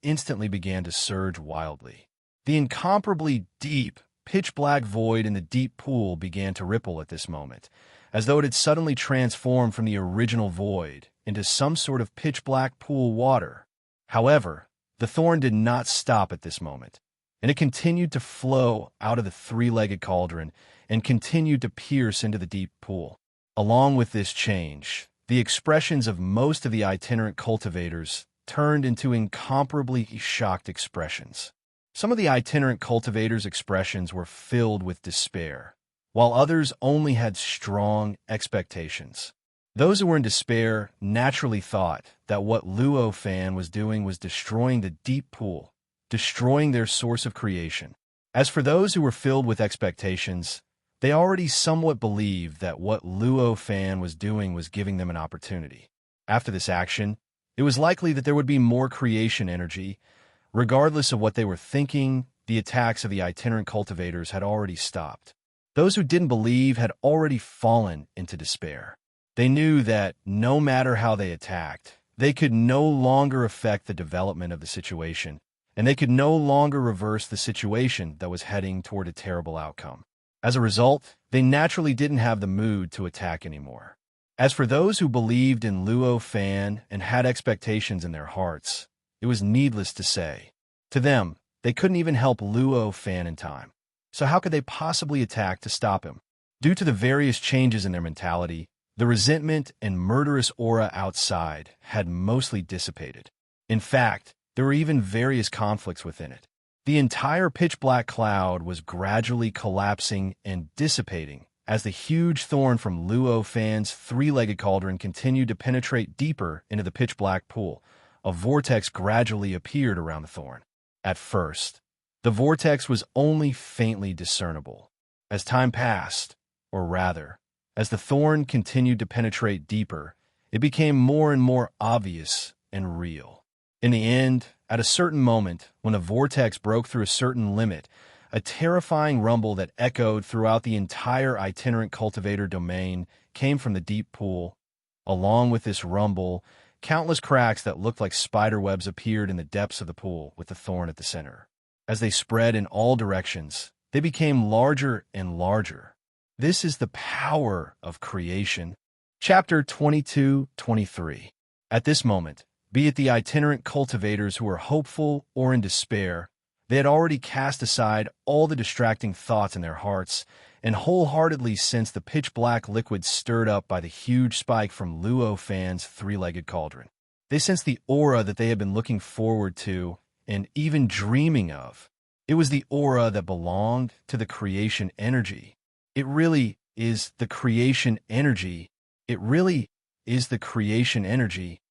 instantly began to surge wildly. The incomparably deep, pitch-black void in the deep pool began to ripple at this moment, as though it had suddenly transformed from the original void into some sort of pitch-black pool water. However, the thorn did not stop at this moment, and it continued to flow out of the three-legged cauldron and continued to pierce into the deep pool. Along with this change, the expressions of most of the itinerant cultivators turned into incomparably shocked expressions. Some of the itinerant cultivators' expressions were filled with despair, while others only had strong expectations. Those who were in despair naturally thought that what Luo Fan was doing was destroying the deep pool, destroying their source of creation. As for those who were filled with expectations, they already somewhat believed that what Luo Fan was doing was giving them an opportunity. After this action, it was likely that there would be more creation energy. Regardless of what they were thinking, the attacks of the itinerant cultivators had already stopped. Those who didn't believe had already fallen into despair. They knew that no matter how they attacked, they could no longer affect the development of the situation, and they could no longer reverse the situation that was heading toward a terrible outcome. As a result, they naturally didn't have the mood to attack anymore. As for those who believed in Luo Fan and had expectations in their hearts, it was needless to say. To them, they couldn't even help Luo Fan in time. So how could they possibly attack to stop him? Due to the various changes in their mentality, the resentment and murderous aura outside had mostly dissipated. In fact, there were even various conflicts within it. The entire pitch-black cloud was gradually collapsing and dissipating as the huge thorn from Luo Fan's three-legged cauldron continued to penetrate deeper into the pitch-black pool. A vortex gradually appeared around the thorn. At first, The vortex was only faintly discernible. As time passed, or rather, as the thorn continued to penetrate deeper, it became more and more obvious and real. In the end, at a certain moment, when the vortex broke through a certain limit, a terrifying rumble that echoed throughout the entire itinerant cultivator domain came from the deep pool. Along with this rumble, countless cracks that looked like spider webs appeared in the depths of the pool with the thorn at the center. As they spread in all directions, they became larger and larger. This is the power of creation. Chapter 22-23. At this moment, be it the itinerant cultivators who were hopeful or in despair, they had already cast aside all the distracting thoughts in their hearts and wholeheartedly sensed the pitch-black liquid stirred up by the huge spike from Luo Fan's three-legged cauldron. They sensed the aura that they had been looking forward to and even dreaming of. It was the aura that belonged to the creation energy. It really is the creation energy. It really is the creation energy.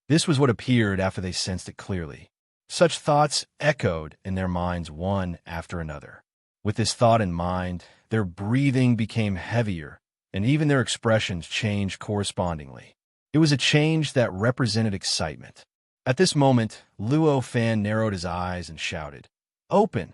This was what appeared after they sensed it clearly. Such thoughts echoed in their minds one after another. With this thought in mind, their breathing became heavier, and even their expressions changed correspondingly. It was a change that represented excitement. At this moment, Luo Fan narrowed his eyes and shouted, "Open!"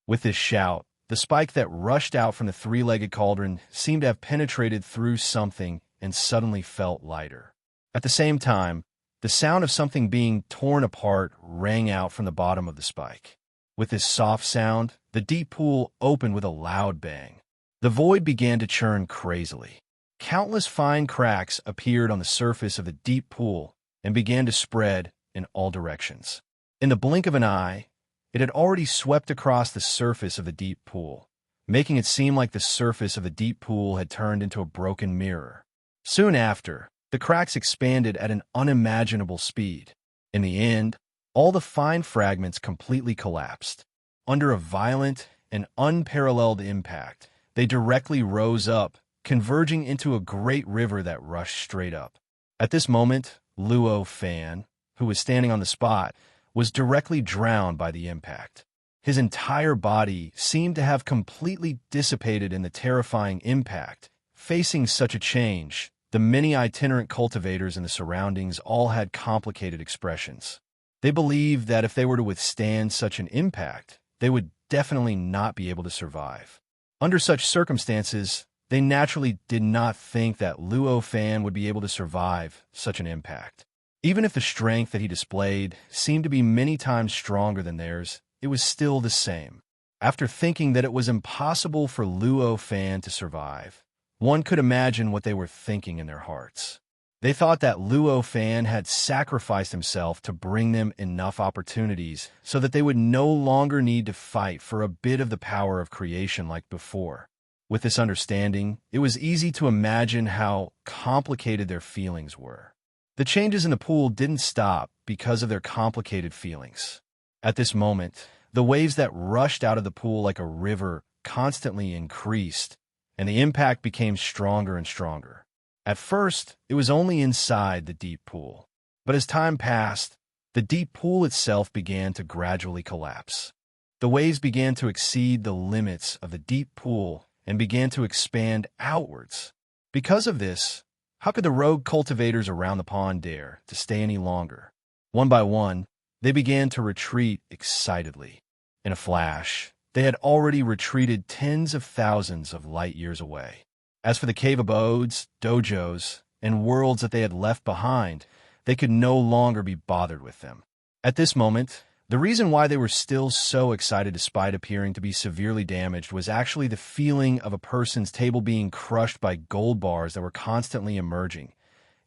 With this shout, the spike that rushed out from the three-legged cauldron seemed to have penetrated through something and suddenly felt lighter. At the same time, the sound of something being torn apart rang out from the bottom of the spike. With this soft sound, the deep pool opened with a loud bang. The void began to churn crazily. Countless fine cracks appeared on the surface of the deep pool and began to spread in all directions. In the blink of an eye, it had already swept across the surface of the deep pool, making it seem like the surface of the deep pool had turned into a broken mirror. Soon after, the cracks expanded at an unimaginable speed. In the end, all the fine fragments completely collapsed. Under a violent and unparalleled impact, they directly rose up, converging into a great river that rushed straight up. At this moment, Luo Fan, who was standing on the spot, was directly drowned by the impact. His entire body seemed to have completely dissipated in the terrifying impact. Facing such a change, the many itinerant cultivators in the surroundings all had complicated expressions. They believed that if they were to withstand such an impact, they would definitely not be able to survive. Under such circumstances, they naturally did not think that Luo Fan would be able to survive such an impact. Even if the strength that he displayed seemed to be many times stronger than theirs, it was still the same. After thinking that it was impossible for Luo Fan to survive, one could imagine what they were thinking in their hearts. They thought that Luo Fan had sacrificed himself to bring them enough opportunities so that they would no longer need to fight for a bit of the power of creation like before. With this understanding, it was easy to imagine how complicated their feelings were. The changes in the pool didn't stop because of their complicated feelings. At this moment, the waves that rushed out of the pool like a river constantly increased, and the impact became stronger and stronger. At first, it was only inside the deep pool. But as time passed, the deep pool itself began to gradually collapse. The waves began to exceed the limits of the deep pool and began to expand outwards. Because of this, how could the rogue cultivators around the pond dare to stay any longer? One by one, they began to retreat excitedly. In a flash, they had already retreated tens of thousands of light years away. As for the cave abodes, dojos, and worlds that they had left behind, they could no longer be bothered with them. At this moment, the reason why they were still so excited despite appearing to be severely damaged was actually the feeling of a person's table being crushed by gold bars that were constantly emerging.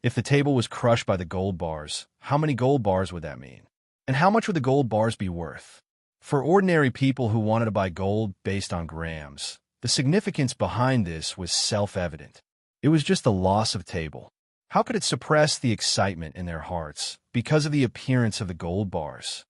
If the table was crushed by the gold bars, how many gold bars would that mean? And how much would the gold bars be worth? For ordinary people who wanted to buy gold based on grams, the significance behind this was self-evident. It was just the loss of table. How could it suppress the excitement in their hearts because of the appearance of the gold bars?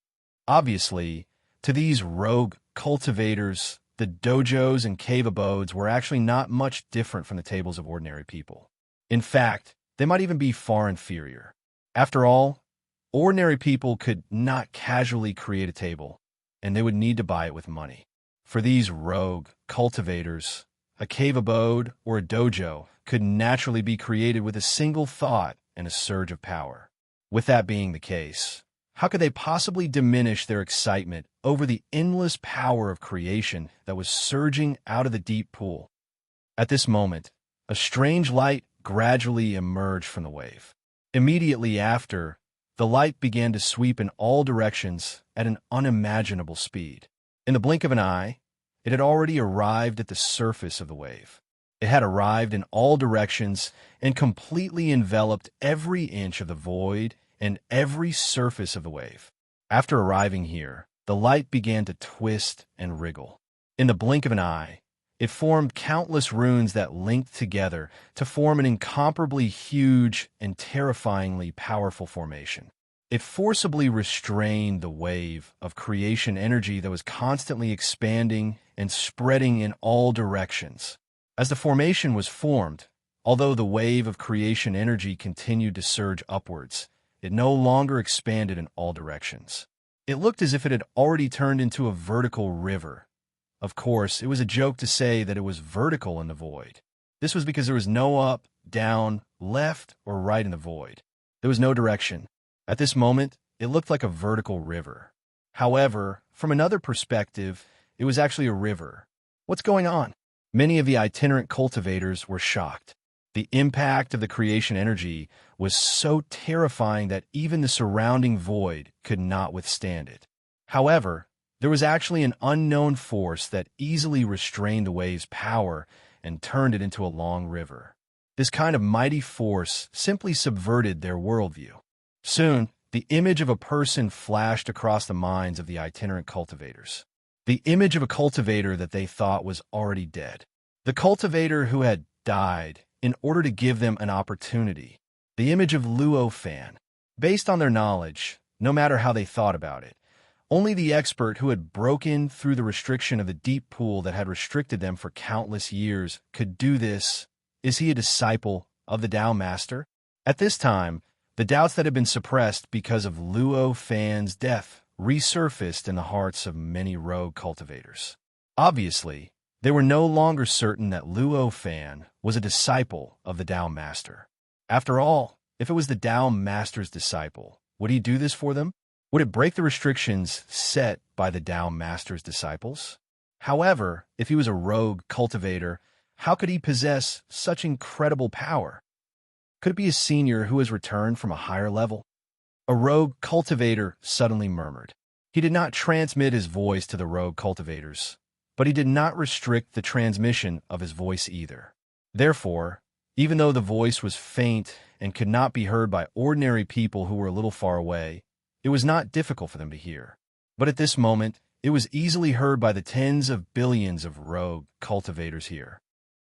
Obviously, to these rogue cultivators, the dojos and cave abodes were actually not much different from the tables of ordinary people. In fact, they might even be far inferior. After all, ordinary people could not casually create a table. and they would need to buy it with money. For these rogue cultivators, a cave abode or a dojo could naturally be created with a single thought and a surge of power. With that being the case, how could they possibly diminish their excitement over the endless power of creation that was surging out of the deep pool? At this moment, a strange light gradually emerged from the wave. Immediately after, the light began to sweep in all directions at an unimaginable speed. In the blink of an eye, it had already arrived at the surface of the wave. It had arrived in all directions and completely enveloped every inch of the void and every surface of the wave. After arriving here, the light began to twist and wriggle. In the blink of an eye, it formed countless runes that linked together to form an incomparably huge and terrifyingly powerful formation. It forcibly restrained the wave of creation energy that was constantly expanding and spreading in all directions. As the formation was formed, although the wave of creation energy continued to surge upwards, it no longer expanded in all directions. It looked as if it had already turned into a vertical river. Of course, it was a joke to say that it was vertical in the void. This was because there was no up, down, left, or right in the void. There was no direction. At this moment, it looked like a vertical river. However, from another perspective, it was actually a river. What's going on? Many of the itinerant cultivators were shocked. The impact of the creation energy was so terrifying that even the surrounding void could not withstand it. However, there was actually an unknown force that easily restrained the wave's power and turned it into a long river. This kind of mighty force simply subverted their worldview. Soon, the image of a person flashed across the minds of the itinerant cultivators. The image of a cultivator that they thought was already dead. The cultivator who had died in order to give them an opportunity. The image of Luo Fan. Based on their knowledge, no matter how they thought about it, only the expert who had broken through the restriction of the deep pool that had restricted them for countless years could do this. Is he a disciple of the Tao Master? At this time, the doubts that had been suppressed because of Luo Fan's death resurfaced in the hearts of many rogue cultivators. Obviously, they were no longer certain that Luo Fan was a disciple of the Tao Master. After all, if it was the Tao Master's disciple, would he do this for them? Would it break the restrictions set by the Tao Master's disciples? However, if he was a rogue cultivator, how could he possess such incredible power? Could it be a senior who has returned from a higher level? A rogue cultivator suddenly murmured. He did not transmit his voice to the rogue cultivators, but he did not restrict the transmission of his voice either. Therefore, even though the voice was faint and could not be heard by ordinary people who were a little far away, it was not difficult for them to hear. But at this moment, it was easily heard by the tens of billions of rogue cultivators here.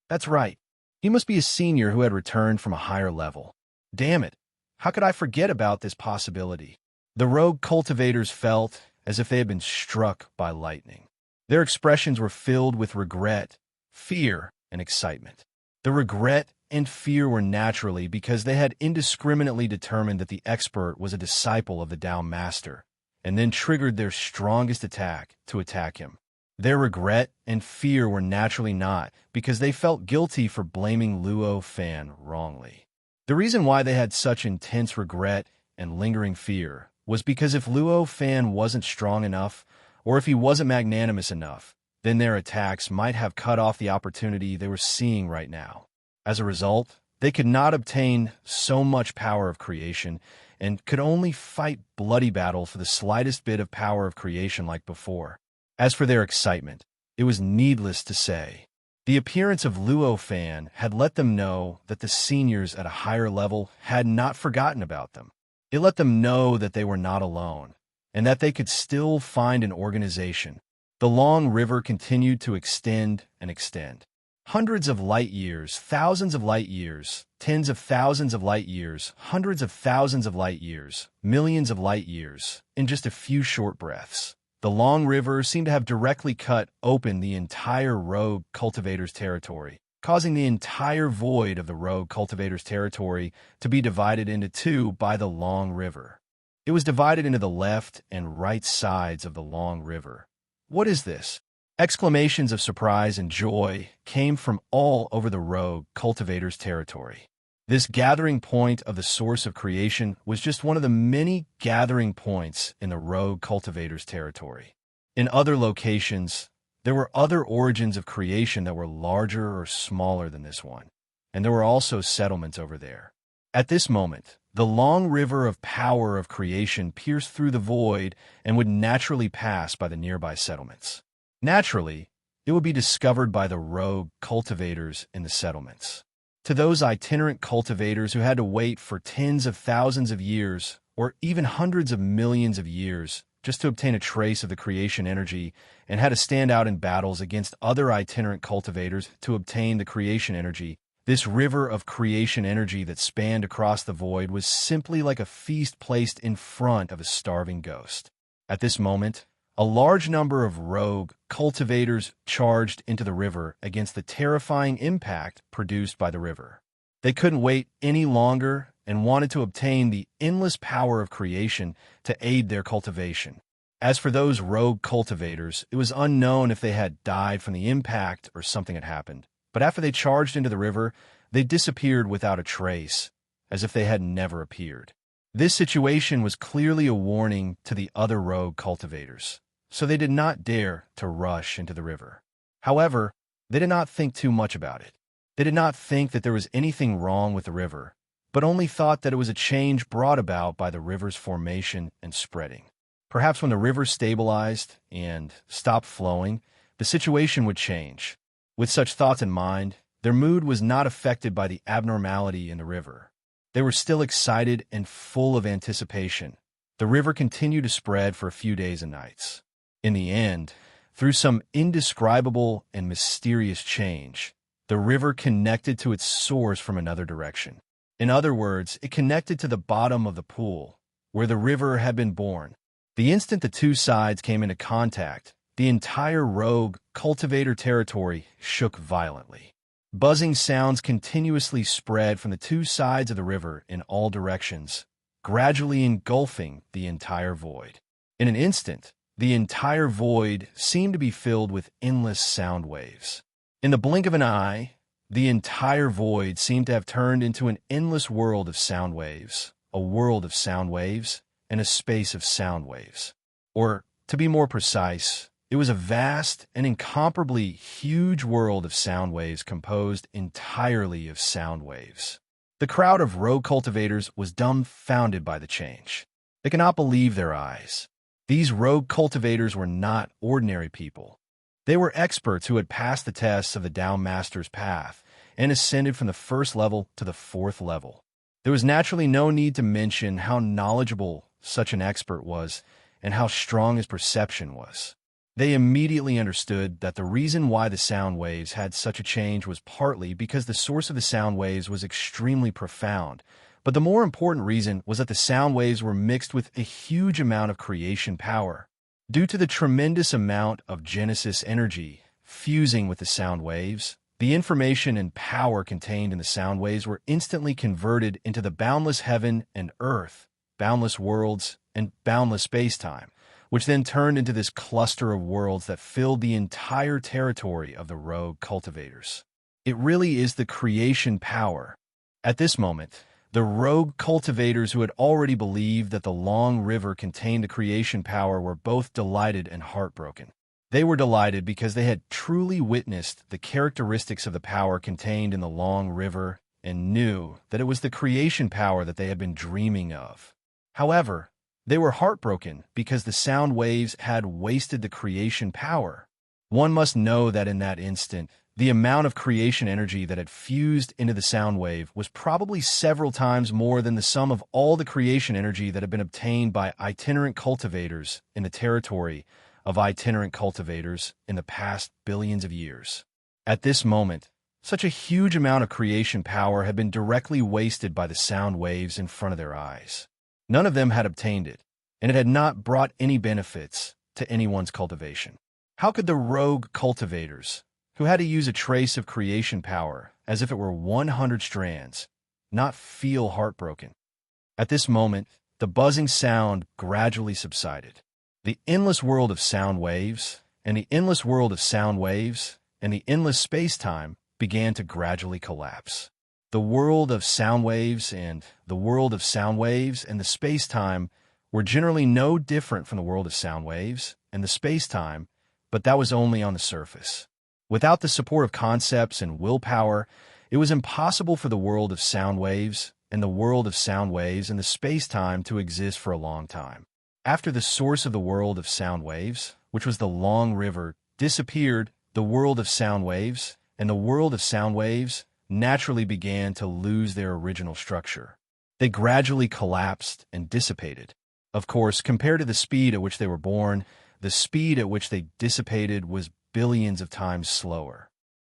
That's right. He must be a senior who had returned from a higher level. Damn it. How could I forget about this possibility? The rogue cultivators felt as if they had been struck by lightning. Their expressions were filled with regret, fear, and excitement. The regret and fear were naturally because they had indiscriminately determined that the expert was a disciple of the Tao Master, and then triggered their strongest attack to attack him. Their regret and fear were naturally not because they felt guilty for blaming Luo Fan wrongly. The reason why they had such intense regret and lingering fear was because if Luo Fan wasn't strong enough, or if he wasn't magnanimous enough, then their attacks might have cut off the opportunity they were seeing right now. As a result, they could not obtain so much power of creation and could only fight bloody battle for the slightest bit of power of creation like before. As for their excitement, it was needless to say. The appearance of Luo Fan had let them know that the seniors at a higher level had not forgotten about them. It let them know that they were not alone, and that they could still find an organization. The long river continued to extend and extend. Hundreds of light years, thousands of light years, tens of thousands of light years, hundreds of thousands of light years, millions of light years, in just a few short breaths. The long river seemed to have directly cut open the entire rogue cultivator's territory, causing the entire void of the rogue cultivator's territory to be divided into two by the long river. It was divided into the left and right sides of the long river. "What is this?" Exclamations of surprise and joy came from all over the rogue cultivator's territory. This gathering point of the source of creation was just one of the many gathering points in the rogue cultivator's territory. In other locations, there were other origins of creation that were larger or smaller than this one, and there were also settlements over there. At this moment, the long river of power of creation pierced through the void and would naturally pass by the nearby settlements. Naturally, it would be discovered by the rogue cultivators in the settlements. To those itinerant cultivators who had to wait for tens of thousands of years, or even hundreds of millions of years, just to obtain a trace of the creation energy, and had to stand out in battles against other itinerant cultivators to obtain the creation energy, this river of creation energy that spanned across the void was simply like a feast placed in front of a starving ghost. At this moment, a large number of rogue cultivators charged into the river against the terrifying impact produced by the river. They couldn't wait any longer and wanted to obtain the endless power of creation to aid their cultivation. As for those rogue cultivators, it was unknown if they had died from the impact or something had happened. But after they charged into the river, they disappeared without a trace, as if they had never appeared. This situation was clearly a warning to the other rogue cultivators, so they did not dare to rush into the river. However, they did not think too much about it. They did not think that there was anything wrong with the river, but only thought that it was a change brought about by the river's formation and spreading. Perhaps when the river stabilized and stopped flowing, the situation would change. With such thoughts in mind, their mood was not affected by the abnormality in the river. They were still excited and full of anticipation. The river continued to spread for a few days and nights. In the end, through some indescribable and mysterious change, the river connected to its source from another direction. In other words, it connected to the bottom of the pool, where the river had been born. The instant the two sides came into contact, the entire rogue cultivator territory shook violently. Buzzing sounds continuously spread from the two sides of the river in all directions, gradually engulfing the entire void. In an instant, the entire void seemed to be filled with endless sound waves. In the blink of an eye, the entire void seemed to have turned into an endless world of sound waves, a world of sound waves, and a space of sound waves. Or, to be more precise, it was a vast and incomparably huge world of sound waves composed entirely of sound waves. The crowd of rogue cultivators was dumbfounded by the change. They could not believe their eyes. These rogue cultivators were not ordinary people. They were experts who had passed the tests of the Down Master's path and ascended from the first level to the fourth level. There was naturally no need to mention how knowledgeable such an expert was and how strong his perception was. They immediately understood that the reason why the sound waves had such a change was partly because the source of the sound waves was extremely profound, but the more important reason was that the sound waves were mixed with a huge amount of creation power. Due to the tremendous amount of Genesis energy fusing with the sound waves, the information and power contained in the sound waves were instantly converted into the boundless heaven and earth, boundless worlds, and boundless space-time, which then turned into this cluster of worlds that filled the entire territory of the rogue cultivators. It really is the creation power. At this moment, the rogue cultivators who had already believed that the long river contained the creation power were both delighted and heartbroken. They were delighted because they had truly witnessed the characteristics of the power contained in the long river and knew that it was the creation power that they had been dreaming of. However, they were heartbroken because the sound waves had wasted the creation power. One must know that in that instant, the amount of creation energy that had fused into the sound wave was probably several times more than the sum of all the creation energy that had been obtained by itinerant cultivators in the territory of itinerant cultivators in the past billions of years. At this moment, such a huge amount of creation power had been directly wasted by the sound waves in front of their eyes. None of them had obtained it, and it had not brought any benefits to anyone's cultivation. How could the rogue cultivators, who had to use a trace of creation power as if it were 100 strands, not feel heartbroken? At this moment, the buzzing sound gradually subsided. The endless world of sound waves, and the endless world of sound waves, and the endless space-time began to gradually collapse. The world of sound waves and the world of sound waves and the space-time were generally no different from the world of sound waves and the space-time, but that was only on the surface. Without the support of concepts and willpower, it was impossible for the world of sound waves and the world of sound waves and the space-time to exist for a long time. After the source of the world of sound waves, which was the long river, disappeared, the world of sound waves and the world of sound waves naturally began to lose their original structure. They gradually collapsed and dissipated. Of course, compared to the speed at which they were born, the speed at which they dissipated was billions of times slower.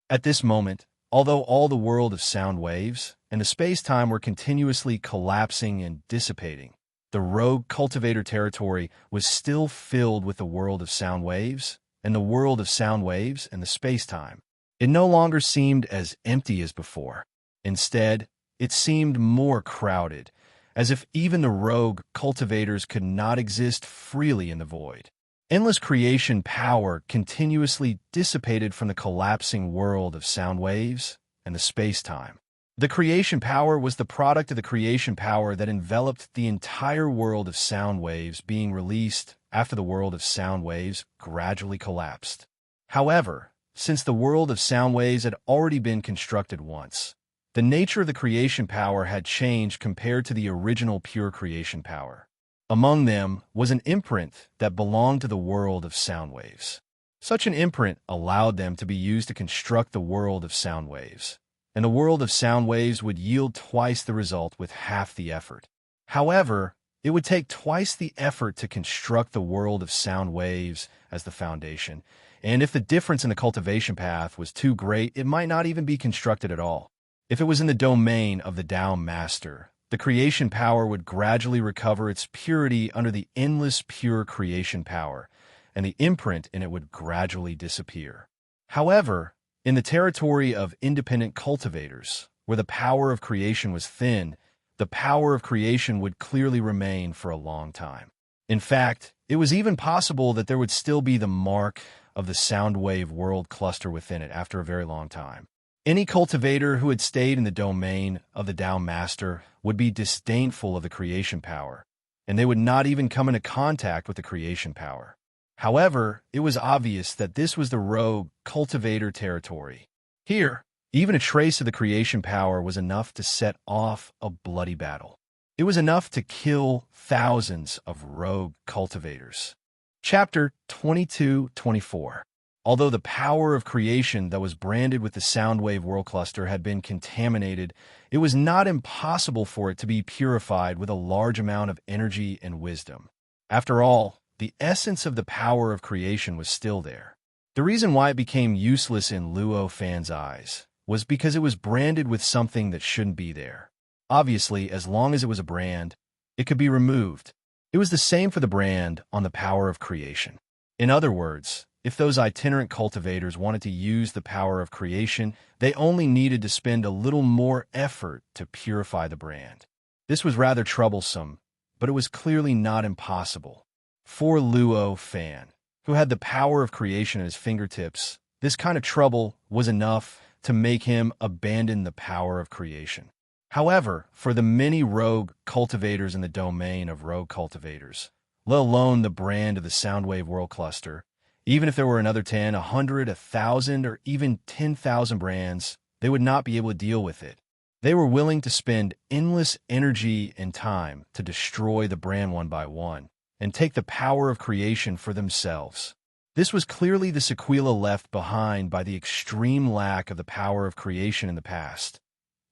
At this moment, although all the world of sound waves and the space-time were continuously collapsing and dissipating, the rogue cultivator territory was still filled with the world of sound waves and the world of sound waves and the space-time. It no longer seemed as empty as before. Instead, it seemed more crowded, as if even the rogue cultivators could not exist freely in the void. Endless creation power continuously dissipated from the collapsing world of sound waves and the space-time. The creation power was the product of the creation power that enveloped the entire world of sound waves being released after the world of sound waves gradually collapsed. However, since the world of sound waves had already been constructed once, the nature of the creation power had changed compared to the original pure creation power. Among them was an imprint that belonged to the world of sound waves. Such an imprint allowed them to be used to construct the world of sound waves, and the world of sound waves would yield twice the result with half the effort. However, it would take twice the effort to construct the world of sound waves as the foundation, and if the difference in the cultivation path was too great, it might not even be constructed at all. If it was in the domain of the Tao Master, the creation power would gradually recover its purity under the endless pure creation power, and the imprint in it would gradually disappear. However, in the territory of independent cultivators, where the power of creation was thin, the power of creation would clearly remain for a long time. In fact, it was even possible that there would still be the mark of the sound wave world cluster within it after a very long time. Any cultivator who had stayed in the domain of the Tao Master would be disdainful of the creation power, and they would not even come into contact with the creation power. However, it was obvious that this was the rogue cultivator territory. Here, even a trace of the creation power was enough to set off a bloody battle. It was enough to kill thousands of rogue cultivators. Chapter 22-24. Although the power of creation that was branded with the Soundwave World Cluster had been contaminated, it was not impossible for it to be purified with a large amount of energy and wisdom. After all, the essence of the power of creation was still there. The reason why it became useless in Luo fans' eyes was because it was branded with something that shouldn't be there. Obviously, as long as it was a brand, it could be removed. It was the same for the brand on the power of creation. In other words, if those itinerant cultivators wanted to use the power of creation, they only needed to spend a little more effort to purify the brand. This was rather troublesome, but it was clearly not impossible. For Luo Fan, who had the power of creation at his fingertips, this kind of trouble was enough to make him abandon the power of creation. However, for the many rogue cultivators in the domain of rogue cultivators, let alone the brand of the Soundwave World Cluster, even if there were another 10, 100, 1,000, or even 10,000 brands, they would not be able to deal with it. They were willing to spend endless energy and time to destroy the brand one by one and take the power of creation for themselves. This was clearly the sequela left behind by the extreme lack of the power of creation in the past.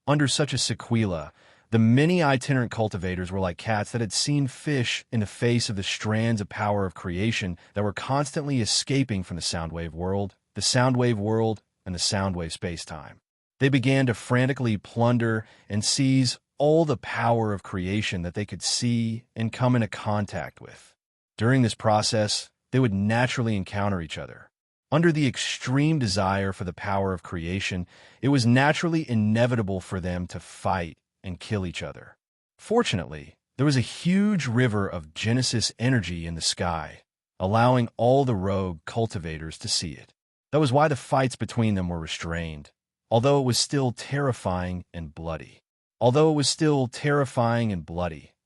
Under such a sequela, the many itinerant cultivators were like cats that had seen fish in the face of the strands of power of creation that were constantly escaping from the Soundwave world, the Soundwave world, and the Soundwave space-time. They began to frantically plunder and seize all the power of creation that they could see and come into contact with. During this process, they would naturally encounter each other. Under the extreme desire for the power of creation, it was naturally inevitable for them to fight and kill each other. Fortunately, There was a huge river of Genesis energy in the sky, allowing all the rogue cultivators to see it. That was why the fights between them were restrained, although it was still terrifying and bloody.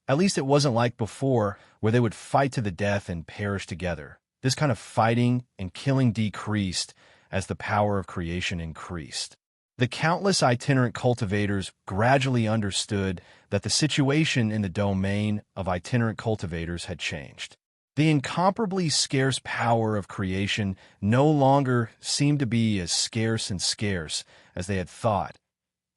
At least it wasn't like before, where they would fight to the death and perish together. This kind of fighting and killing decreased as the power of creation increased. The countless itinerant cultivators gradually understood that the situation in the domain of itinerant cultivators had changed. The incomparably scarce power of creation no longer seemed to be as scarce as they had thought.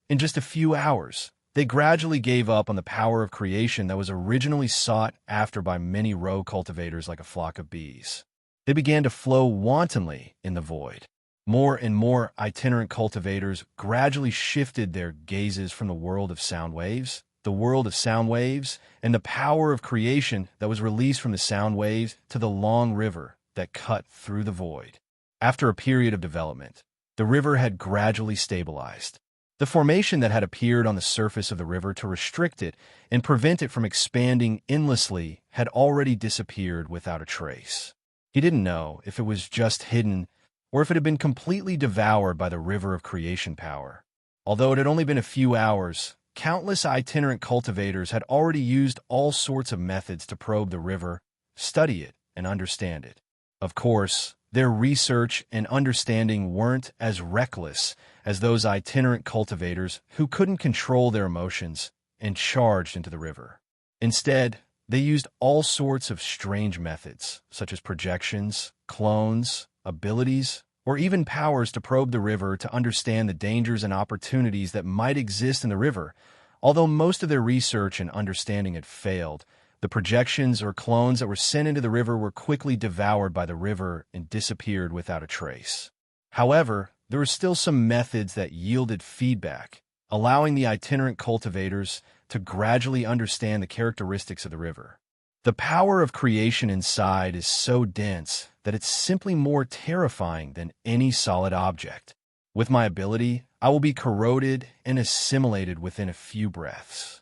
In just a few hours, they gradually gave up on the power of creation that was originally sought after by many rogue cultivators like a flock of bees. They began to flow wantonly in the void. More and more itinerant cultivators gradually shifted their gazes from the world of sound waves, and the power of creation that was released from the sound waves to the long river that cut through the void. After a period of development, the river had gradually stabilized. The formation that had appeared on the surface of the river to restrict it and prevent it from expanding endlessly had already disappeared without a trace. He didn't know if it was just hidden or if it had been completely devoured by the river of creation power. Although it had only been a few hours, countless itinerant cultivators had already used all sorts of methods to probe the river, study it, and understand it. Of course, their research and understanding weren't as reckless as those itinerant cultivators who couldn't control their emotions and charged into the river. Instead, they used all sorts of strange methods, such as projections, clones, abilities, or even powers to probe the river to understand the dangers and opportunities that might exist in the river. Although most of their research and understanding had failed, the projections or clones that were sent into the river were quickly devoured by the river and disappeared without a trace. However, there were still some methods that yielded feedback, allowing the itinerant cultivators to gradually understand the characteristics of the river. The power of creation inside is so dense that it's simply more terrifying than any solid object. With my ability, I will be corroded and assimilated within a few breaths.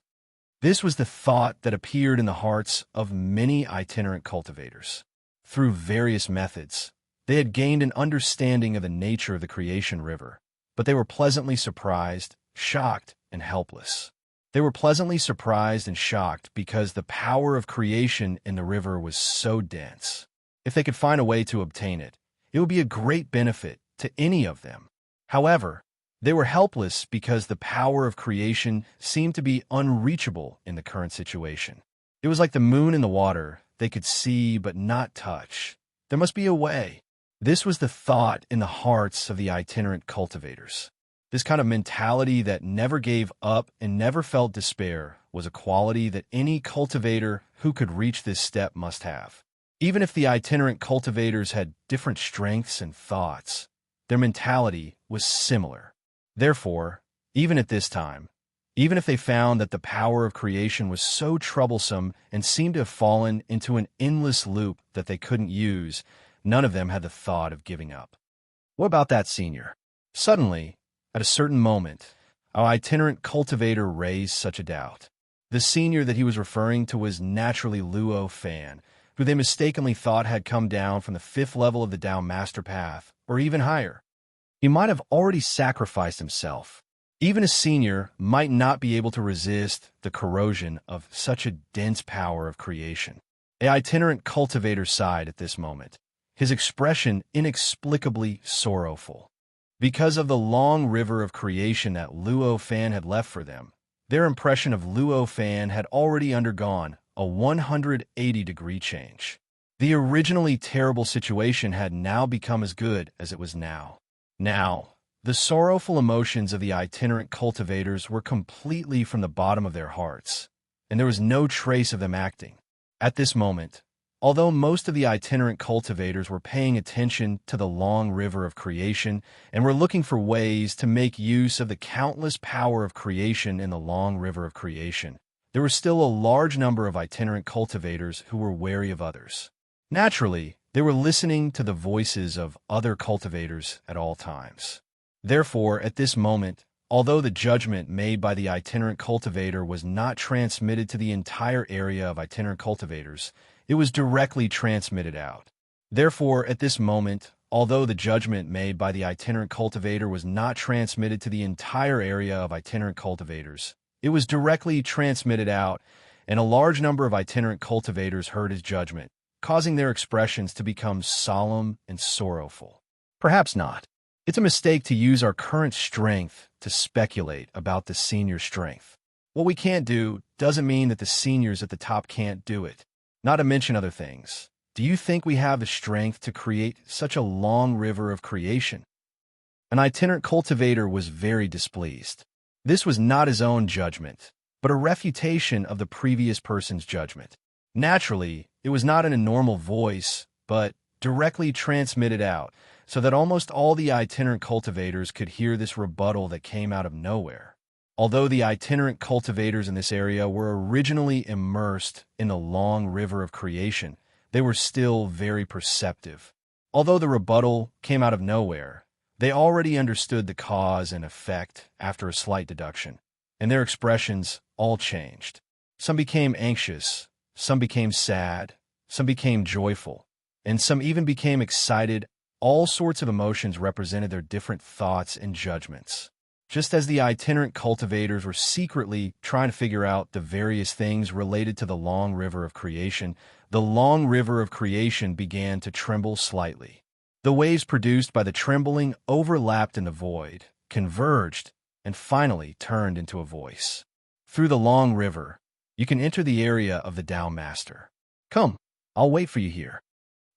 This was the thought that appeared in the hearts of many itinerant cultivators. Through various methods, they had gained an understanding of the nature of the creation river, but they were pleasantly surprised, shocked, and helpless. They were pleasantly surprised and shocked because the power of creation in the river was so dense. If they could find a way to obtain it, it would be a great benefit to any of them. However, they were helpless because the power of creation seemed to be unreachable in the current situation. It was like the moon in the water; they could see but not touch. There must be a way. This was the thought in the hearts of the itinerant cultivators. This kind of mentality that never gave up and never felt despair was a quality that any cultivator who could reach this step must have. Even if the itinerant cultivators had different strengths and thoughts, their mentality was similar. Therefore, even at this time, even if they found that the power of creation was so troublesome and seemed to have fallen into an endless loop that they couldn't use, none of them had the thought of giving up. What about that senior? Suddenly, at a certain moment, our itinerant cultivator raised such a doubt. The senior that he was referring to was naturally Luo Fan, who they mistakenly thought had come down from the 5th level of the Tao Master Path, or even higher. He might have already sacrificed himself. Even a senior might not be able to resist the corrosion of such a dense power of creation. The itinerant cultivator sighed at this moment, his expression inexplicably sorrowful. Because of the long river of creation that Luo Fan had left for them, their impression of Luo Fan had already undergone a 180-degree change. The originally terrible situation had now become as good as it was now. Now, the sorrowful emotions of the itinerant cultivators were completely from the bottom of their hearts, and there was no trace of them acting. At this moment, although most of the itinerant cultivators were paying attention to the long river of creation and were looking for ways to make use of the countless power of creation in the long river of creation, there were still a large number of itinerant cultivators who were wary of others. Naturally, they were listening to the voices of other cultivators at all times. Therefore, at this moment, although the judgment made by the itinerant cultivator was not transmitted to the entire area of itinerant cultivators, it was directly transmitted out. Therefore, at this moment, although the judgment made by the itinerant cultivator was not transmitted to the entire area of itinerant cultivators, it was directly transmitted out, and a large number of itinerant cultivators heard his judgment, causing their expressions to become solemn and sorrowful. Perhaps not. It's a mistake to use our current strength to speculate about the senior strength. What we can't do doesn't mean that the seniors at the top can't do it. Not to mention other things. Do you think we have the strength to create such a long river of creation? An itinerant cultivator was very displeased. This was not his own judgment, but a refutation of the previous person's judgment. Naturally, it was not in a normal voice, but directly transmitted out, so that almost all the itinerant cultivators could hear this rebuttal that came out of nowhere. Although the itinerant cultivators in this area were originally immersed in the long river of creation, they were still very perceptive. Although the rebuttal came out of nowhere, they already understood the cause and effect after a slight deduction, and their expressions all changed. Some became anxious, some became sad, some became joyful, and some even became excited. All sorts of emotions represented their different thoughts and judgments. Just as the itinerant cultivators were secretly trying to figure out the various things related to the long river of creation, the long river of creation began to tremble slightly. The waves produced by the trembling overlapped in the void, converged, and finally turned into a voice. Through the long river, you can enter the area of the Tao Master. Come, I'll wait for you here.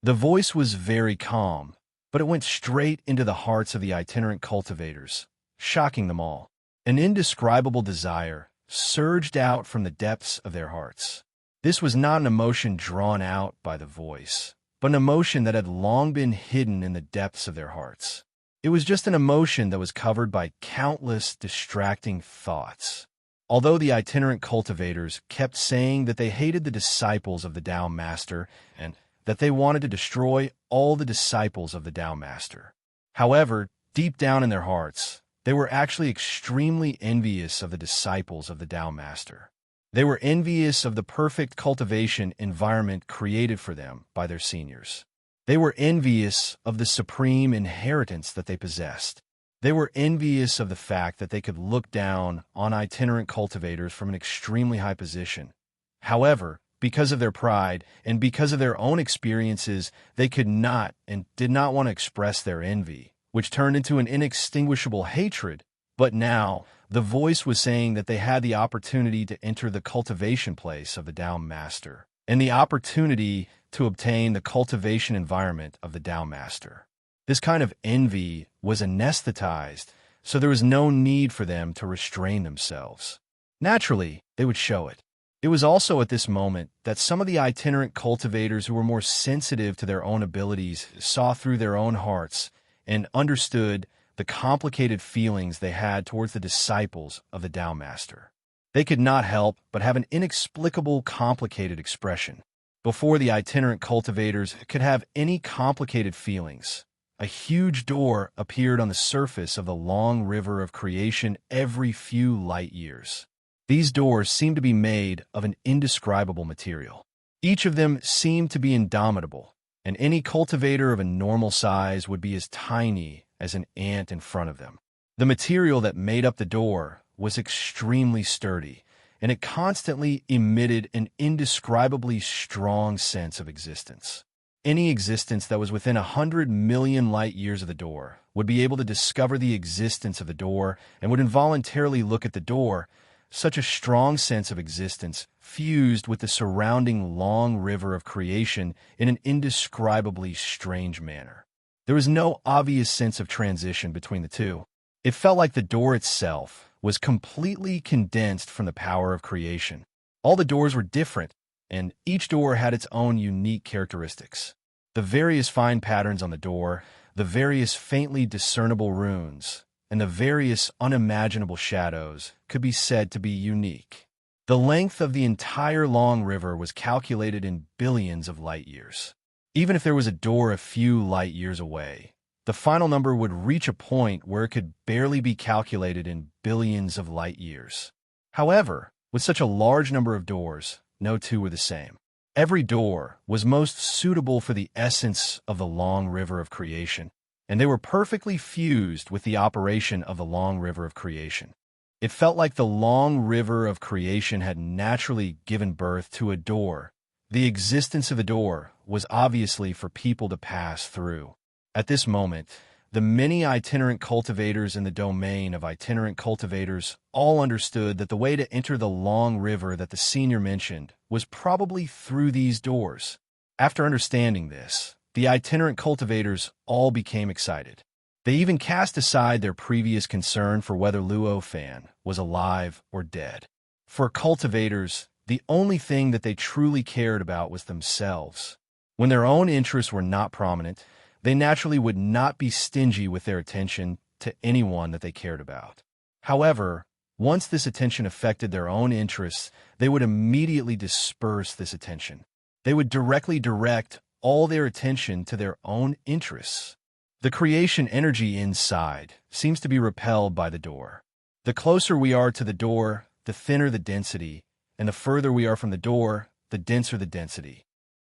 The voice was very calm, but it went straight into the hearts of the itinerant cultivators, shocking them all. An indescribable desire surged out from the depths of their hearts. This was not an emotion drawn out by the voice, but an emotion that had long been hidden in the depths of their hearts. It was just an emotion that was covered by countless distracting thoughts. Although the itinerant cultivators kept saying that they hated the disciples of the Tao Master and that they wanted to destroy all the disciples of the Tao Master. However, deep down in their hearts, they were actually extremely envious of the disciples of the Tao Master. They were envious of the perfect cultivation environment created for them by their seniors. They were envious of the supreme inheritance that they possessed. They were envious of the fact that they could look down on itinerant cultivators from an extremely high position. However, because of their pride and because of their own experiences, they could not and did not want to express their envy, which turned into an inextinguishable hatred. But now, the voice was saying that they had the opportunity to enter the cultivation place of the Tao Master, and the opportunity to obtain the cultivation environment of the Tao Master. This kind of envy was anesthetized, so there was no need for them to restrain themselves. Naturally, they would show it. It was also at this moment that some of the itinerant cultivators who were more sensitive to their own abilities saw through their own hearts and understood the complicated feelings they had towards the disciples of the Tao Master. They could not help but have an inexplicable, complicated expression. Before the itinerant cultivators could have any complicated feelings, a huge door appeared on the surface of the long river of creation every few light years. These doors seemed to be made of an indescribable material. Each of them seemed to be indomitable, and any cultivator of a normal size would be as tiny as an ant in front of them. The material that made up the door was extremely sturdy, and it constantly emitted an indescribably strong sense of existence. Any existence that was within 100 million light years of the door would be able to discover the existence of the door and would involuntarily look at the door. Such a strong sense of existence fused with the surrounding long river of creation in an indescribably strange manner. There was no obvious sense of transition between the two. It felt like the door itself was completely condensed from the power of creation. All the doors were different, and each door had its own unique characteristics. The various fine patterns on the door, the various faintly discernible runes, and the various unimaginable shadows could be said to be unique. The length of the entire long river was calculated in billions of light years. Even if there was a door a few light years away, The final number would reach a point where it could barely be calculated in billions of light years. However, with such a large number of doors, no two were the same. Every door was most suitable for the essence of the long river of creation, and they were perfectly fused with the operation of the long river of creation. It felt like the long river of creation had naturally given birth to a door. The existence of a door was obviously for people to pass through. At this moment, the many itinerant cultivators in the domain of itinerant cultivators all understood that the way to enter the long river that the senior mentioned was probably through these doors. After understanding this, the itinerant cultivators all became excited. They even cast aside their previous concern for whether Luo Fan was alive or dead. For cultivators, the only thing that they truly cared about was themselves. When their own interests were not prominent, they naturally would not be stingy with their attention to anyone that they cared about. However, once this attention affected their own interests, they would immediately disperse this attention. They would directly direct all their attention to their own interests. The creation energy inside seems to be repelled by the door. The closer we are to the door, the thinner the density, and the further we are from the door, the denser the density.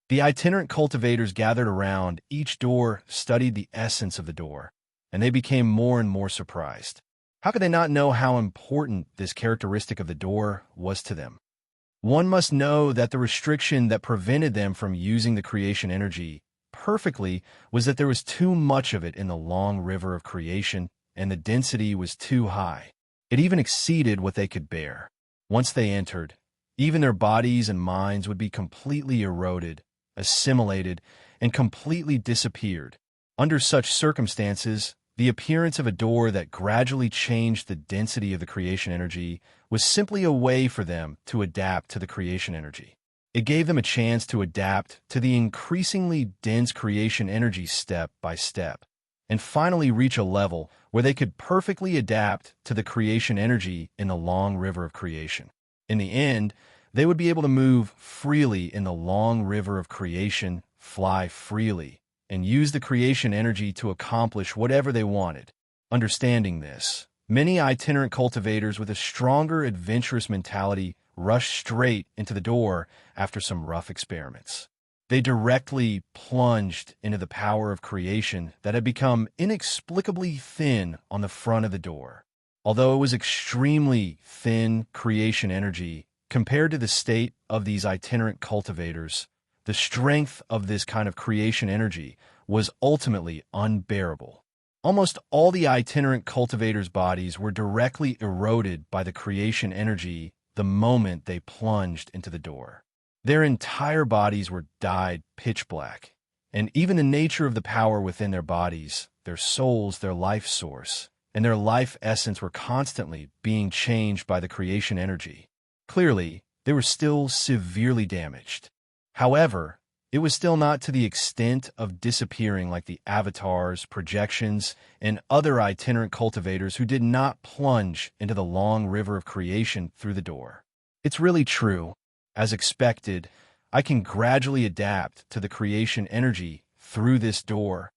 The itinerant cultivators gathered around each door, studied the essence of the door, and they became more and more surprised. How could they not know how important this characteristic of the door was to them? One must know that the restriction that prevented them from using the creation energy perfectly was that there was too much of it in the long river of creation, and the density was too high. It even exceeded what they could bear. Once they entered, even their bodies and minds would be completely eroded, assimilated, and completely disappeared. Under such circumstances, the appearance of a door that gradually changed the density of the creation energy was simply a way for them to adapt to the creation energy. It gave them a chance to adapt to the increasingly dense creation energy step by step, and finally reach a level where they could perfectly adapt to the creation energy in the long river of creation. In the end, they would be able to move freely in the long river of creation, fly freely, and use the creation energy to accomplish whatever they wanted. Understanding this, many itinerant cultivators with a stronger adventurous mentality rushed straight into the door after some rough experiments. They directly plunged into the power of creation that had become inexplicably thin on the front of the door. Although it was extremely thin creation energy, compared to the state of these itinerant cultivators, the strength of this kind of creation energy was ultimately unbearable. Almost all the itinerant cultivators' bodies were directly eroded by the creation energy the moment they plunged into the door. Their entire bodies were dyed pitch black, and even the nature of the power within their bodies, their souls, their life source, and their life essence were constantly being changed by the creation energy. Clearly, they were still severely damaged. However, it was still not to the extent of disappearing like the avatars, projections, and other itinerant cultivators who did not plunge into the long river of creation through the door. It's really true. As expected, I can gradually adapt to the creation energy through this door.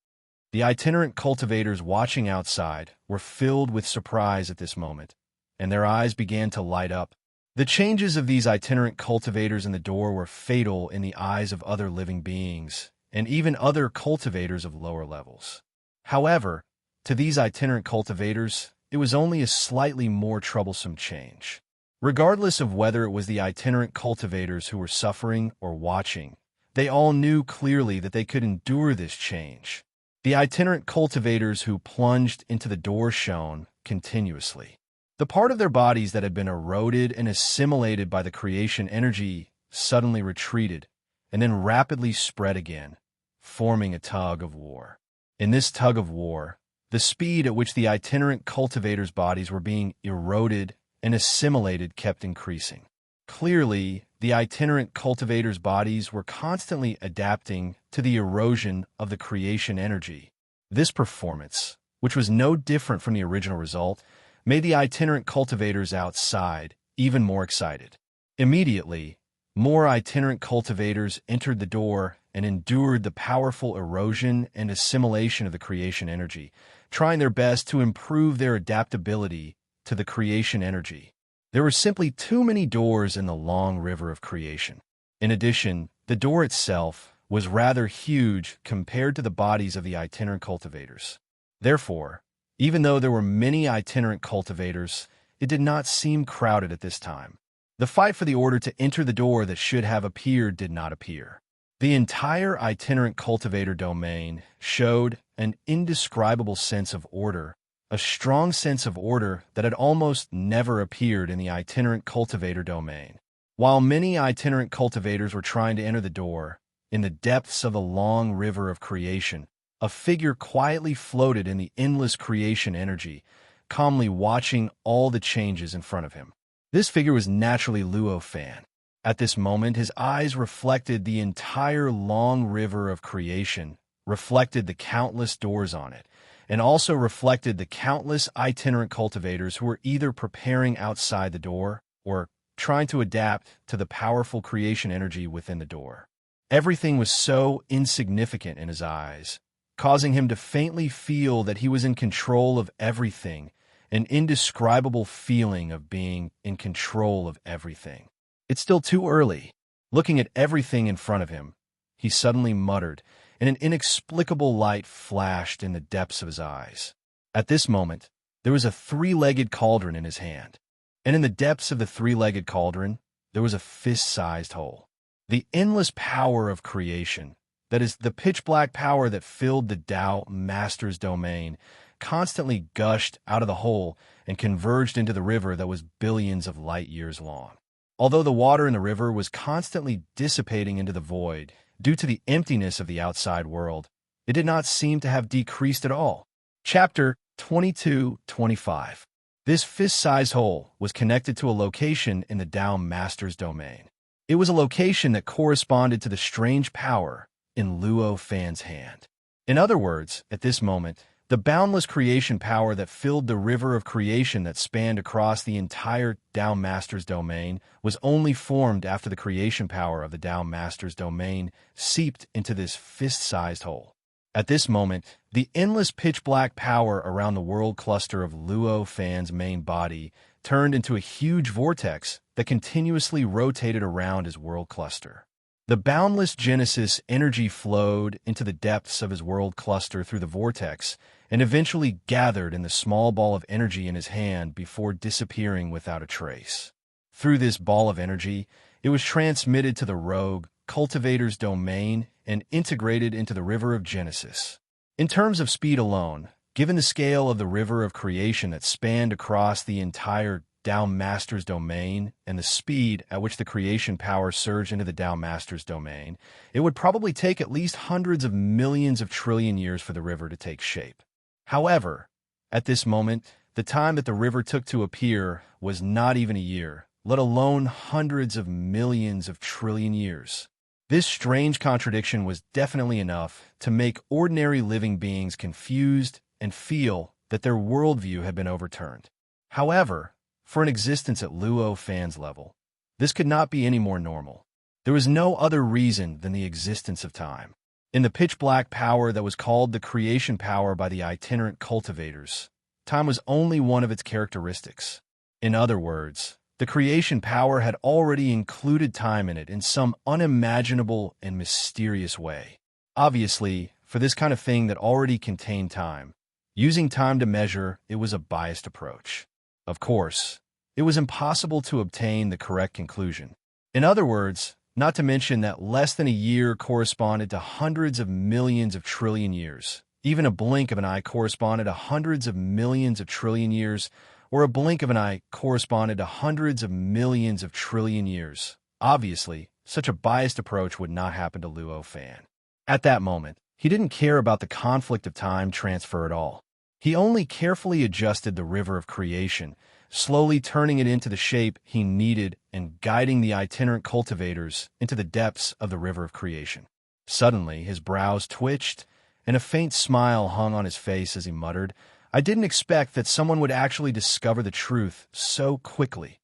The itinerant cultivators watching outside were filled with surprise at this moment, and their eyes began to light up. The changes of these itinerant cultivators in the door were fatal in the eyes of other living beings, and even other cultivators of lower levels. However, to these itinerant cultivators, it was only a slightly more troublesome change. Regardless of whether it was the itinerant cultivators who were suffering or watching, they all knew clearly that they could endure this change. The itinerant cultivators who plunged into the door shone continuously. The part of their bodies that had been eroded and assimilated by the creation energy suddenly retreated and then rapidly spread again, forming a tug of war. In this tug of war, the speed at which the itinerant cultivators' bodies were being eroded and assimilated kept increasing. Clearly, the itinerant cultivators' bodies were constantly adapting to the erosion of the creation energy. This performance, which was no different from the original result, made the itinerant cultivators outside even more excited. Immediately, more itinerant cultivators entered the door and endured the powerful erosion and assimilation of the creation energy, trying their best to improve their adaptability to the creation energy. There were simply too many doors in the long river of creation. In addition, the door itself was rather huge compared to the bodies of the itinerant cultivators. Therefore, even though there were many itinerant cultivators, it did not seem crowded at this time. The fight for the order to enter the door that should have appeared did not appear. The entire itinerant cultivator domain showed an indescribable sense of order, a strong sense of order that had almost never appeared in the itinerant cultivator domain. While many itinerant cultivators were trying to enter the door, in the depths of the long river of creation, a figure quietly floated in the endless creation energy, calmly watching all the changes in front of him. This figure was naturally Luo Fan. At this moment, his eyes reflected the entire long river of creation, reflected the countless doors on it, and also reflected the countless itinerant cultivators who were either preparing outside the door or trying to adapt to the powerful creation energy within the door. Everything was so insignificant in his eyes, causing him to faintly feel that he was in control of everything, an indescribable feeling of being in control of everything. It's still too early. Looking at everything in front of him, he suddenly muttered, and an inexplicable light flashed in the depths of his eyes. At this moment, there was a three-legged cauldron in his hand, and in the depths of the three-legged cauldron, there was a fist-sized hole. The endless power of creation, that is, the pitch-black power that filled the Tao Master's domain, constantly gushed out of the hole and converged into the river that was billions of light years long. Although the water in the river was constantly dissipating into the void due to the emptiness of the outside world, it did not seem to have decreased at all. Chapter 22-25. This fist-sized hole was connected to a location in the Tao Master's domain. It was a location that corresponded to the strange power in Luo Fan's hand. In other words, at this moment, the boundless creation power that filled the river of creation that spanned across the entire Tao Master's domain was only formed after the creation power of the Tao Master's domain seeped into this fist-sized hole. At this moment, the endless pitch-black power around the world cluster of Luo Fan's main body turned into a huge vortex that continuously rotated around his world cluster. The boundless Genesis energy flowed into the depths of his world cluster through the vortex and eventually gathered in the small ball of energy in his hand before disappearing without a trace. Through this ball of energy, it was transmitted to the rogue cultivator's domain and integrated into the river of Genesis. In terms of speed alone, given the scale of the river of creation that spanned across the entire Tao Master's domain and the speed at which the creation power surged into the Tao Master's domain, it would probably take at least hundreds of millions of trillion years for the river to take shape. However, at this moment, the time that the river took to appear was not even a year, let alone hundreds of millions of trillion years. This strange contradiction was definitely enough to make ordinary living beings confused and feel that their worldview had been overturned. However, for an existence at Luo Fan's level, this could not be any more normal. There was no other reason than the existence of time. In the pitch-black power that was called the creation power by the itinerant cultivators, time was only one of its characteristics. In other words, the creation power had already included time in it in some unimaginable and mysterious way. Obviously, for this kind of thing that already contained time, using time to measure it was a biased approach. Of course, it was impossible to obtain the correct conclusion. In other words, not to mention that less than a year corresponded to hundreds of millions of trillion years. Even a blink of an eye corresponded to hundreds of millions of trillion years, or a blink of an eye corresponded to hundreds of millions of trillion years. Obviously, such a biased approach would not happen to Luo Fan. At that moment, he didn't care about the conflict of time transfer at all. He only carefully adjusted the river of creation, slowly turning it into the shape he needed and guiding the itinerant cultivators into the depths of the river of creation. Suddenly, his brows twitched, and a faint smile hung on his face as he muttered, "I didn't expect that someone would actually discover the truth so quickly."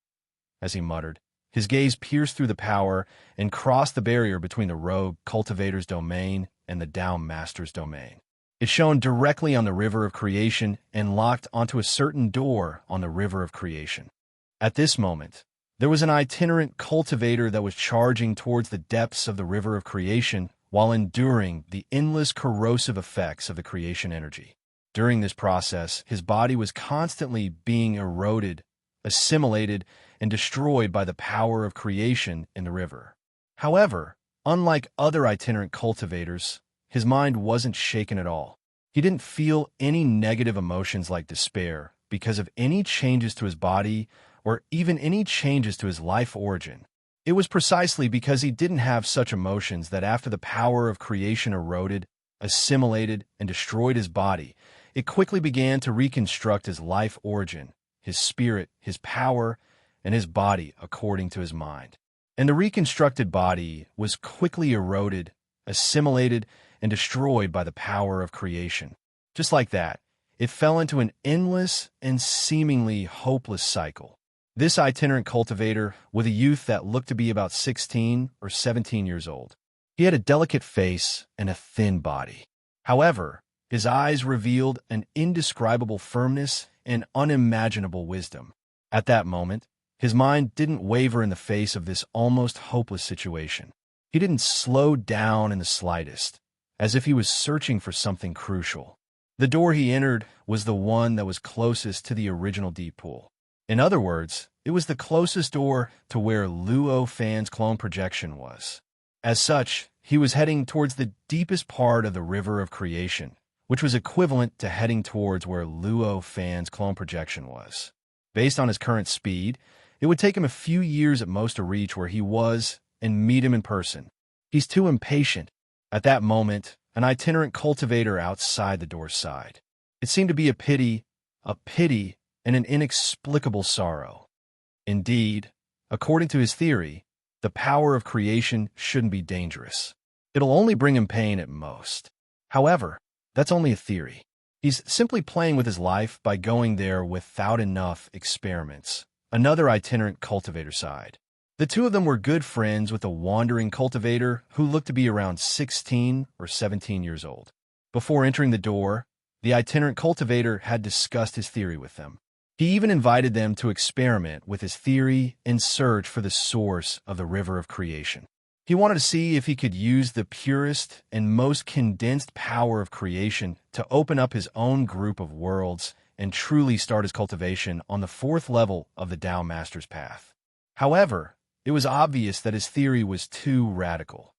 As he muttered, His gaze pierced through the power and crossed the barrier between the rogue cultivator's domain and the Down Master's domain. It shone directly on the river of creation and locked onto a certain door on the river of creation. At this moment, there was an itinerant cultivator that was charging towards the depths of the river of creation while enduring the endless corrosive effects of the creation energy. During this process, his body was constantly being eroded, assimilated, and destroyed by the power of creation in the river. However, unlike other itinerant cultivators, his mind wasn't shaken at all. He didn't feel any negative emotions like despair because of any changes to his body or even any changes to his life origin. It was precisely because he didn't have such emotions that after the power of creation eroded, assimilated, and destroyed his body, it quickly began to reconstruct his life origin, his spirit, his power, and his body according to his mind. And the reconstructed body was quickly eroded, assimilated, and destroyed by the power of creation. Just like that, it fell into an endless and seemingly hopeless cycle. This itinerant cultivator was a youth that looked to be about 16 or 17 years old. He had a delicate face and a thin body. However, his eyes revealed an indescribable firmness and unimaginable wisdom. At that moment, his mind didn't waver in the face of this almost hopeless situation. He didn't slow down in the slightest, as if he was searching for something crucial. The door he entered was the one that was closest to the original deep pool. In other words, it was the closest door to where Luo Fan's clone projection was. As such, he was heading towards the deepest part of the river of creation, which was equivalent to heading towards where Luo Fan's clone projection was. Based on his current speed, it would take him a few years at most to reach where he was and meet him in person. He's too impatient. At that moment, an itinerant cultivator outside the door's side. It seemed to be a pity, and an inexplicable sorrow. Indeed, according to his theory, the power of creation shouldn't be dangerous. It'll only bring him pain at most. However, that's only a theory. He's simply playing with his life by going there without enough experiments. Another itinerant cultivator sighed. The two of them were good friends with a wandering cultivator who looked to be around 16 or 17 years old. Before entering the door, the itinerant cultivator had discussed his theory with them. He even invited them to experiment with his theory and search for the source of the river of creation. He wanted to see if he could use the purest and most condensed power of creation to open up his own group of worlds and truly start his cultivation on the 4th level of the Tao Master's path. However, it was obvious that his theory was too radical.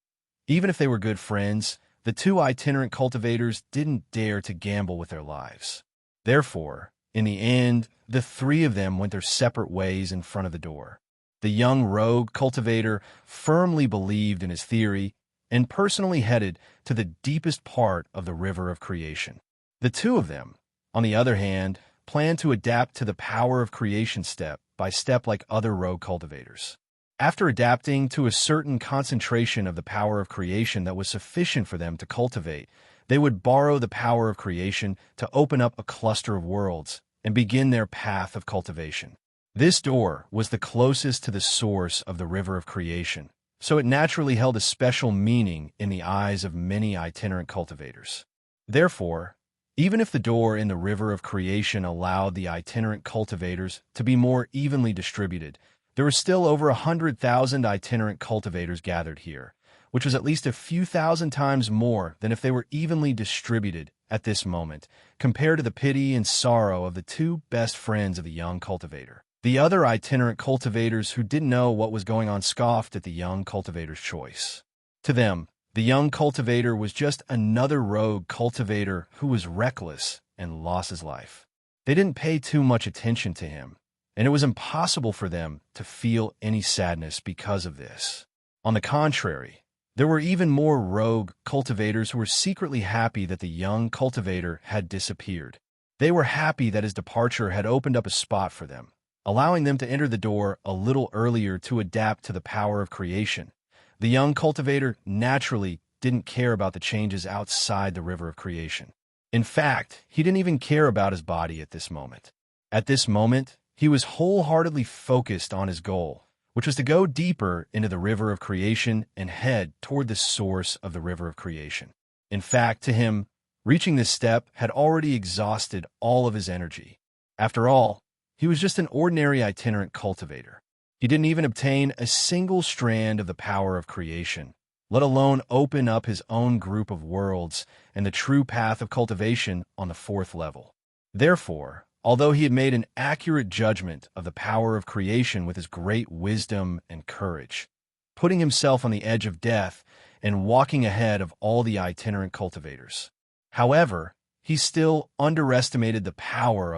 Even if they were good friends, the two itinerant cultivators didn't dare to gamble with their lives. Therefore, in the end, the three of them went their separate ways in front of the door. The young rogue cultivator firmly believed in his theory and personally headed to the deepest part of the river of creation. The two of them, on the other hand, planned to adapt to the power of creation step by step like other rogue cultivators. After adapting to a certain concentration of the power of creation that was sufficient for them to cultivate, they would borrow the power of creation to open up a cluster of worlds and begin their path of cultivation. This door was the closest to the source of the river of creation, so it naturally held a special meaning in the eyes of many itinerant cultivators. Therefore, even if the door in the river of creation allowed the itinerant cultivators to be more evenly distributed, there were still over 100,000 itinerant cultivators gathered here, which was at least a few thousand times more than if they were evenly distributed at this moment, compared to the pity and sorrow of the two best friends of the young cultivator. The other itinerant cultivators who didn't know what was going on scoffed at the young cultivator's choice. To them, the young cultivator was just another rogue cultivator who was reckless and lost his life. They didn't pay too much attention to him, and it was impossible for them to feel any sadness because of this. On the contrary, there were even more rogue cultivators who were secretly happy that the young cultivator had disappeared. They were happy that his departure had opened up a spot for them, allowing them to enter the door a little earlier to adapt to the power of creation. The young cultivator naturally didn't care about the changes outside the river of creation. In fact, he didn't even care about his body at this moment. At this moment, he was wholeheartedly focused on his goal, which was to go deeper into the river of creation and head toward the source of the river of creation. In fact, to him, reaching this step had already exhausted all of his energy. After all, he was just an ordinary itinerant cultivator. He didn't even obtain a single strand of the power of creation, let alone open up his own group of worlds and the true path of cultivation on the fourth level. Therefore, although he had made an accurate judgment of the power of creation with his great wisdom and courage, putting himself on the edge of death and walking ahead of all the itinerant cultivators, however, he still underestimated the power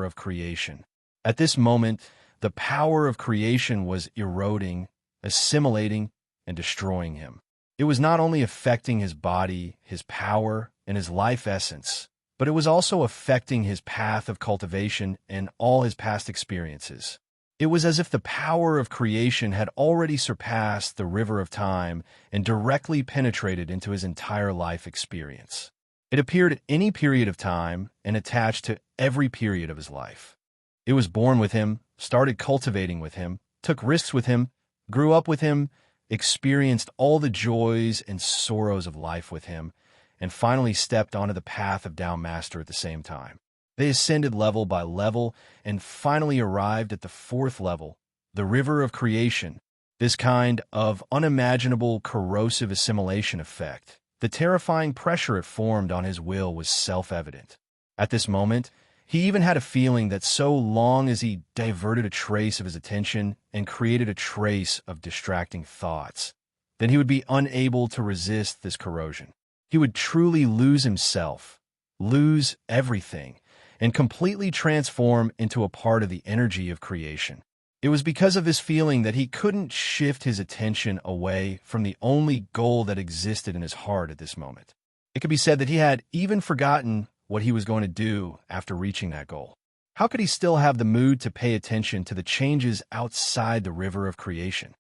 of creation. At this moment, the power of creation was eroding, assimilating, and destroying him. It was not only affecting his body, his power, and his life essence, but it was also affecting his path of cultivation and all his past experiences. It was as if the power of creation had already surpassed the river of time and directly penetrated into his entire life experience. It appeared at any period of time and attached to every period of his life. It was born with him, started cultivating with him, took risks with him, grew up with him, experienced all the joys and sorrows of life with him, and finally stepped onto the path of Tao Master at the same time. They ascended level by level and finally arrived at the fourth level, the river of creation. This kind of unimaginable corrosive assimilation effect, the terrifying pressure it formed on his will, was self-evident. At this moment, he even had a feeling that so long as he diverted a trace of his attention and created a trace of distracting thoughts, then he would be unable to resist this corrosion. He would truly lose himself, lose everything, and completely transform into a part of the energy of creation. It was because of this feeling that he couldn't shift his attention away from the only goal that existed in his heart at this moment. It could be said that he had even forgotten what he was going to do after reaching that goal. How could he still have the mood to pay attention to the changes outside the river of creation?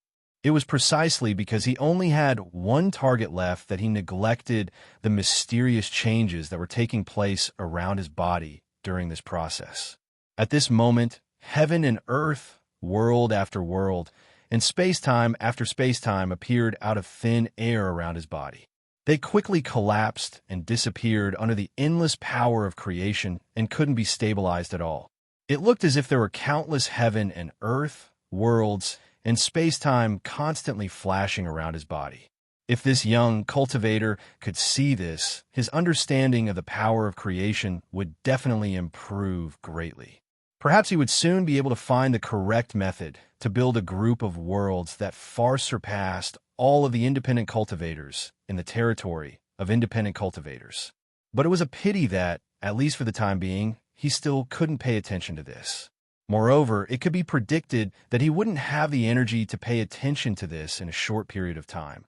It was precisely because he only had one target left that he neglected the mysterious changes that were taking place around his body during this process. At this moment, heaven and earth, world after world, and space-time after space-time appeared out of thin air around his body. They quickly collapsed and disappeared under the endless power of creation and couldn't be stabilized at all. It looked as if there were countless heaven and earth, worlds, and space-time constantly flashing around his body. If this young cultivator could see this, his understanding of the power of creation would definitely improve greatly. Perhaps he would soon be able to find the correct method to build a group of worlds that far surpassed all of the independent cultivators in the territory of independent cultivators. But it was a pity that, at least for the time being, he still couldn't pay attention to this. Moreover, it could be predicted that he wouldn't have the energy to pay attention to this in a short period of time.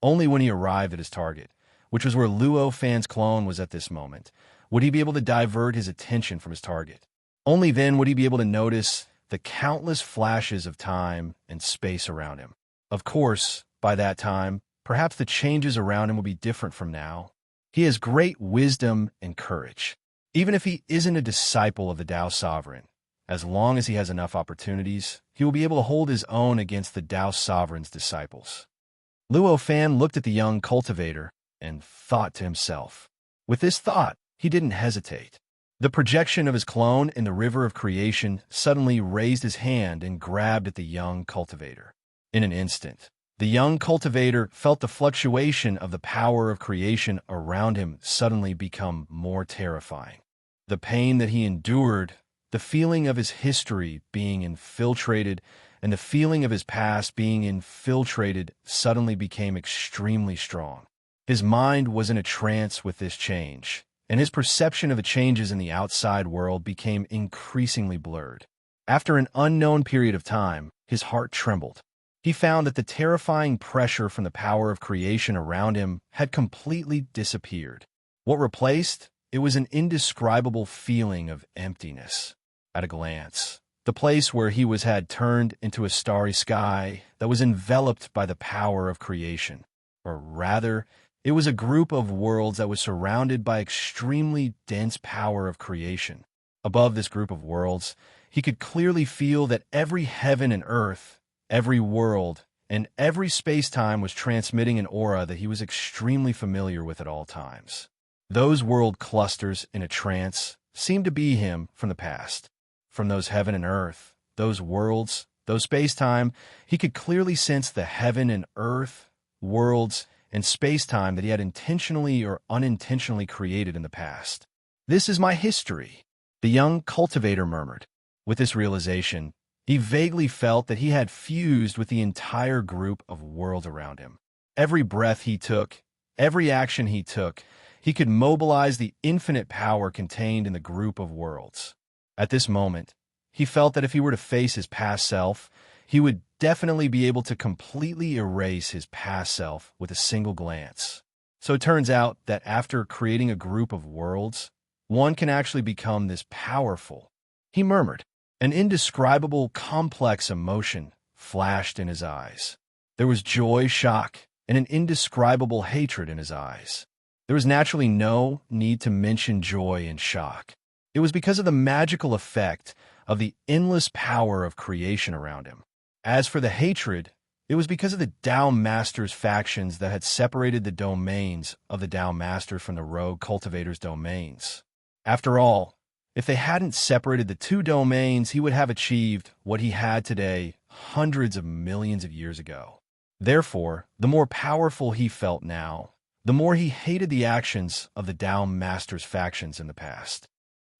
Only when he arrived at his target, which was where Luo Fan's clone was at this moment, would he be able to divert his attention from his target. Only then would he be able to notice the countless flashes of time and space around him. Of course, by that time, perhaps the changes around him will be different from now. He has great wisdom and courage. Even if he isn't a disciple of the Tao Sovereign, as long as he has enough opportunities, he will be able to hold his own against the Tao Sovereign's disciples. Luo Fan looked at the young cultivator and thought to himself. With this thought, he didn't hesitate. The projection of his clone in the river of creation suddenly raised his hand and grabbed at the young cultivator. In an instant, the young cultivator felt the fluctuation of the power of creation around him suddenly become more terrifying. The pain that he endured, the feeling of his history being infiltrated, and the feeling of his past being infiltrated suddenly became extremely strong. His mind was in a trance with this change, and his perception of the changes in the outside world became increasingly blurred. After an unknown period of time, his heart trembled. He found that the terrifying pressure from the power of creation around him had completely disappeared. What replaced? It was an indescribable feeling of emptiness. At a glance, the place where he was had turned into a starry sky that was enveloped by the power of creation. Or rather, it was a group of worlds that was surrounded by extremely dense power of creation. Above this group of worlds, he could clearly feel that every heaven and earth, every world, and every space-time was transmitting an aura that he was extremely familiar with at all times. Those world clusters in a trance seemed to be him from the past. From those heaven and earth, those worlds, those space-time, he could clearly sense the heaven and earth, worlds, and space-time that he had intentionally or unintentionally created in the past. "This is my history," the young cultivator murmured. With this realization, he vaguely felt that he had fused with the entire group of worlds around him. Every breath he took, every action he took, he could mobilize the infinite power contained in the group of worlds. At this moment, he felt that if he were to face his past self, he would definitely be able to completely erase his past self with a single glance. So it turns out that after creating a group of worlds, one can actually become this powerful. He murmured. An indescribable, complex emotion flashed in his eyes. There was joy, shock, and an indescribable hatred in his eyes. There was naturally no need to mention joy and shock. It was because of the magical effect of the endless power of creation around him. As for the hatred, it was because of the Tao Master's factions that had separated the domains of the Tao Master from the rogue cultivator's domains. After all, if they hadn't separated the two domains, he would have achieved what he had today hundreds of millions of years ago. Therefore, the more powerful he felt now, the more he hated the actions of the Tao Master's factions in the past.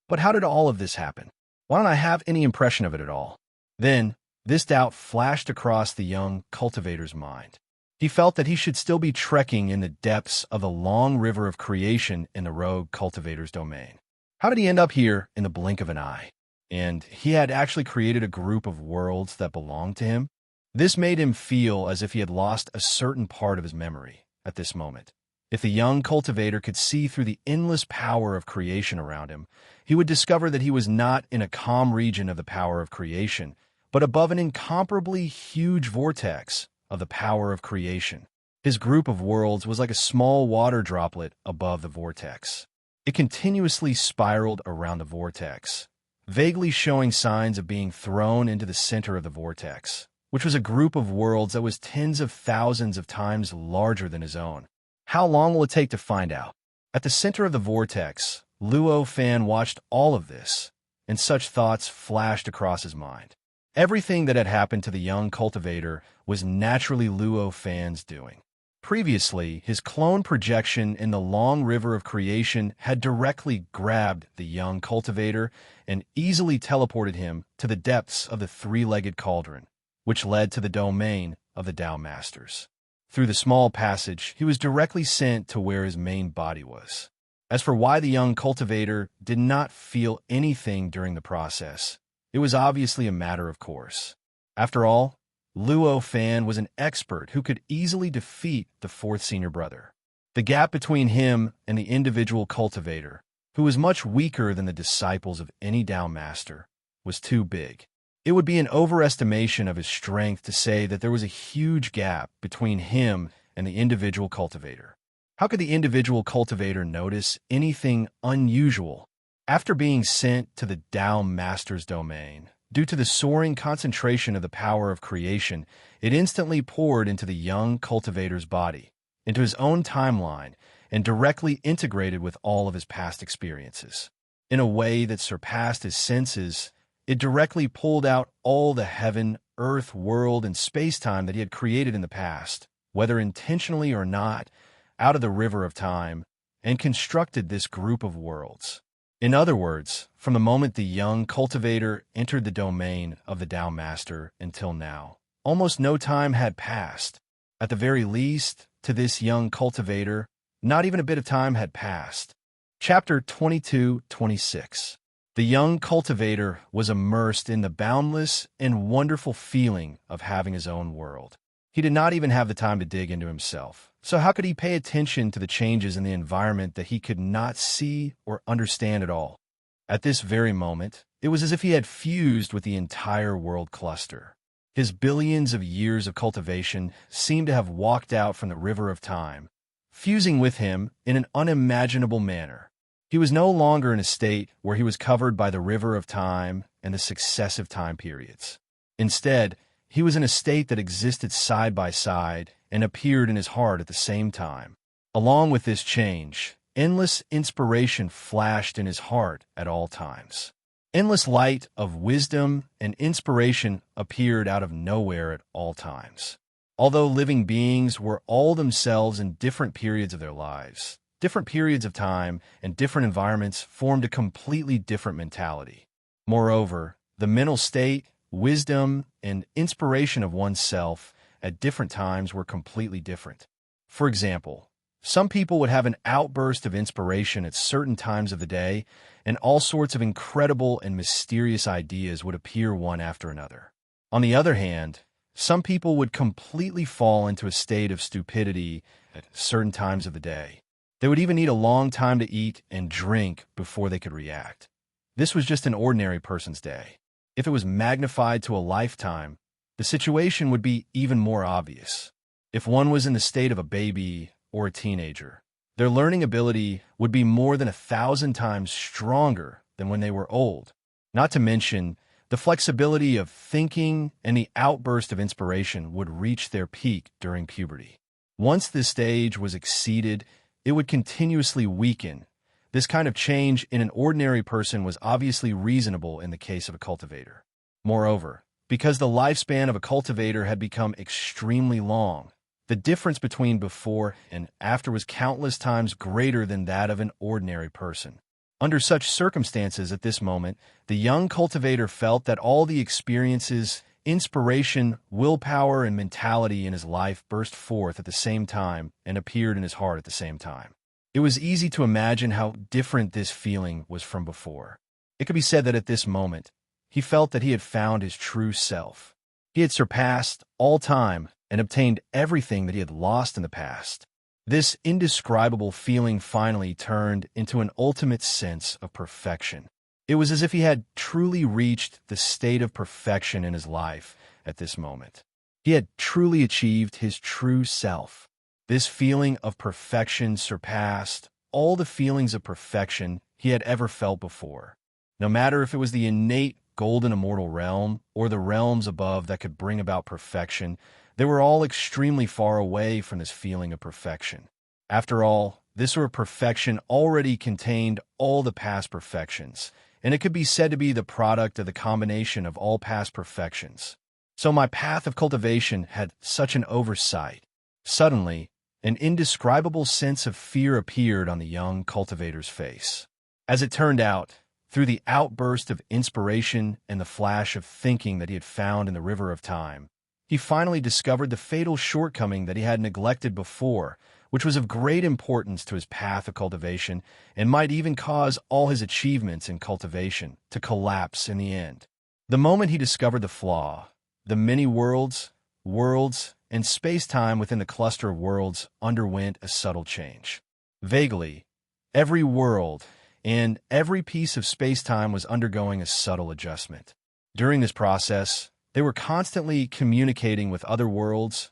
But how did all of this happen? Why don't I have any impression of it at all? Then, this doubt flashed across the young cultivator's mind. He felt that he should still be trekking in the depths of the long river of creation in the rogue cultivator's domain. How did he end up here in the blink of an eye? And he had actually created a group of worlds that belonged to him? This made him feel as if he had lost a certain part of his memory at this moment. If the young cultivator could see through the endless power of creation around him, he would discover that he was not in a calm region of the power of creation, but above an incomparably huge vortex of the power of creation. His group of worlds was like a small water droplet above the vortex. It continuously spiraled around the vortex, vaguely showing signs of being thrown into the center of the vortex, which was a group of worlds that was tens of thousands of times larger than his own. How long will it take to find out? At the center of the vortex, Luo Fan watched all of this, and such thoughts flashed across his mind. Everything that had happened to the young cultivator was naturally Luo Fan's doing. Previously, his clone projection in the long river of creation had directly grabbed the young cultivator and easily teleported him to the depths of the three-legged cauldron, which led to the domain of the Tao Masters. Through the small passage, he was directly sent to where his main body was. As for why the young cultivator did not feel anything during the process, it was obviously a matter of course. After all, Luo Fan was an expert who could easily defeat the fourth senior brother. The gap between him and the individual cultivator, who was much weaker than the disciples of any Tao Master, was too big. It would be an overestimation of his strength to say that there was a huge gap between him and the individual cultivator. How could the individual cultivator notice anything unusual after being sent to the Tao Master's domain? Due to the soaring concentration of the power of creation, it instantly poured into the young cultivator's body, into his own timeline, and directly integrated with all of his past experiences. In a way that surpassed his senses, it directly pulled out all the heaven, earth, world, and space-time that he had created in the past, whether intentionally or not, out of the river of time, and constructed this group of worlds. In other words, from the moment the young cultivator entered the domain of the Tao Master until now, almost no time had passed. At the very least, to this young cultivator, not even a bit of time had passed. Chapter 22-26. The young cultivator was immersed in the boundless and wonderful feeling of having his own world. He did not even have the time to dig into himself. So how could he pay attention to the changes in the environment that he could not see or understand at all? At this very moment, it was as if he had fused with the entire world cluster. His billions of years of cultivation seemed to have walked out from the river of time, fusing with him in an unimaginable manner. He was no longer in a state where he was covered by the river of time and the successive time periods. Instead, He was in a state that existed side by side and appeared in his heart at the same time. Along with this change, endless inspiration flashed in his heart at all times. Endless light of wisdom and inspiration appeared out of nowhere at all times. Although living beings were all themselves in different periods of their lives, different periods of time and different environments formed a completely different mentality. Moreover, the mental state, wisdom, and inspiration of oneself at different times were completely different. For example, some people would have an outburst of inspiration at certain times of the day, and all sorts of incredible and mysterious ideas would appear one after another. On the other hand, some people would completely fall into a state of stupidity at certain times of the day. They would even need a long time to eat and drink before they could react. This was just an ordinary person's day. If it was magnified to a lifetime, the situation would be even more obvious. If one was in the state of a baby or a teenager, their learning ability would be more than 1,000 times stronger than when they were old. Not to mention, the flexibility of thinking and the outburst of inspiration would reach their peak during puberty. Once this stage was exceeded, it would continuously weaken. This kind of change in an ordinary person was obviously reasonable in the case of a cultivator. Moreover, because the lifespan of a cultivator had become extremely long, the difference between before and after was countless times greater than that of an ordinary person. Under such circumstances at this moment, the young cultivator felt that all the experiences, inspiration, willpower, and mentality in his life burst forth at the same time and appeared in his heart at the same time. It was easy to imagine how different this feeling was from before. It could be said that at this moment, he felt that he had found his true self. He had surpassed all time and obtained everything that he had lost in the past. This indescribable feeling finally turned into an ultimate sense of perfection. It was as if he had truly reached the state of perfection in his life at this moment. He had truly achieved his true self. This feeling of perfection surpassed all the feelings of perfection he had ever felt before. No matter if it was the innate golden immortal realm or the realms above that could bring about perfection, they were all extremely far away from this feeling of perfection. After all, this sort of perfection already contained all the past perfections, and it could be said to be the product of the combination of all past perfections. So my path of cultivation had such an oversight. Suddenly, an indescribable sense of fear appeared on the young cultivator's face. As it turned out, through the outburst of inspiration and the flash of thinking that he had found in the river of time, he finally discovered the fatal shortcoming that he had neglected before, which was of great importance to his path of cultivation and might even cause all his achievements in cultivation to collapse in the end. The moment he discovered the flaw, the many worlds, and space-time within the cluster of worlds underwent a subtle change. Vaguely, every world and every piece of space-time was undergoing a subtle adjustment. During this process, they were constantly communicating with other worlds,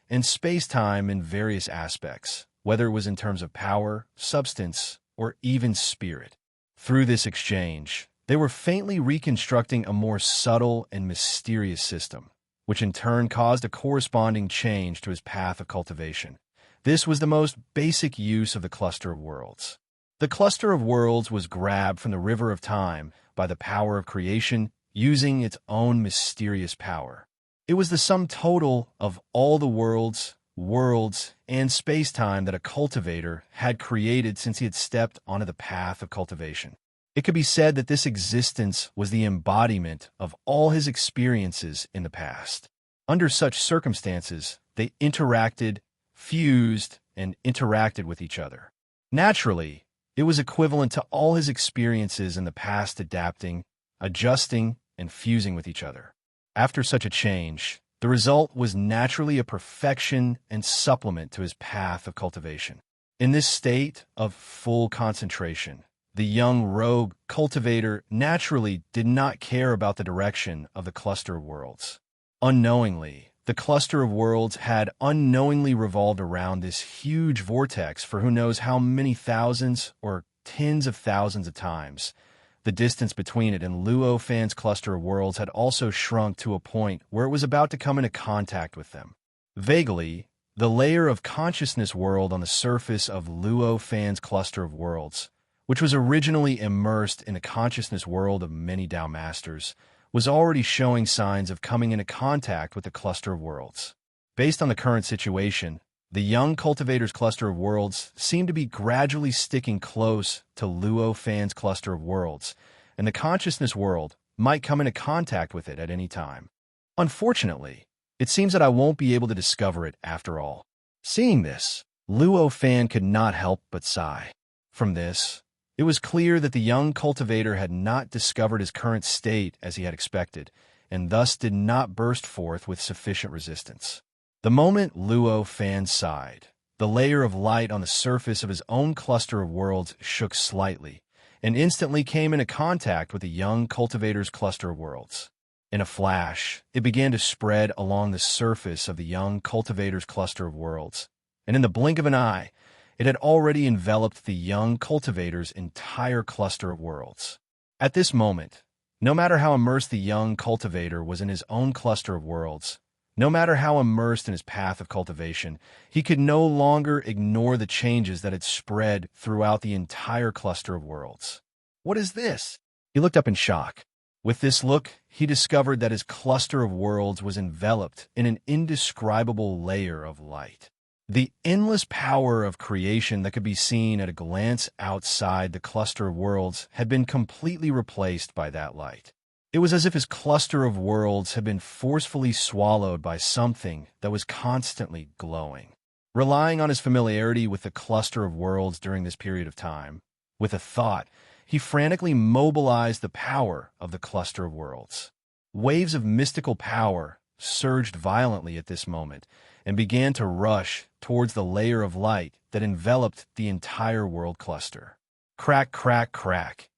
and space-time in various aspects, whether it was in terms of power, substance, or even spirit. Through this exchange, they were faintly reconstructing a more subtle and mysterious system, which in turn caused a corresponding change to his path of cultivation. This was the most basic use of the cluster of worlds. The cluster of worlds was grabbed from the river of time by the power of creation, using its own mysterious power. It was the sum total of all the worlds, and space-time that a cultivator had created since he had stepped onto the path of cultivation. It could be said that this existence was the embodiment of all his experiences in the past. Under such circumstances, they interacted, fused, and interacted with each other. Naturally, it was equivalent to all his experiences in the past adapting, adjusting, and fusing with each other. After such a change, the result was naturally a perfection and supplement to his path of cultivation. In this state of full concentration, the young rogue cultivator naturally did not care about the direction of the cluster of worlds. Unknowingly, the cluster of worlds had unknowingly revolved around this huge vortex for who knows how many thousands or tens of thousands of times. The distance between it and Luo Fan's cluster of worlds had also shrunk to a point where it was about to come into contact with them. Vaguely, the layer of consciousness world on the surface of Luo Fan's cluster of worlds, which was originally immersed in the consciousness world of many Tao Masters, was already showing signs of coming into contact with the cluster of worlds. Based on the current situation, the young cultivator's cluster of worlds seemed to be gradually sticking close to Luo Fan's cluster of worlds, and the consciousness world might come into contact with it at any time. Unfortunately, it seems that I won't be able to discover it after all. Seeing this, Luo Fan could not help but sigh. From this, it was clear that the young cultivator had not discovered his current state as he had expected, and thus did not burst forth with sufficient resistance. The moment Luo Fan sighed, the layer of light on the surface of his own cluster of worlds shook slightly, and instantly came into contact with the young cultivator's cluster of worlds. In a flash, it began to spread along the surface of the young cultivator's cluster of worlds, and in the blink of an eye, it had already enveloped the young cultivator's entire cluster of worlds. At this moment, no matter how immersed the young cultivator was in his own cluster of worlds, no matter how immersed in his path of cultivation, he could no longer ignore the changes that had spread throughout the entire cluster of worlds. What is this? He looked up in shock. With this look, he discovered that his cluster of worlds was enveloped in an indescribable layer of light. The endless power of creation that could be seen at a glance outside the cluster of worlds had been completely replaced by that light. It was as if his cluster of worlds had been forcefully swallowed by something that was constantly glowing. Relying on his familiarity with the cluster of worlds during this period of time, with a thought, he frantically mobilized the power of the cluster of worlds. Waves of mystical power surged violently at this moment and began to rush towards the layer of light that enveloped the entire world cluster. Crack, crack, crack.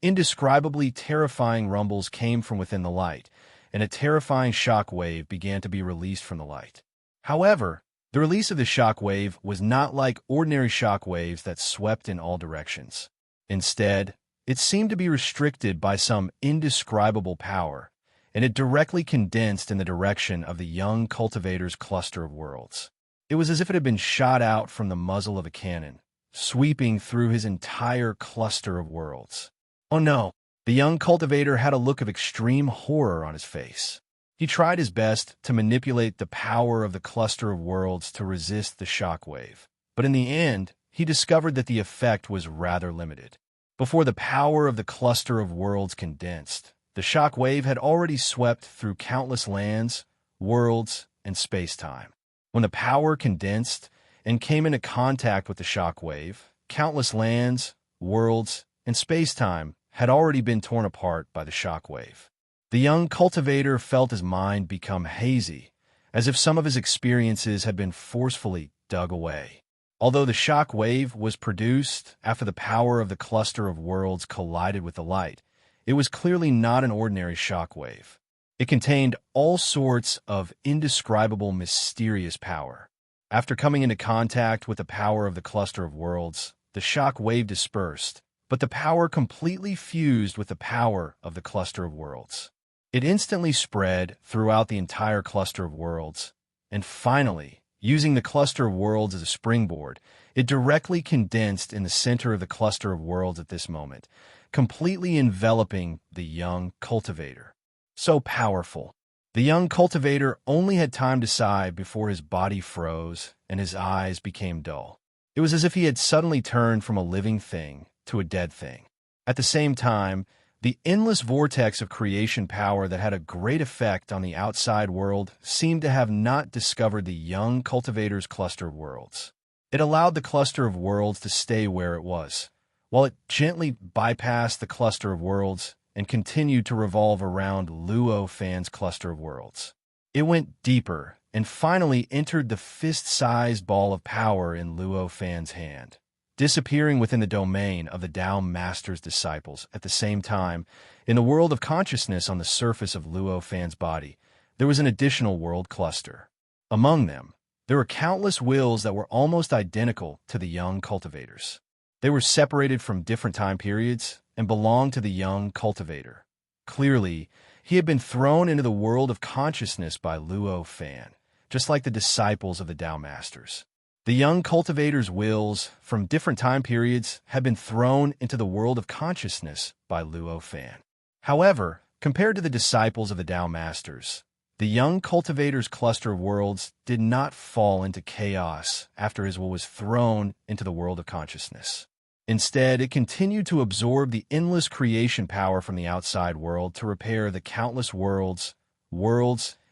Indescribably terrifying rumbles came from within the light, and a terrifying shock wave began to be released from the light. However, the release of the shock wave was not like ordinary shock waves that swept in all directions. Instead, it seemed to be restricted by some indescribable power, and it directly condensed in the direction of the young cultivator's cluster of worlds. It was as if it had been shot out from the muzzle of a cannon, sweeping through his entire cluster of worlds. Oh no, the young cultivator had a look of extreme horror on his face. He tried his best to manipulate the power of the cluster of worlds to resist the shock wave, but in the end, he discovered that the effect was rather limited. Before the power of the cluster of worlds condensed, the shock wave had already swept through countless lands, worlds, and space-time. When the power condensed and came into contact with the shock wave, countless lands, worlds, and space-time had already been torn apart by the shock wave. The young cultivator felt his mind become hazy, as if some of his experiences had been forcefully dug away. Although the shock wave was produced after the power of the cluster of worlds collided with the light, it was clearly not an ordinary shock wave. It contained all sorts of indescribable, mysterious power. After coming into contact with the power of the cluster of worlds, the shock wave dispersed, but the power completely fused with the power of the cluster of worlds. It instantly spread throughout the entire cluster of worlds, and finally, using the cluster of worlds as a springboard, it directly condensed in the center of the cluster of worlds at this moment, completely enveloping the young cultivator. So powerful. The young cultivator only had time to sigh before his body froze and his eyes became dull. It was as if he had suddenly turned from a living thing to a dead thing. At the same time, the endless vortex of creation power that had a great effect on the outside world seemed to have not discovered the young cultivator's cluster of worlds. It allowed the cluster of worlds to stay where it was, while it gently bypassed the cluster of worlds and continued to revolve around Luo Fan's cluster of worlds. It went deeper and finally entered the fist-sized ball of power in Luo Fan's hand, disappearing within the domain of the Tao Master's disciples. At the same time, in the world of consciousness on the surface of Luo Fan's body, there was an additional world cluster. Among them, there were countless wills that were almost identical to the young cultivators. They were separated from different time periods and belonged to the young cultivator. Clearly, he had been thrown into the world of consciousness by Luo Fan, just like the disciples of the Tao Masters. The young cultivator's wills from different time periods had been thrown into the world of consciousness by Luo Fan. However, compared to the disciples of the Tao Masters, the young cultivator's cluster of worlds did not fall into chaos after his will was thrown into the world of consciousness. Instead, it continued to absorb the endless creation power from the outside world to repair the countless worlds,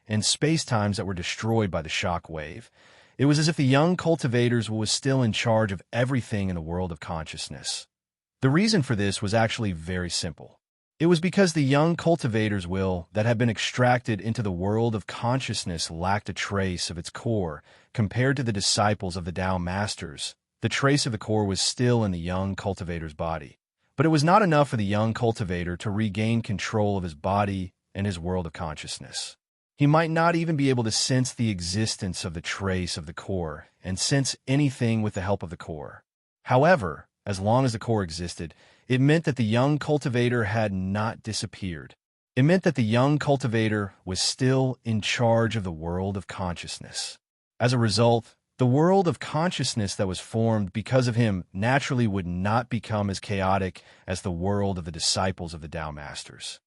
and space-times that were destroyed by the shock wave. It was as if the young cultivator's will was still in charge of everything in the world of consciousness. The reason for this was actually very simple. It was because the young cultivator's will that had been extracted into the world of consciousness lacked a trace of its core compared to the disciples of the Tao Masters. The trace of the core was still in the young cultivator's body, but it was not enough for the young cultivator to regain control of his body and his world of consciousness. He might not even be able to sense the existence of the trace of the core and sense anything with the help of the core. However, as long as the core existed, it meant that the young cultivator had not disappeared. It meant that the young cultivator was still in charge of the world of consciousness. As a result, the world of consciousness that was formed because of him naturally would not become as chaotic as the world of the disciples of the Tao Masters.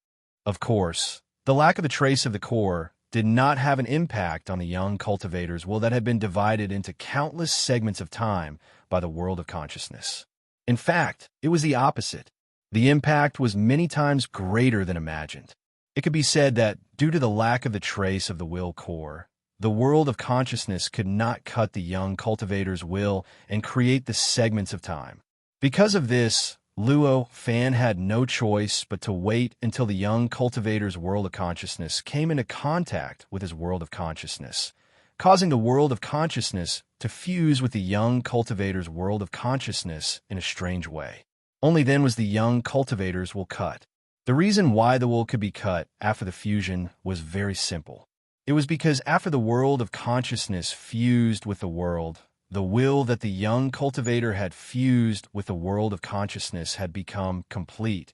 Of course, the lack of a trace of the core did not have an impact on the young cultivator's will that had been divided into countless segments of time by the world of consciousness. In fact, it was the opposite. The impact was many times greater than imagined. It could be said that, due to the lack of the trace of the will core, the world of consciousness could not cut the young cultivator's will and create the segments of time. Because of this, Luo Fan had no choice but to wait until the young cultivator's world of consciousness came into contact with his world of consciousness, causing the world of consciousness to fuse with the young cultivator's world of consciousness in a strange way. Only then was the young cultivator's will cut. The reason why the will could be cut after the fusion was very simple. It was because after the world of consciousness fused with the will that the young cultivator had fused with the world of consciousness had become complete.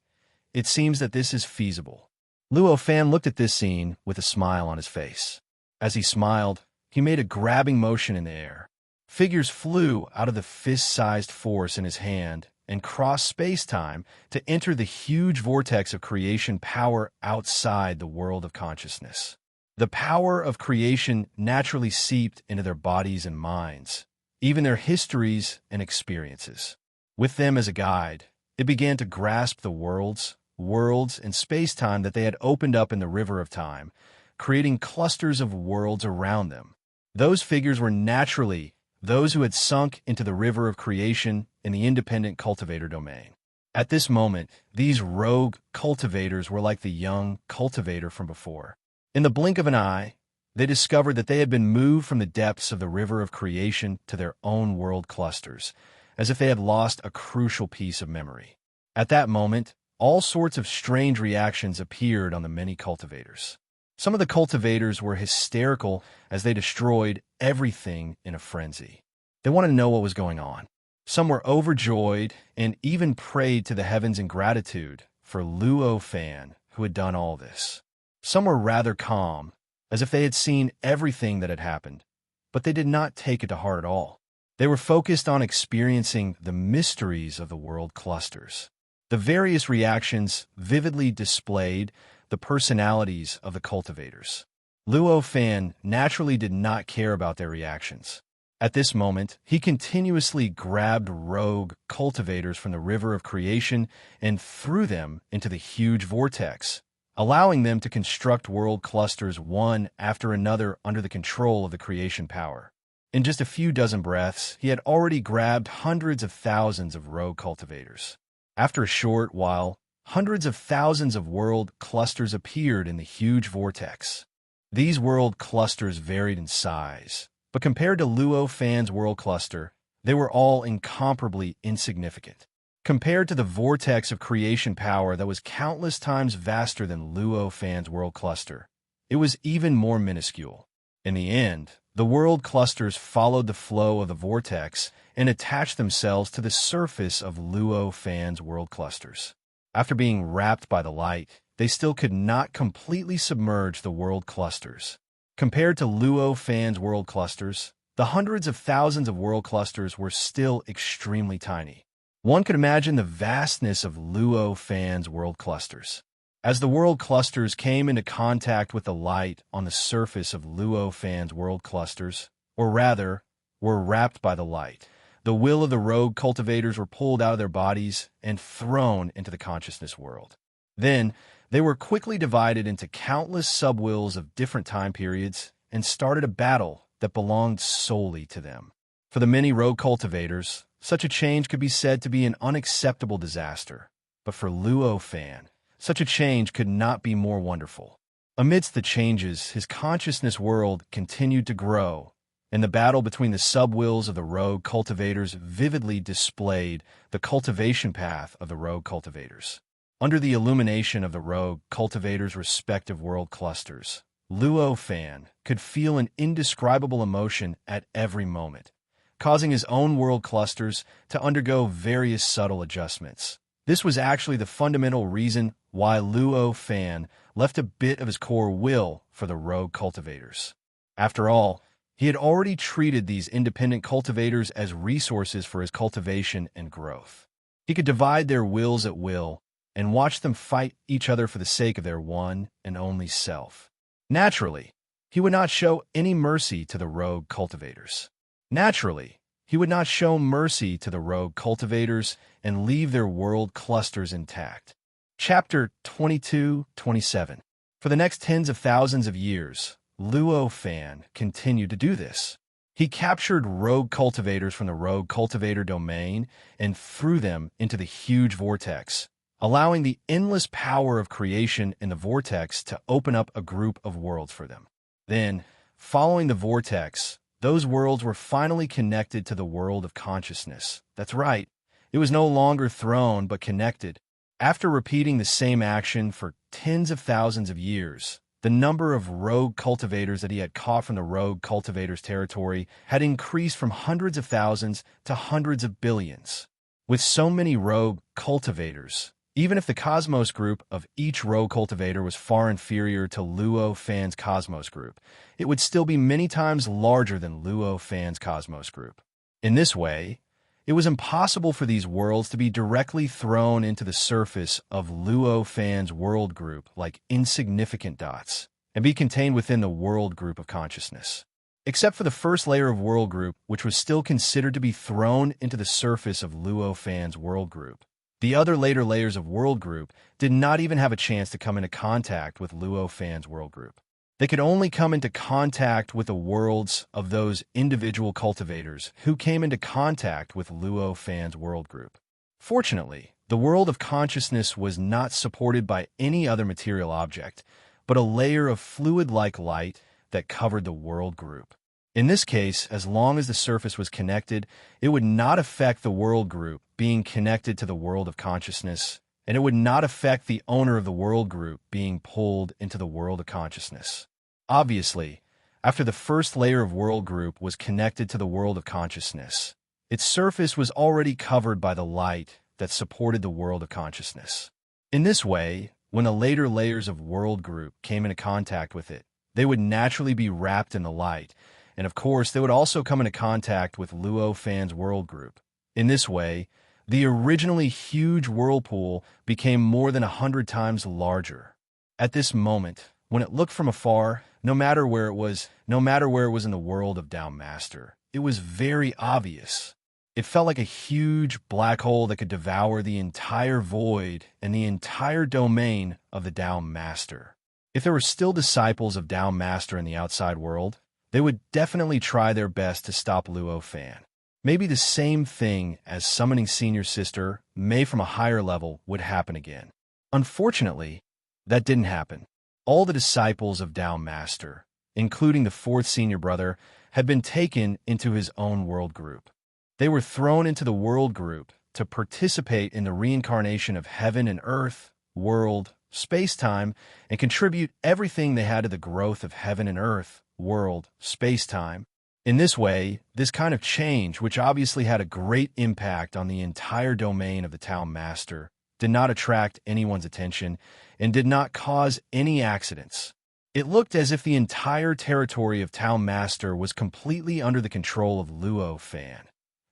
It seems that this is feasible. Luo Fan looked at this scene with a smile on his face. As he smiled, he made a grabbing motion in the air. Figures flew out of the fist-sized force in his hand and crossed space-time to enter the huge vortex of creation power outside the world of consciousness. The power of creation naturally seeped into their bodies and minds, even their histories and experiences. With them as a guide, it began to grasp the worlds, and space-time that they had opened up in the river of time, creating clusters of worlds around them. Those figures were naturally those who had sunk into the river of creation in the independent cultivator domain. At this moment, these rogue cultivators were like the young cultivator from before. In the blink of an eye, they discovered that they had been moved from the depths of the river of creation to their own world clusters, as if they had lost a crucial piece of memory. At that moment, all sorts of strange reactions appeared on the many cultivators. Some of the cultivators were hysterical as they destroyed everything in a frenzy. They wanted to know what was going on. Some were overjoyed and even prayed to the heavens in gratitude for Luo Fan, who had done all this. Some were rather calm, as if they had seen everything that had happened, but they did not take it to heart at all. They were focused on experiencing the mysteries of the world clusters. The various reactions vividly displayed the personalities of the cultivators. Luo Fan naturally did not care about their reactions. At this moment, he continuously grabbed rogue cultivators from the river of creation and threw them into the huge vortex, allowing them to construct world clusters one after another under the control of the creation power. In just a few dozen breaths, he had already grabbed hundreds of thousands of rogue cultivators. After a short while, hundreds of thousands of world clusters appeared in the huge vortex. These world clusters varied in size, but compared to Luo Fan's world cluster, they were all incomparably insignificant. Compared to the vortex of creation power that was countless times vaster than Luo Fan's world cluster, it was even more minuscule. In the end, the world clusters followed the flow of the vortex and attached themselves to the surface of Luo Fan's world clusters. After being wrapped by the light, they still could not completely submerge the world clusters. Compared to Luo Fan's world clusters, the hundreds of thousands of world clusters were still extremely tiny. One could imagine the vastness of Luo Fan's world clusters. As the world clusters came into contact with the light on the surface of Luo Fan's world clusters, or rather, were wrapped by the light, the will of the rogue cultivators were pulled out of their bodies and thrown into the consciousness world. Then, they were quickly divided into countless sub-wills of different time periods and started a battle that belonged solely to them. For the many rogue cultivators, such a change could be said to be an unacceptable disaster. But for Luo Fan, such a change could not be more wonderful. Amidst the changes, his consciousness world continued to grow, and the battle between the sub-wills of the rogue cultivators vividly displayed the cultivation path of the rogue cultivators. Under the illumination of the rogue cultivators' respective world clusters, Luo Fan could feel an indescribable emotion at every moment, causing his own world clusters to undergo various subtle adjustments. This was actually the fundamental reason why Luo Fan left a bit of his core will for the rogue cultivators. After all, he had already treated these independent cultivators as resources for his cultivation and growth. He could divide their wills at will and watch them fight each other for the sake of their one and only self. Naturally, he would not show any mercy to the rogue cultivators. Naturally, he would not show mercy to the rogue cultivators and leave their world clusters intact. Chapter 22-27. For the next tens of thousands of years, Luo Fan continued to do this. He captured rogue cultivators from the rogue cultivator domain and threw them into the huge vortex, allowing the endless power of creation in the vortex to open up a group of worlds for them. Then, following the vortex, those worlds were finally connected to the world of consciousness. That's right, it was no longer thrown but connected. After repeating the same action for tens of thousands of years, the number of rogue cultivators that he had caught from the rogue cultivators' territory had increased from hundreds of thousands to hundreds of billions. With so many rogue cultivators, even if the cosmos group of each rogue cultivator was far inferior to Luo Fan's cosmos group, it would still be many times larger than Luo Fan's cosmos group. In this way, it was impossible for these worlds to be directly thrown into the surface of Luo Fan's world group like insignificant dots and be contained within the world group of consciousness. Except for the first layer of world group, which was still considered to be thrown into the surface of Luo Fan's world group. The other later layers of world group did not even have a chance to come into contact with Luo Fan's world group. They could only come into contact with the worlds of those individual cultivators who came into contact with Luo Fan's world group. Fortunately, the world of consciousness was not supported by any other material object, but a layer of fluid-like light that covered the world group. In this case, as long as the surface was connected, it would not affect the world group being connected to the world of consciousness, and it would not affect the owner of the world group being pulled into the world of consciousness. Obviously, after the first layer of world group was connected to the world of consciousness, its surface was already covered by the light that supported the world of consciousness. In this way, when the later layers of world group came into contact with it, they would naturally be wrapped in the light, and of course, they would also come into contact with Luo Fan's world group. In this way, the originally huge whirlpool became more than 100 times larger. At this moment, when it looked from afar, no matter where it was in the world of Tao Master, it was very obvious. It felt like a huge black hole that could devour the entire void and the entire domain of the Tao Master. If there were still disciples of Tao Master in the outside world, they would definitely try their best to stop Luo Fan. Maybe the same thing as summoning Senior Sister May from a higher level would happen again. Unfortunately, that didn't happen. All the disciples of Tao Master, including the fourth senior brother, had been taken into his own world group. They were thrown into the world group to participate in the reincarnation of heaven and earth, world, space-time, and contribute everything they had to the growth of heaven and earth, world, space-time. In this way, this kind of change, which obviously had a great impact on the entire domain of the Tao Master, did not attract anyone's attention, and did not cause any accidents. It looked as if the entire territory of Town Master was completely under the control of Luo Fan.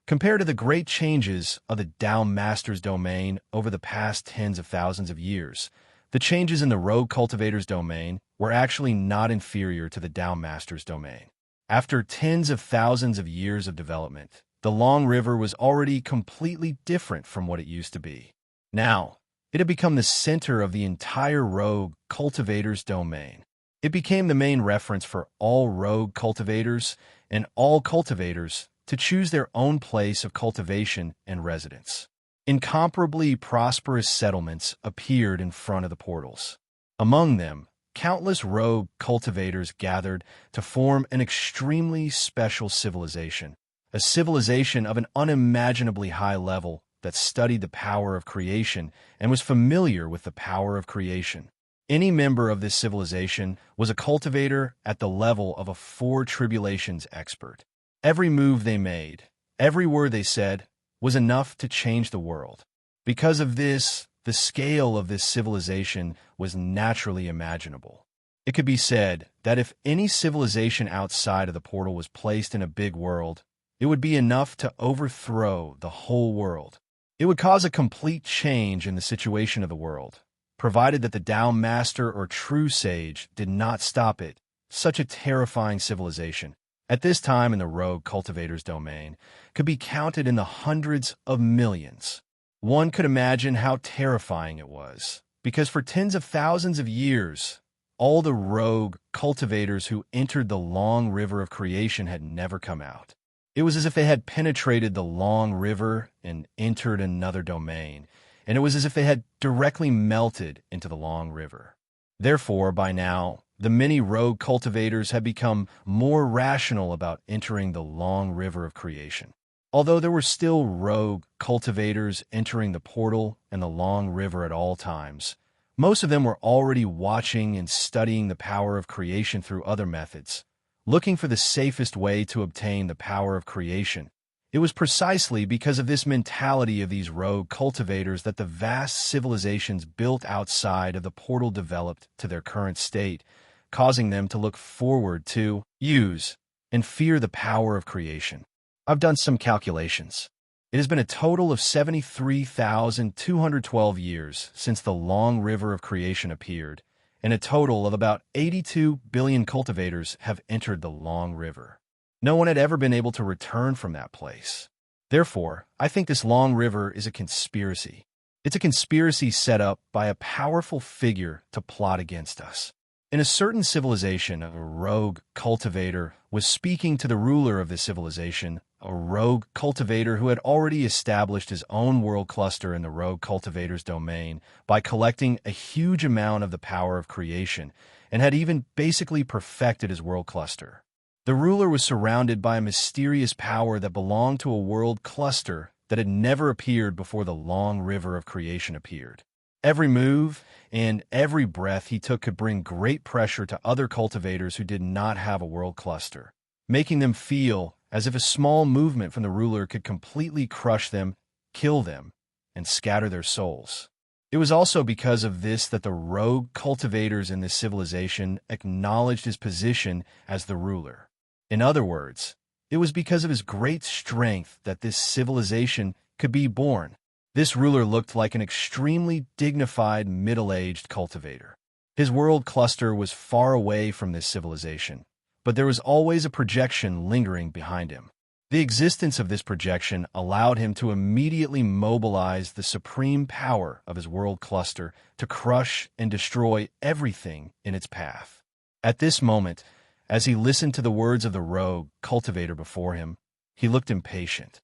Compared to the great changes of the Down Master's domain over the past tens of thousands of years, the changes in the Rogue Cultivator's domain were actually not inferior to the Down Master's domain. After tens of thousands of years of development, the Long River was already completely different from what it used to be. Now, it had become the center of the entire Rogue Cultivator's domain. It became the main reference for all Rogue Cultivators and all cultivators to choose their own place of cultivation and residence. Incomparably prosperous settlements appeared in front of the portals. Among them, countless rogue cultivators gathered to form an extremely special civilization, a civilization of an unimaginably high level that studied the power of creation and was familiar with the power of creation. Any member of this civilization was a cultivator at the level of a Four Tribulations expert. Every move they made, every word they said, was enough to change the world. Because of this, the scale of this civilization was naturally imaginable. It could be said that if any civilization outside of the portal was placed in a big world, it would be enough to overthrow the whole world. It would cause a complete change in the situation of the world, provided that the Down Master or True Sage did not stop it. Such a terrifying civilization, at this time in the Rogue Cultivator's domain, could be counted in the hundreds of millions. One could imagine how terrifying it was, because for tens of thousands of years, all the rogue cultivators who entered the long river of creation had never come out. It was as if they had penetrated the long river and entered another domain, and it was as if they had directly melted into the long river. Therefore, by now, the many rogue cultivators had become more rational about entering the long river of creation. Although there were still rogue cultivators entering the portal and the long river at all times, most of them were already watching and studying the power of creation through other methods, looking for the safest way to obtain the power of creation. It was precisely because of this mentality of these rogue cultivators that the vast civilizations built outside of the portal developed to their current state, causing them to look forward to, use, and fear the power of creation. I've done some calculations. It has been a total of 73,212 years since the long river of creation appeared, and a total of about 82 billion cultivators have entered the long river. No one had ever been able to return from that place. Therefore, I think this long river is a conspiracy. It's a conspiracy set up by a powerful figure to plot against us. In a certain civilization, a rogue cultivator was speaking to the ruler of this civilization, a rogue cultivator who had already established his own world cluster in the rogue cultivator's domain by collecting a huge amount of the power of creation, and had even basically perfected his world cluster. The ruler was surrounded by a mysterious power that belonged to a world cluster that had never appeared before the long river of creation appeared. Every move and every breath he took could bring great pressure to other cultivators who did not have a world cluster, making them feel as if a small movement from the ruler could completely crush them, kill them, and scatter their souls. It was also because of this that the rogue cultivators in this civilization acknowledged his position as the ruler. In other words, it was because of his great strength that this civilization could be born. This ruler looked like an extremely dignified middle-aged cultivator. His world cluster was far away from this civilization, but there was always a projection lingering behind him. The existence of this projection allowed him to immediately mobilize the supreme power of his world cluster to crush and destroy everything in its path. At this moment, as he listened to the words of the rogue cultivator before him, he looked impatient.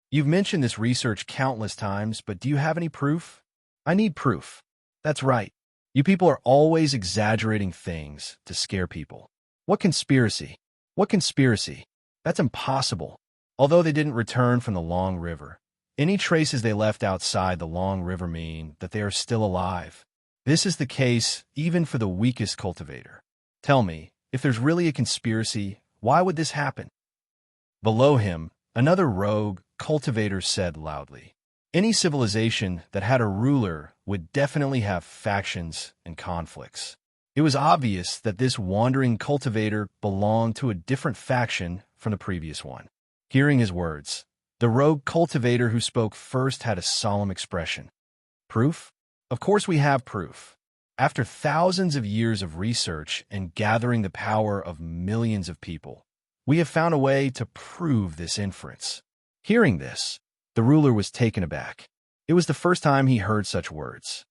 You've mentioned this research countless times, but do you have any proof? I need proof. That's right. You people are always exaggerating things to scare people. What conspiracy? What conspiracy? That's impossible. Although they didn't return from the long river, any traces they left outside the long river mean that they are still alive. This is the case even for the weakest cultivator. Tell me, if there's really a conspiracy, why would this happen? Below him, another rogue cultivator said loudly, Any civilization that had a ruler would definitely have factions and conflicts. It was obvious that this wandering cultivator belonged to a different faction from the previous one. Hearing his words, the rogue cultivator who spoke first had a solemn expression. Proof? Of course we have proof. After thousands of years of research and gathering the power of millions of people, we have found a way to prove this inference. Hearing this, the ruler was taken aback. It was the first time he heard such words.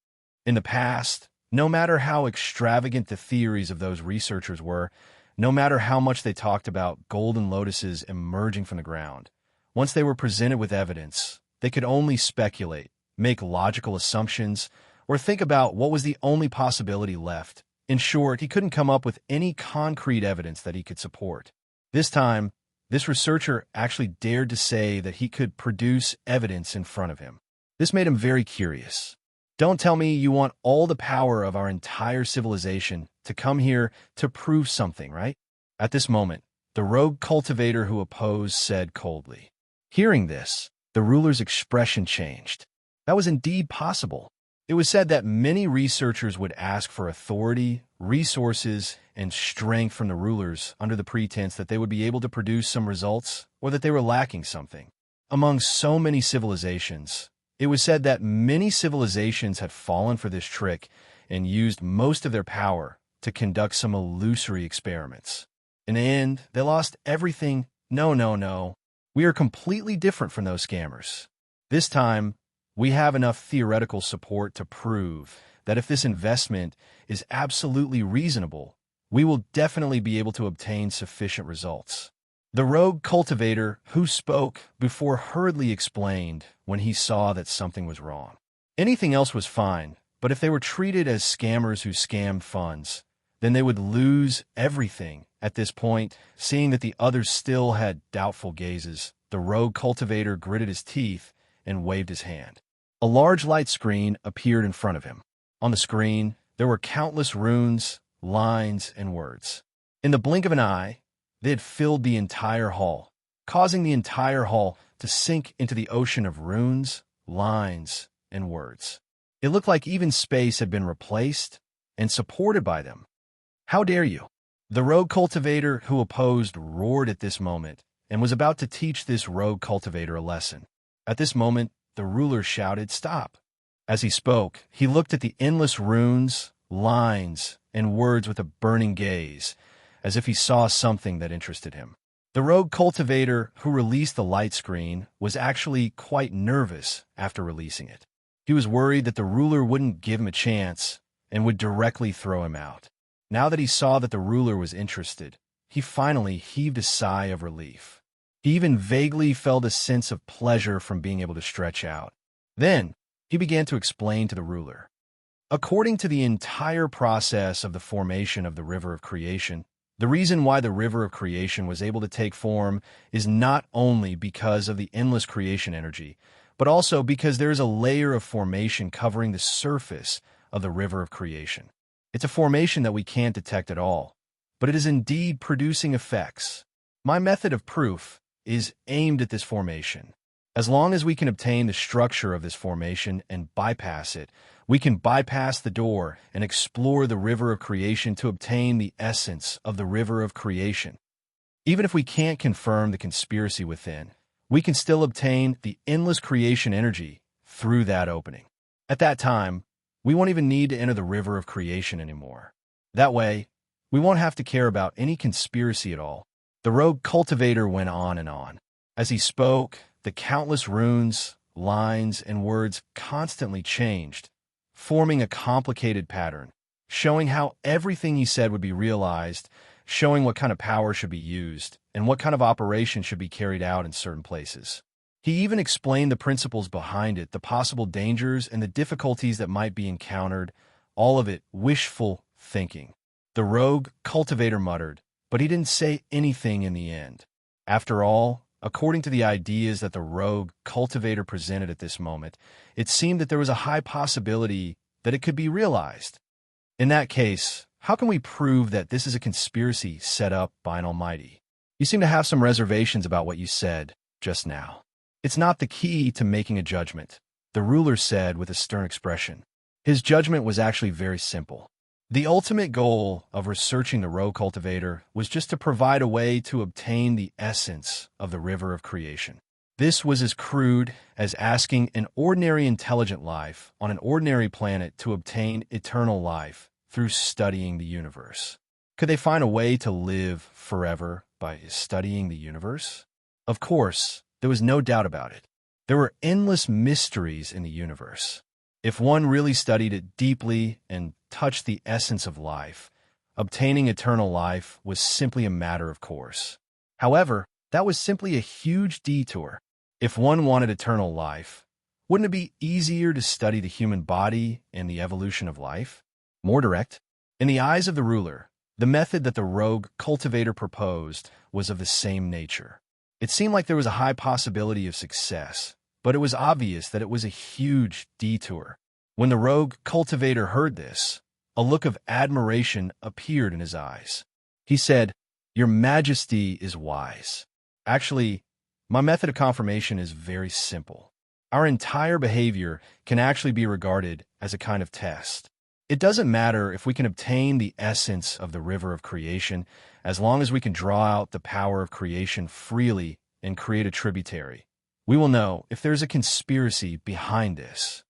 In the past, no matter how extravagant the theories of those researchers were, no matter how much they talked about golden lotuses emerging from the ground, once they were presented with evidence, they could only speculate, make logical assumptions, or think about what was the only possibility left. In short, he couldn't come up with any concrete evidence that he could support. This time, this researcher actually dared to say that he could produce evidence in front of him. This made him very curious. Don't tell me you want all the power of our entire civilization to come here to prove something, right? At this moment, the rogue cultivator who opposed said coldly. Hearing this, the ruler's expression changed. That was indeed possible. It was said that many researchers would ask for authority, resources, and strength from the rulers under the pretense that they would be able to produce some results or that they were lacking something. Among so many civilizations, it was said that many civilizations had fallen for this trick and used most of their power to conduct some illusory experiments. In the end, they lost everything. No. We are completely different from those scammers. This time, we have enough theoretical support to prove that if this investment is absolutely reasonable, we will definitely be able to obtain sufficient results. The rogue cultivator who spoke before hurriedly explained when he saw that something was wrong. Anything else was fine, but if they were treated as scammers who scammed funds, then they would lose everything. At this point, seeing that the others still had doubtful gazes, the rogue cultivator gritted his teeth and waved his hand. A large light screen appeared in front of him. On the screen, there were countless runes, lines, and words. In the blink of an eye, they had filled the entire hall, causing the entire hall to sink into the ocean of runes, lines, and words. It looked like even space had been replaced and supported by them. How dare you? The rogue cultivator who opposed roared at this moment and was about to teach this rogue cultivator a lesson. At this moment, the ruler shouted, "Stop!" As he spoke, he looked at the endless runes, lines, and words with a burning gaze, as if he saw something that interested him. The rogue cultivator who released the light screen was actually quite nervous after releasing it. He was worried that the ruler wouldn't give him a chance and would directly throw him out. Now that he saw that the ruler was interested, he finally heaved a sigh of relief. He even vaguely felt a sense of pleasure from being able to stretch out. Then, he began to explain to the ruler. According to the entire process of the formation of the River of Creation, the reason why the River of Creation was able to take form is not only because of the endless creation energy, but also because there is a layer of formation covering the surface of the River of Creation. It's a formation that we can't detect at all, but it is indeed producing effects. My method of proof is aimed at this formation. As long as we can obtain the structure of this formation and bypass it, we can bypass the door and explore the River of Creation to obtain the essence of the River of Creation. Even if we can't confirm the conspiracy within, we can still obtain the endless creation energy through that opening. At that time, we won't even need to enter the River of Creation anymore. That way, we won't have to care about any conspiracy at all. The rogue cultivator went on and on. As he spoke, the countless runes, lines, and words constantly changed, forming a complicated pattern, showing how everything he said would be realized, showing what kind of power should be used, and what kind of operation should be carried out in certain places. He even explained the principles behind it, the possible dangers and the difficulties that might be encountered, all of it wishful thinking. The rogue cultivator muttered, but he didn't say anything in the end. After all, according to the ideas that the rogue cultivator presented at this moment, it seemed that there was a high possibility that it could be realized. In that case, how can we prove that this is a conspiracy set up by an almighty? You seem to have some reservations about what you said just now. It's not the key to making a judgment. the ruler said with a stern expression. His judgment was actually very simple. The ultimate goal of researching the rogue cultivator was just to provide a way to obtain the essence of the river of creation. This was as crude as asking an ordinary intelligent life on an ordinary planet to obtain eternal life through studying the universe. Could they find a way to live forever by studying the universe? Of course, there was no doubt about it. There were endless mysteries in the universe. If one really studied it deeply and touched the essence of life, obtaining eternal life was simply a matter of course. However, that was simply a huge detour. If one wanted eternal life, wouldn't it be easier to study the human body and the evolution of life? More direct. In the eyes of the ruler, the method that the rogue cultivator proposed was of the same nature. It seemed like there was a high possibility of success, but it was obvious that it was a huge detour. When the rogue cultivator heard this, a look of admiration appeared in his eyes. He said, "Your Majesty is wise. Actually, my method of confirmation is very simple. Our entire behavior can actually be regarded as a kind of test. It doesn't matter if we can obtain the essence of the river of creation, as long as we can draw out the power of creation freely and create a tributary. We will know if there's a conspiracy behind this."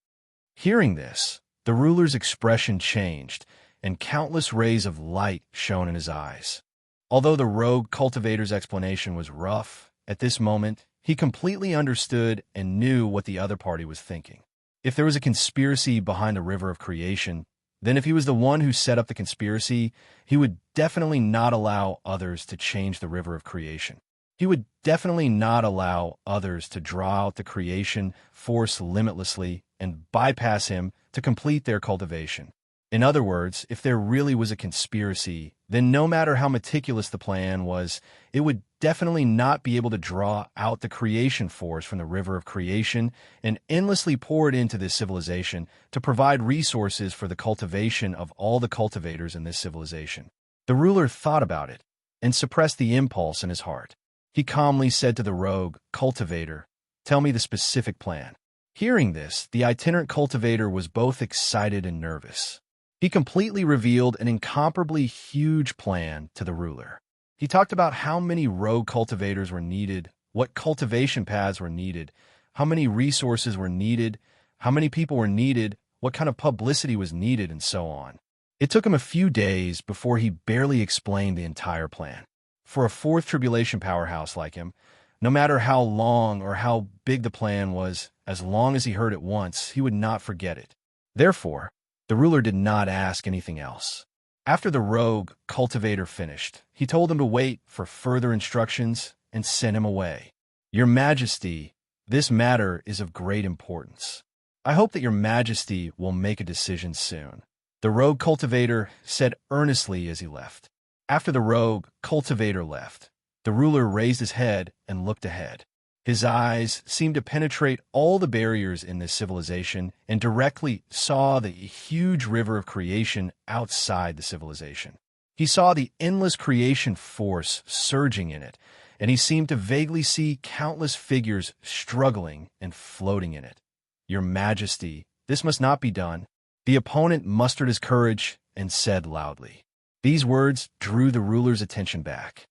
Hearing this, the ruler's expression changed, and countless rays of light shone in his eyes. Although the rogue cultivator's explanation was rough, at this moment, he completely understood and knew what the other party was thinking. If there was a conspiracy behind the river of creation, then if he was the one who set up the conspiracy, he would definitely not allow others to change the river of creation. He would definitely not allow others to draw out the creation force limitlessly and bypass him to complete their cultivation. In other words, if there really was a conspiracy, then no matter how meticulous the plan was, it would definitely not be able to draw out the creation force from the river of creation and endlessly pour it into this civilization to provide resources for the cultivation of all the cultivators in this civilization. The ruler thought about it and suppressed the impulse in his heart. He calmly said to the rogue cultivator, "Tell me the specific plan." Hearing this, the itinerant cultivator was both excited and nervous. He completely revealed an incomparably huge plan to the ruler. He talked about how many rogue cultivators were needed, what cultivation paths were needed, how many resources were needed, how many people were needed, what kind of publicity was needed, and so on. It took him a few days before he barely explained the entire plan. For a fourth tribulation powerhouse like him, no matter how long or how big the plan was, as long as he heard it once, he would not forget it. Therefore, the ruler did not ask anything else. After the rogue cultivator finished, he told him to wait for further instructions and sent him away. "Your Majesty, this matter is of great importance. I hope that your Majesty will make a decision soon," the rogue cultivator said earnestly as he left. After the rogue cultivator left, the ruler raised his head and looked ahead. His eyes seemed to penetrate all the barriers in this civilization and directly saw the huge river of creation outside the civilization. He saw the endless creation force surging in it, and he seemed to vaguely see countless figures struggling and floating in it. "Your Majesty, this must not be done." The opponent mustered his courage and said loudly. These words drew the ruler's attention back.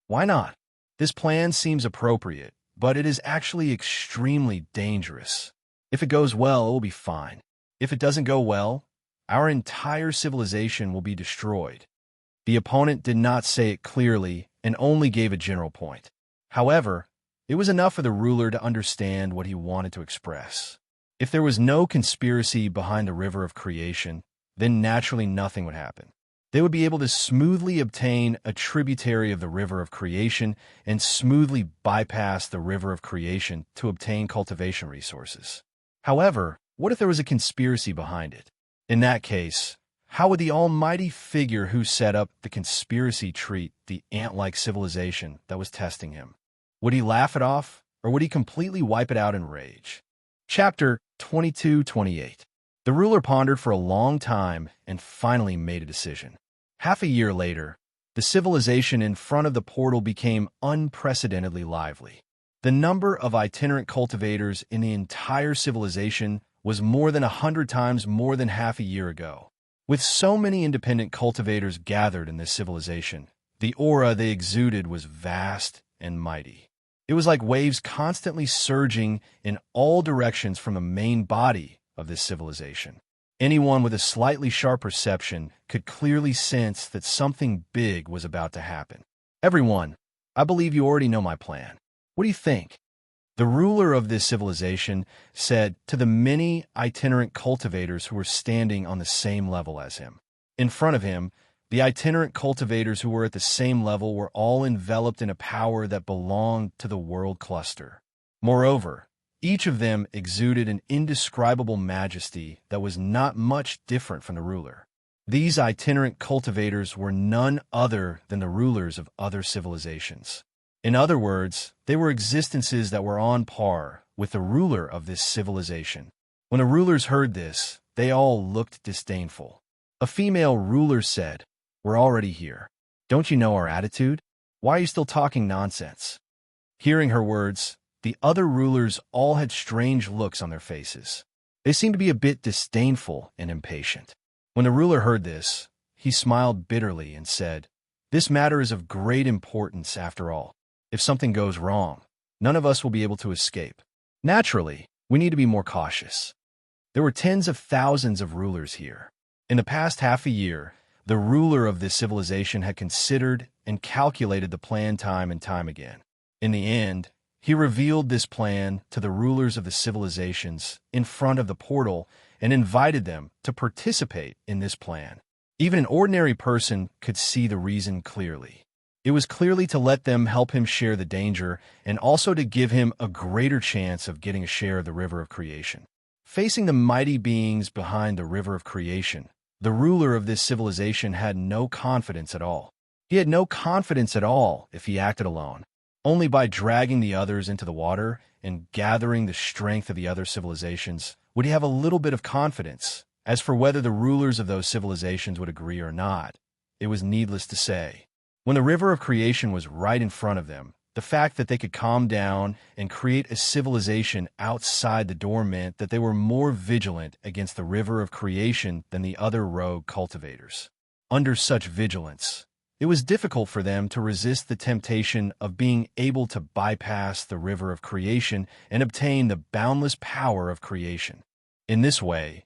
"Why not? This plan seems appropriate, but it is actually extremely dangerous. If it goes well, it will be fine. If it doesn't go well, our entire civilization will be destroyed." The opponent did not say it clearly and only gave a general point. However, it was enough for the ruler to understand what he wanted to express. If there was no conspiracy behind the river of creation, then naturally nothing would happen. They would be able to smoothly obtain a tributary of the river of creation and smoothly bypass the river of creation to obtain cultivation resources. However, what if there was a conspiracy behind it? In that case, how would the almighty figure who set up the conspiracy treat the ant-like civilization that was testing him? Would he laugh it off, or would he completely wipe it out in rage? Chapter 22-28. The ruler pondered for a long time and finally made a decision. Half a year later, the civilization in front of the portal became unprecedentedly lively. The number of itinerant cultivators in the entire civilization was more than 100 times more than half a year ago. With so many independent cultivators gathered in this civilization, the aura they exuded was vast and mighty. It was like waves constantly surging in all directions from the main body of this civilization. Anyone with a slightly sharp perception could clearly sense that something big was about to happen. Everyone, I believe you already know my plan. What do you think? The ruler of this civilization said to the many itinerant cultivators who were standing on the same level as him. In front of him, the itinerant cultivators who were at the same level were all enveloped in a power that belonged to the world cluster. Moreover, each of them exuded an indescribable majesty that was not much different from the ruler. These itinerant cultivators were none other than the rulers of other civilizations. In other words, they were existences that were on par with the ruler of this civilization. When the rulers heard this, they all looked disdainful. A female ruler said, "We're already here. Don't you know our attitude? Why are you still talking nonsense?" Hearing her words, the other rulers all had strange looks on their faces. They seemed to be a bit disdainful and impatient. When the ruler heard this, he smiled bitterly and said, "This matter is of great importance after all. If something goes wrong, none of us will be able to escape. Naturally, we need to be more cautious." There were tens of thousands of rulers here. In the past half a year, the ruler of this civilization had considered and calculated the plan time and time again. In the end, he revealed this plan to the rulers of the civilizations in front of the portal and invited them to participate in this plan. Even an ordinary person could see the reason clearly. It was clearly to let them help him share the danger and also to give him a greater chance of getting a share of the river of creation. Facing the mighty beings behind the river of creation, the ruler of this civilization had no confidence at all. He had no confidence at all if he acted alone. Only by dragging the others into the water and gathering the strength of the other civilizations would he have a little bit of confidence. As for whether the rulers of those civilizations would agree or not, it was needless to say. When the river of creation was right in front of them, the fact that they could calm down and create a civilization outside the door meant that they were more vigilant against the river of creation than the other rogue cultivators. Under such vigilance, it was difficult for them to resist the temptation of being able to bypass the river of creation and obtain the boundless power of creation. In this way,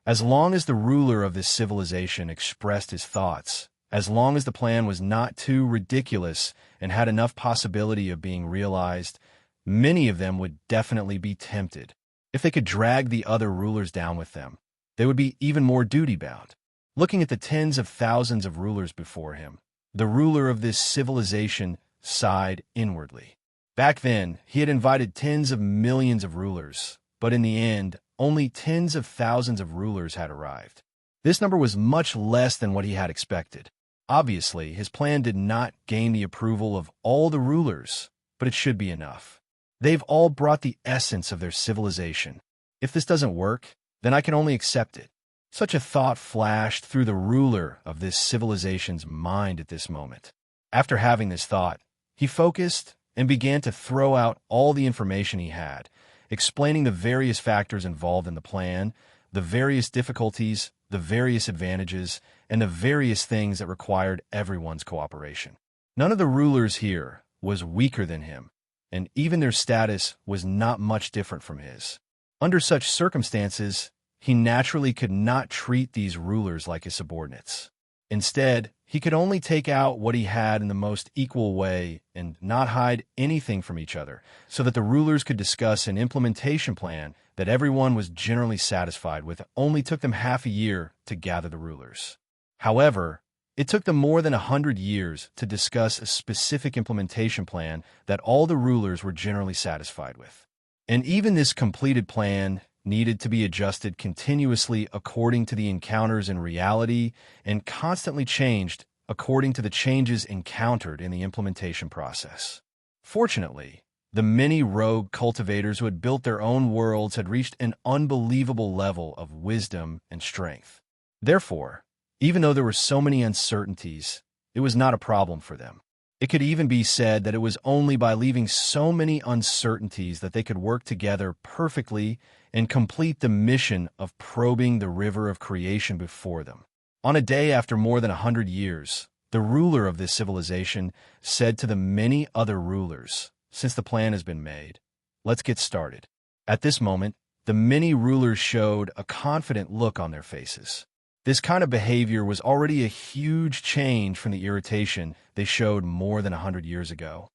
as long as the ruler of this civilization expressed his thoughts, as long as the plan was not too ridiculous and had enough possibility of being realized, many of them would definitely be tempted. If they could drag the other rulers down with them, they would be even more duty-bound. Looking at the tens of thousands of rulers before him, the ruler of this civilization sighed inwardly. Back then, he had invited tens of millions of rulers, but in the end, only tens of thousands of rulers had arrived. This number was much less than what he had expected. Obviously, his plan did not gain the approval of all the rulers, but it should be enough. They've all brought the essence of their civilization. If this doesn't work, then I can only accept it. Such a thought flashed through the ruler of this civilization's mind at this moment. After having this thought, he focused and began to throw out all the information he had, explaining the various factors involved in the plan, the various difficulties, the various advantages, and the various things that required everyone's cooperation. None of the rulers here was weaker than him, and even their status was not much different from his. Under such circumstances, he naturally could not treat these rulers like his subordinates. Instead, he could only take out what he had in the most equal way and not hide anything from each other, so that the rulers could discuss an implementation plan that everyone was generally satisfied with. It only took them half a year to gather the rulers. However, it took them more than 100 years to discuss a specific implementation plan that all the rulers were generally satisfied with. And even this completed plan needed to be adjusted continuously according to the encounters in reality and constantly changed according to the changes encountered in the implementation process. Fortunately, the many rogue cultivators who had built their own worlds had reached an unbelievable level of wisdom and strength. Therefore, even though there were so many uncertainties, it was not a problem for them. It could even be said that it was only by leaving so many uncertainties that they could work together perfectly and complete the mission of probing the river of creation before them. On a day after more than 100 years, the ruler of this civilization said to the many other rulers, "Since the plan has been made, let's get started." At this moment, the many rulers showed a confident look on their faces. This kind of behavior was already a huge change from the irritation they showed more than 100 years ago.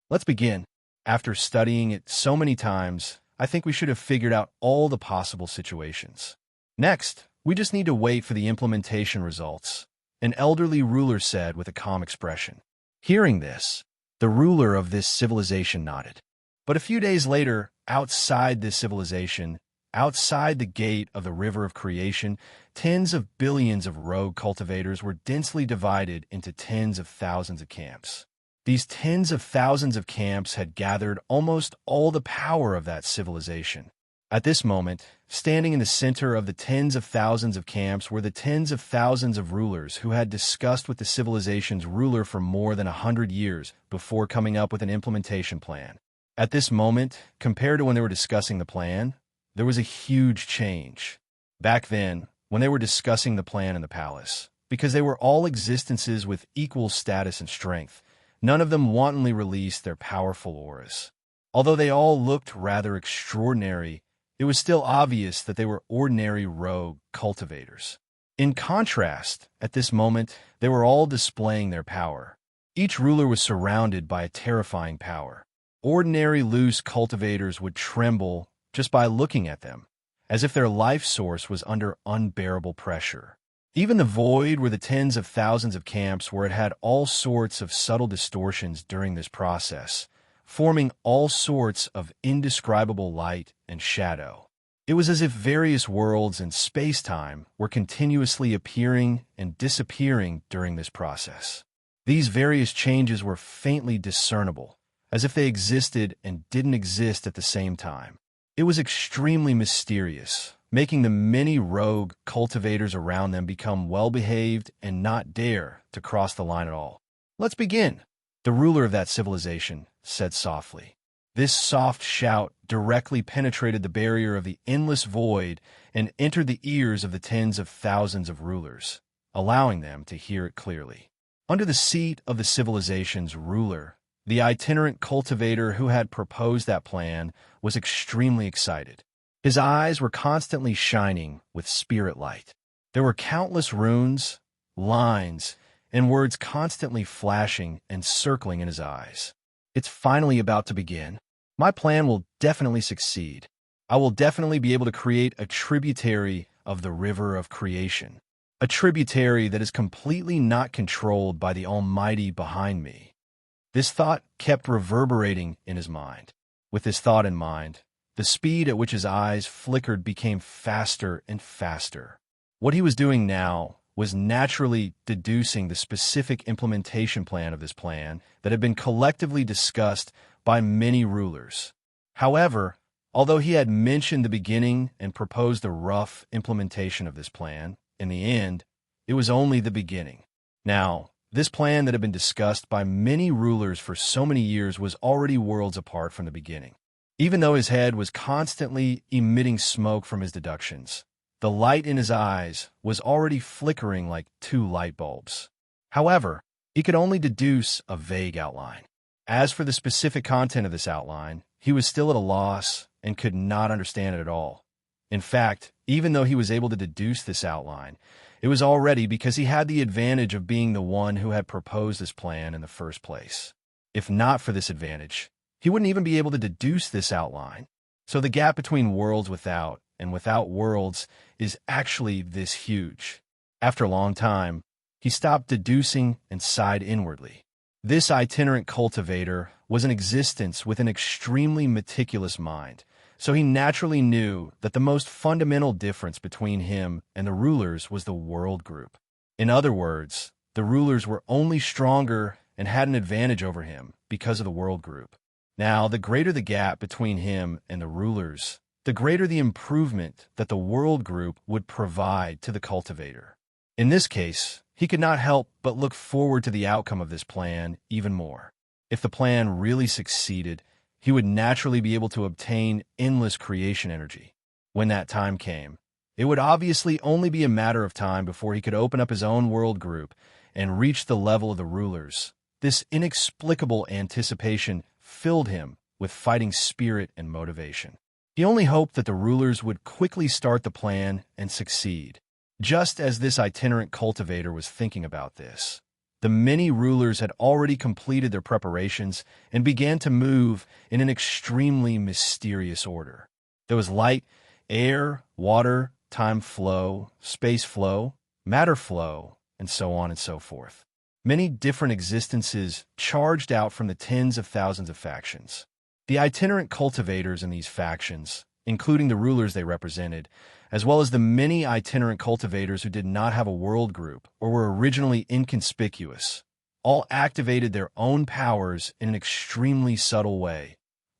Let's begin. After studying it so many times, I think we should have figured out all the possible situations. Next, we just need to wait for the implementation results, an elderly ruler said with a calm expression. Hearing this, the ruler of this civilization nodded. But a few days later, outside this civilization, outside the gate of the river of creation, tens of billions of rogue cultivators were densely divided into tens of thousands of camps. These tens of thousands of camps had gathered almost all the power of that civilization. At this moment, standing in the center of the tens of thousands of camps were the tens of thousands of rulers who had discussed with the civilization's ruler for more than 100 years before coming up with an implementation plan. At this moment, compared to when they were discussing the plan, there was a huge change. Back then, when they were discussing the plan in the palace, because they were all existences with equal status and strength, none of them wantonly released their powerful auras. Although they all looked rather extraordinary, it was still obvious that they were ordinary rogue cultivators. In contrast, at this moment, they were all displaying their power. Each ruler was surrounded by a terrifying power. Ordinary loose cultivators would tremble just by looking at them, as if their life source was under unbearable pressure. Even the void were the tens of thousands of camps where it had all sorts of subtle distortions during this process, forming all sorts of indescribable light and shadow. It was as if various worlds and space-time were continuously appearing and disappearing during this process. These various changes were faintly discernible, as if they existed and didn't exist at the same time. It was extremely mysterious, making the many rogue cultivators around them become well-behaved and not dare to cross the line at all. "Let's begin," the ruler of that civilization said softly. This soft shout directly penetrated the barrier of the endless void and entered the ears of the tens of thousands of rulers, allowing them to hear it clearly. Under the seat of the civilization's ruler, the itinerant cultivator who had proposed that plan was extremely excited. His eyes were constantly shining with spirit light. There were countless runes, lines, and words constantly flashing and circling in his eyes. "It's finally about to begin. My plan will definitely succeed. I will definitely be able to create a tributary of the river of creation, a tributary that is completely not controlled by the Almighty behind me." This thought kept reverberating in his mind. With this thought in mind, the speed at which his eyes flickered became faster and faster. What he was doing now was naturally deducing the specific implementation plan of this plan that had been collectively discussed by many rulers. However, although he had mentioned the beginning and proposed the rough implementation of this plan, in the end, it was only the beginning. Now, this plan that had been discussed by many rulers for so many years was already worlds apart from the beginning. Even though his head was constantly emitting smoke from his deductions, the light in his eyes was already flickering like 2 light bulbs. However, he could only deduce a vague outline. As for the specific content of this outline, he was still at a loss and could not understand it at all. In fact, even though he was able to deduce this outline, it was already because he had the advantage of being the one who had proposed this plan in the first place. If not for this advantage, he wouldn't even be able to deduce this outline. So the gap between worlds without and without worlds is actually this huge. After a long time, he stopped deducing and sighed inwardly. This itinerant cultivator was an existence with an extremely meticulous mind, so he naturally knew that the most fundamental difference between him and the rulers was the world group. In other words, the rulers were only stronger and had an advantage over him because of the world group. Now, the greater the gap between him and the rulers, the greater the improvement that the world group would provide to the cultivator. In this case, He could not help but look forward to the outcome of this plan even more. If the plan really succeeded, he would naturally be able to obtain endless creation energy. When that time came, it would obviously only be a matter of time before he could open up his own world group and reach the level of the rulers. This inexplicable anticipation filled him with fighting spirit and motivation. He only hoped that the rulers would quickly start the plan and succeed. Just as this itinerant cultivator was thinking about this, the many rulers had already completed their preparations and began to move in an extremely mysterious order. There was light, air, water, time flow, space flow, matter flow, and so on and so forth. Many different existences charged out from the tens of thousands of factions. The itinerant cultivators in these factions, including the rulers they represented, as well as the many itinerant cultivators who did not have a world group or were originally inconspicuous, all activated their own powers in an extremely subtle way,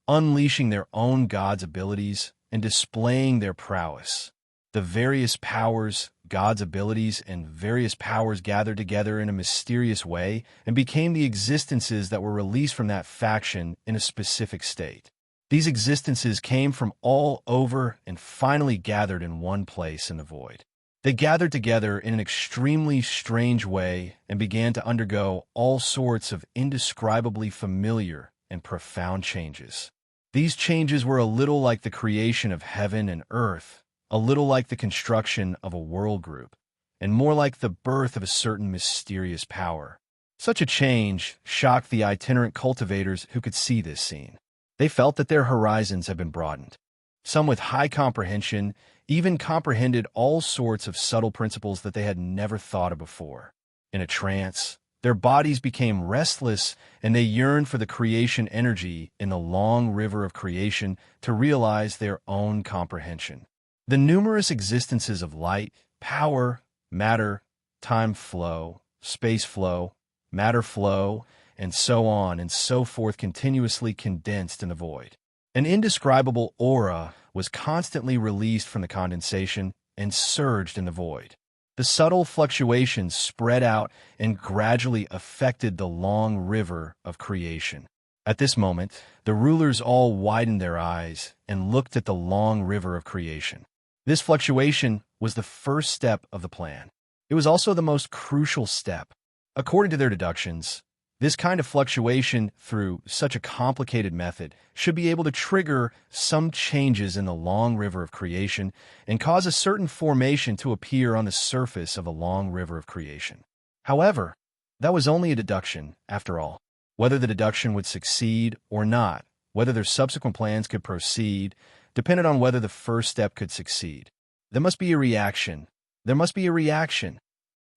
unleashing their own gods' abilities and displaying their prowess. The various powers, gods' abilities, and various powers gathered together in a mysterious way and became the existences that were released from that faction in a specific state. These existences came from all over and finally gathered in one place in the void. They gathered together in an extremely strange way and began to undergo all sorts of indescribably familiar and profound changes. These changes were a little like the creation of heaven and earth, a little like the construction of a world group, and more like the birth of a certain mysterious power. Such a change shocked the itinerant cultivators who could see this scene. They felt that their horizons had been broadened. Some with high comprehension even comprehended all sorts of subtle principles that they had never thought of before. In a trance, their bodies became restless and they yearned for the creation energy in the long river of creation to realize their own comprehension. The numerous existences of light, power, matter, time flow, space flow, matter flow, and so on and so forth continuously condensed in the void. An indescribable aura was constantly released from the condensation and surged in the void. The subtle fluctuations spread out and gradually affected the long river of creation. At this moment, the rulers all widened their eyes and looked at the long river of creation. This fluctuation was the first step of the plan. It was also the most crucial step. According to their deductions, this kind of fluctuation through such a complicated method should be able to trigger some changes in the long river of creation and cause a certain formation to appear on the surface of a long river of creation. However, that was only a deduction, after all. Whether the deduction would succeed or not, whether their subsequent plans could proceed, depended on whether the first step could succeed. There must be a reaction. There must be a reaction.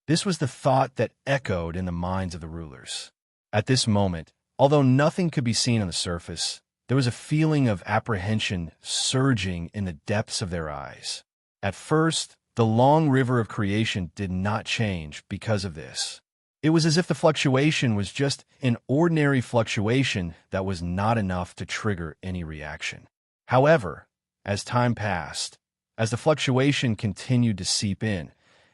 This was the thought that echoed in the minds of the rulers. At this moment, although nothing could be seen on the surface, there was a feeling of apprehension surging in the depths of their eyes. At first, the long river of creation did not change because of this. It was as if the fluctuation was just an ordinary fluctuation that was not enough to trigger any reaction. However, as time passed, as the fluctuation continued to seep in,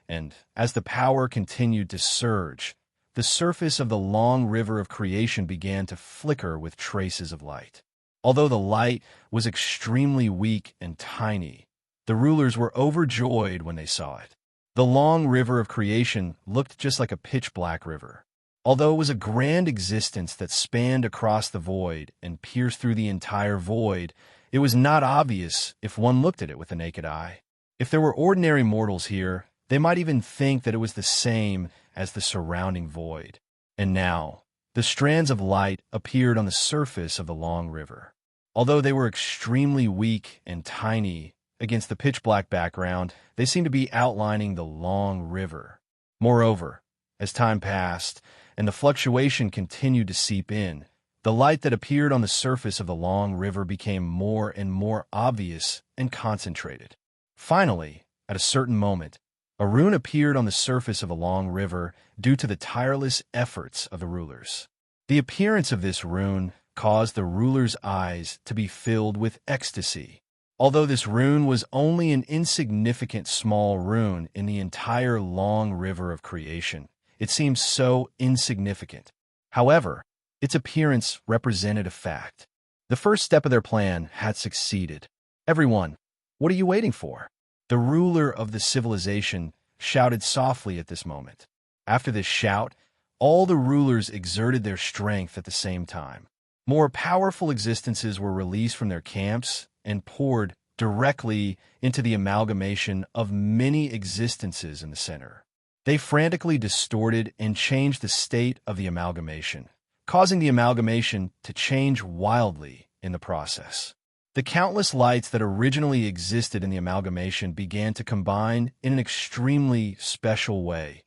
and as the power continued to surge, the surface of the long river of creation began to flicker with traces of light. Although the light was extremely weak and tiny, the rulers were overjoyed when they saw it. The long river of creation looked just like a pitch-black river. Although it was a grand existence that spanned across the void and pierced through the entire void, it was not obvious if one looked at it with the naked eye. If there were ordinary mortals here, they might even think that it was the same as the surrounding void. And now, the strands of light appeared on the surface of the long river. Although they were extremely weak and tiny against the pitch-black background, they seemed to be outlining the long river. Moreover, as time passed and the fluctuation continued to seep in, the light that appeared on the surface of the long river became more and more obvious and concentrated. Finally, at a certain moment, a rune appeared on the surface of a long river due to the tireless efforts of the rulers. The appearance of this rune caused the rulers' eyes to be filled with ecstasy. Although this rune was only an insignificant small rune in the entire long river of creation, It seemed so insignificant. However, its appearance represented a fact. The first step of their plan had succeeded. Everyone, what are you waiting for? The ruler of the civilization shouted softly at this moment. After this shout, all the rulers exerted their strength at the same time. More powerful existences were released from their camps and poured directly into the amalgamation of many existences in the center. They frantically distorted and changed the state of the amalgamation, causing the amalgamation to change wildly in the process. The countless lights that originally existed in the amalgamation began to combine in an extremely special way,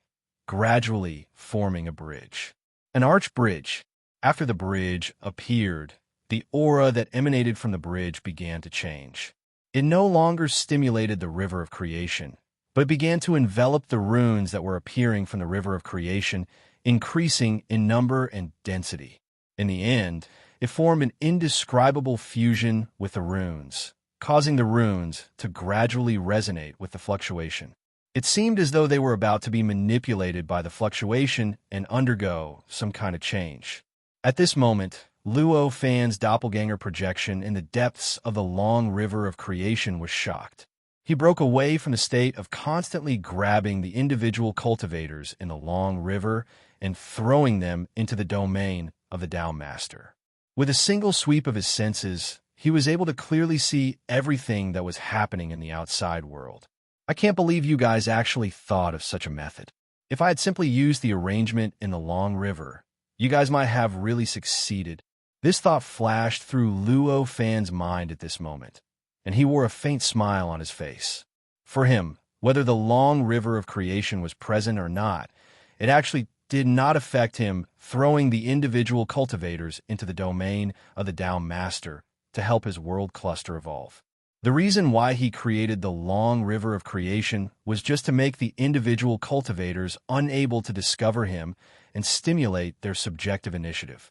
gradually forming a bridge. An arch bridge. After the bridge appeared, the aura that emanated from the bridge began to change. It no longer stimulated the river of creation, but began to envelop the runes that were appearing from the river of creation, increasing in number and density. In the end, it formed an indescribable fusion with the runes, causing the runes to gradually resonate with the fluctuation. It seemed as though they were about to be manipulated by the fluctuation and undergo some kind of change. At this moment, Luo Fan's doppelganger projection in the depths of the long river of creation was shocked. He broke away from the state of constantly grabbing the individual cultivators in the long river and throwing them into the domain of the Tao Master. With a single sweep of his senses, he was able to clearly see everything that was happening in the outside world. I can't believe you guys actually thought of such a method. If I had simply used the arrangement in the long river, you guys might have really succeeded. This thought flashed through Luo Fan's mind at this moment, and he wore a faint smile on his face. For him, whether the long river of creation was present or not, it actually did not affect him throwing the individual cultivators into the domain of the Tao Master to help his world cluster evolve. The reason why he created the long river of creation was just to make the individual cultivators unable to discover him and stimulate their subjective initiative.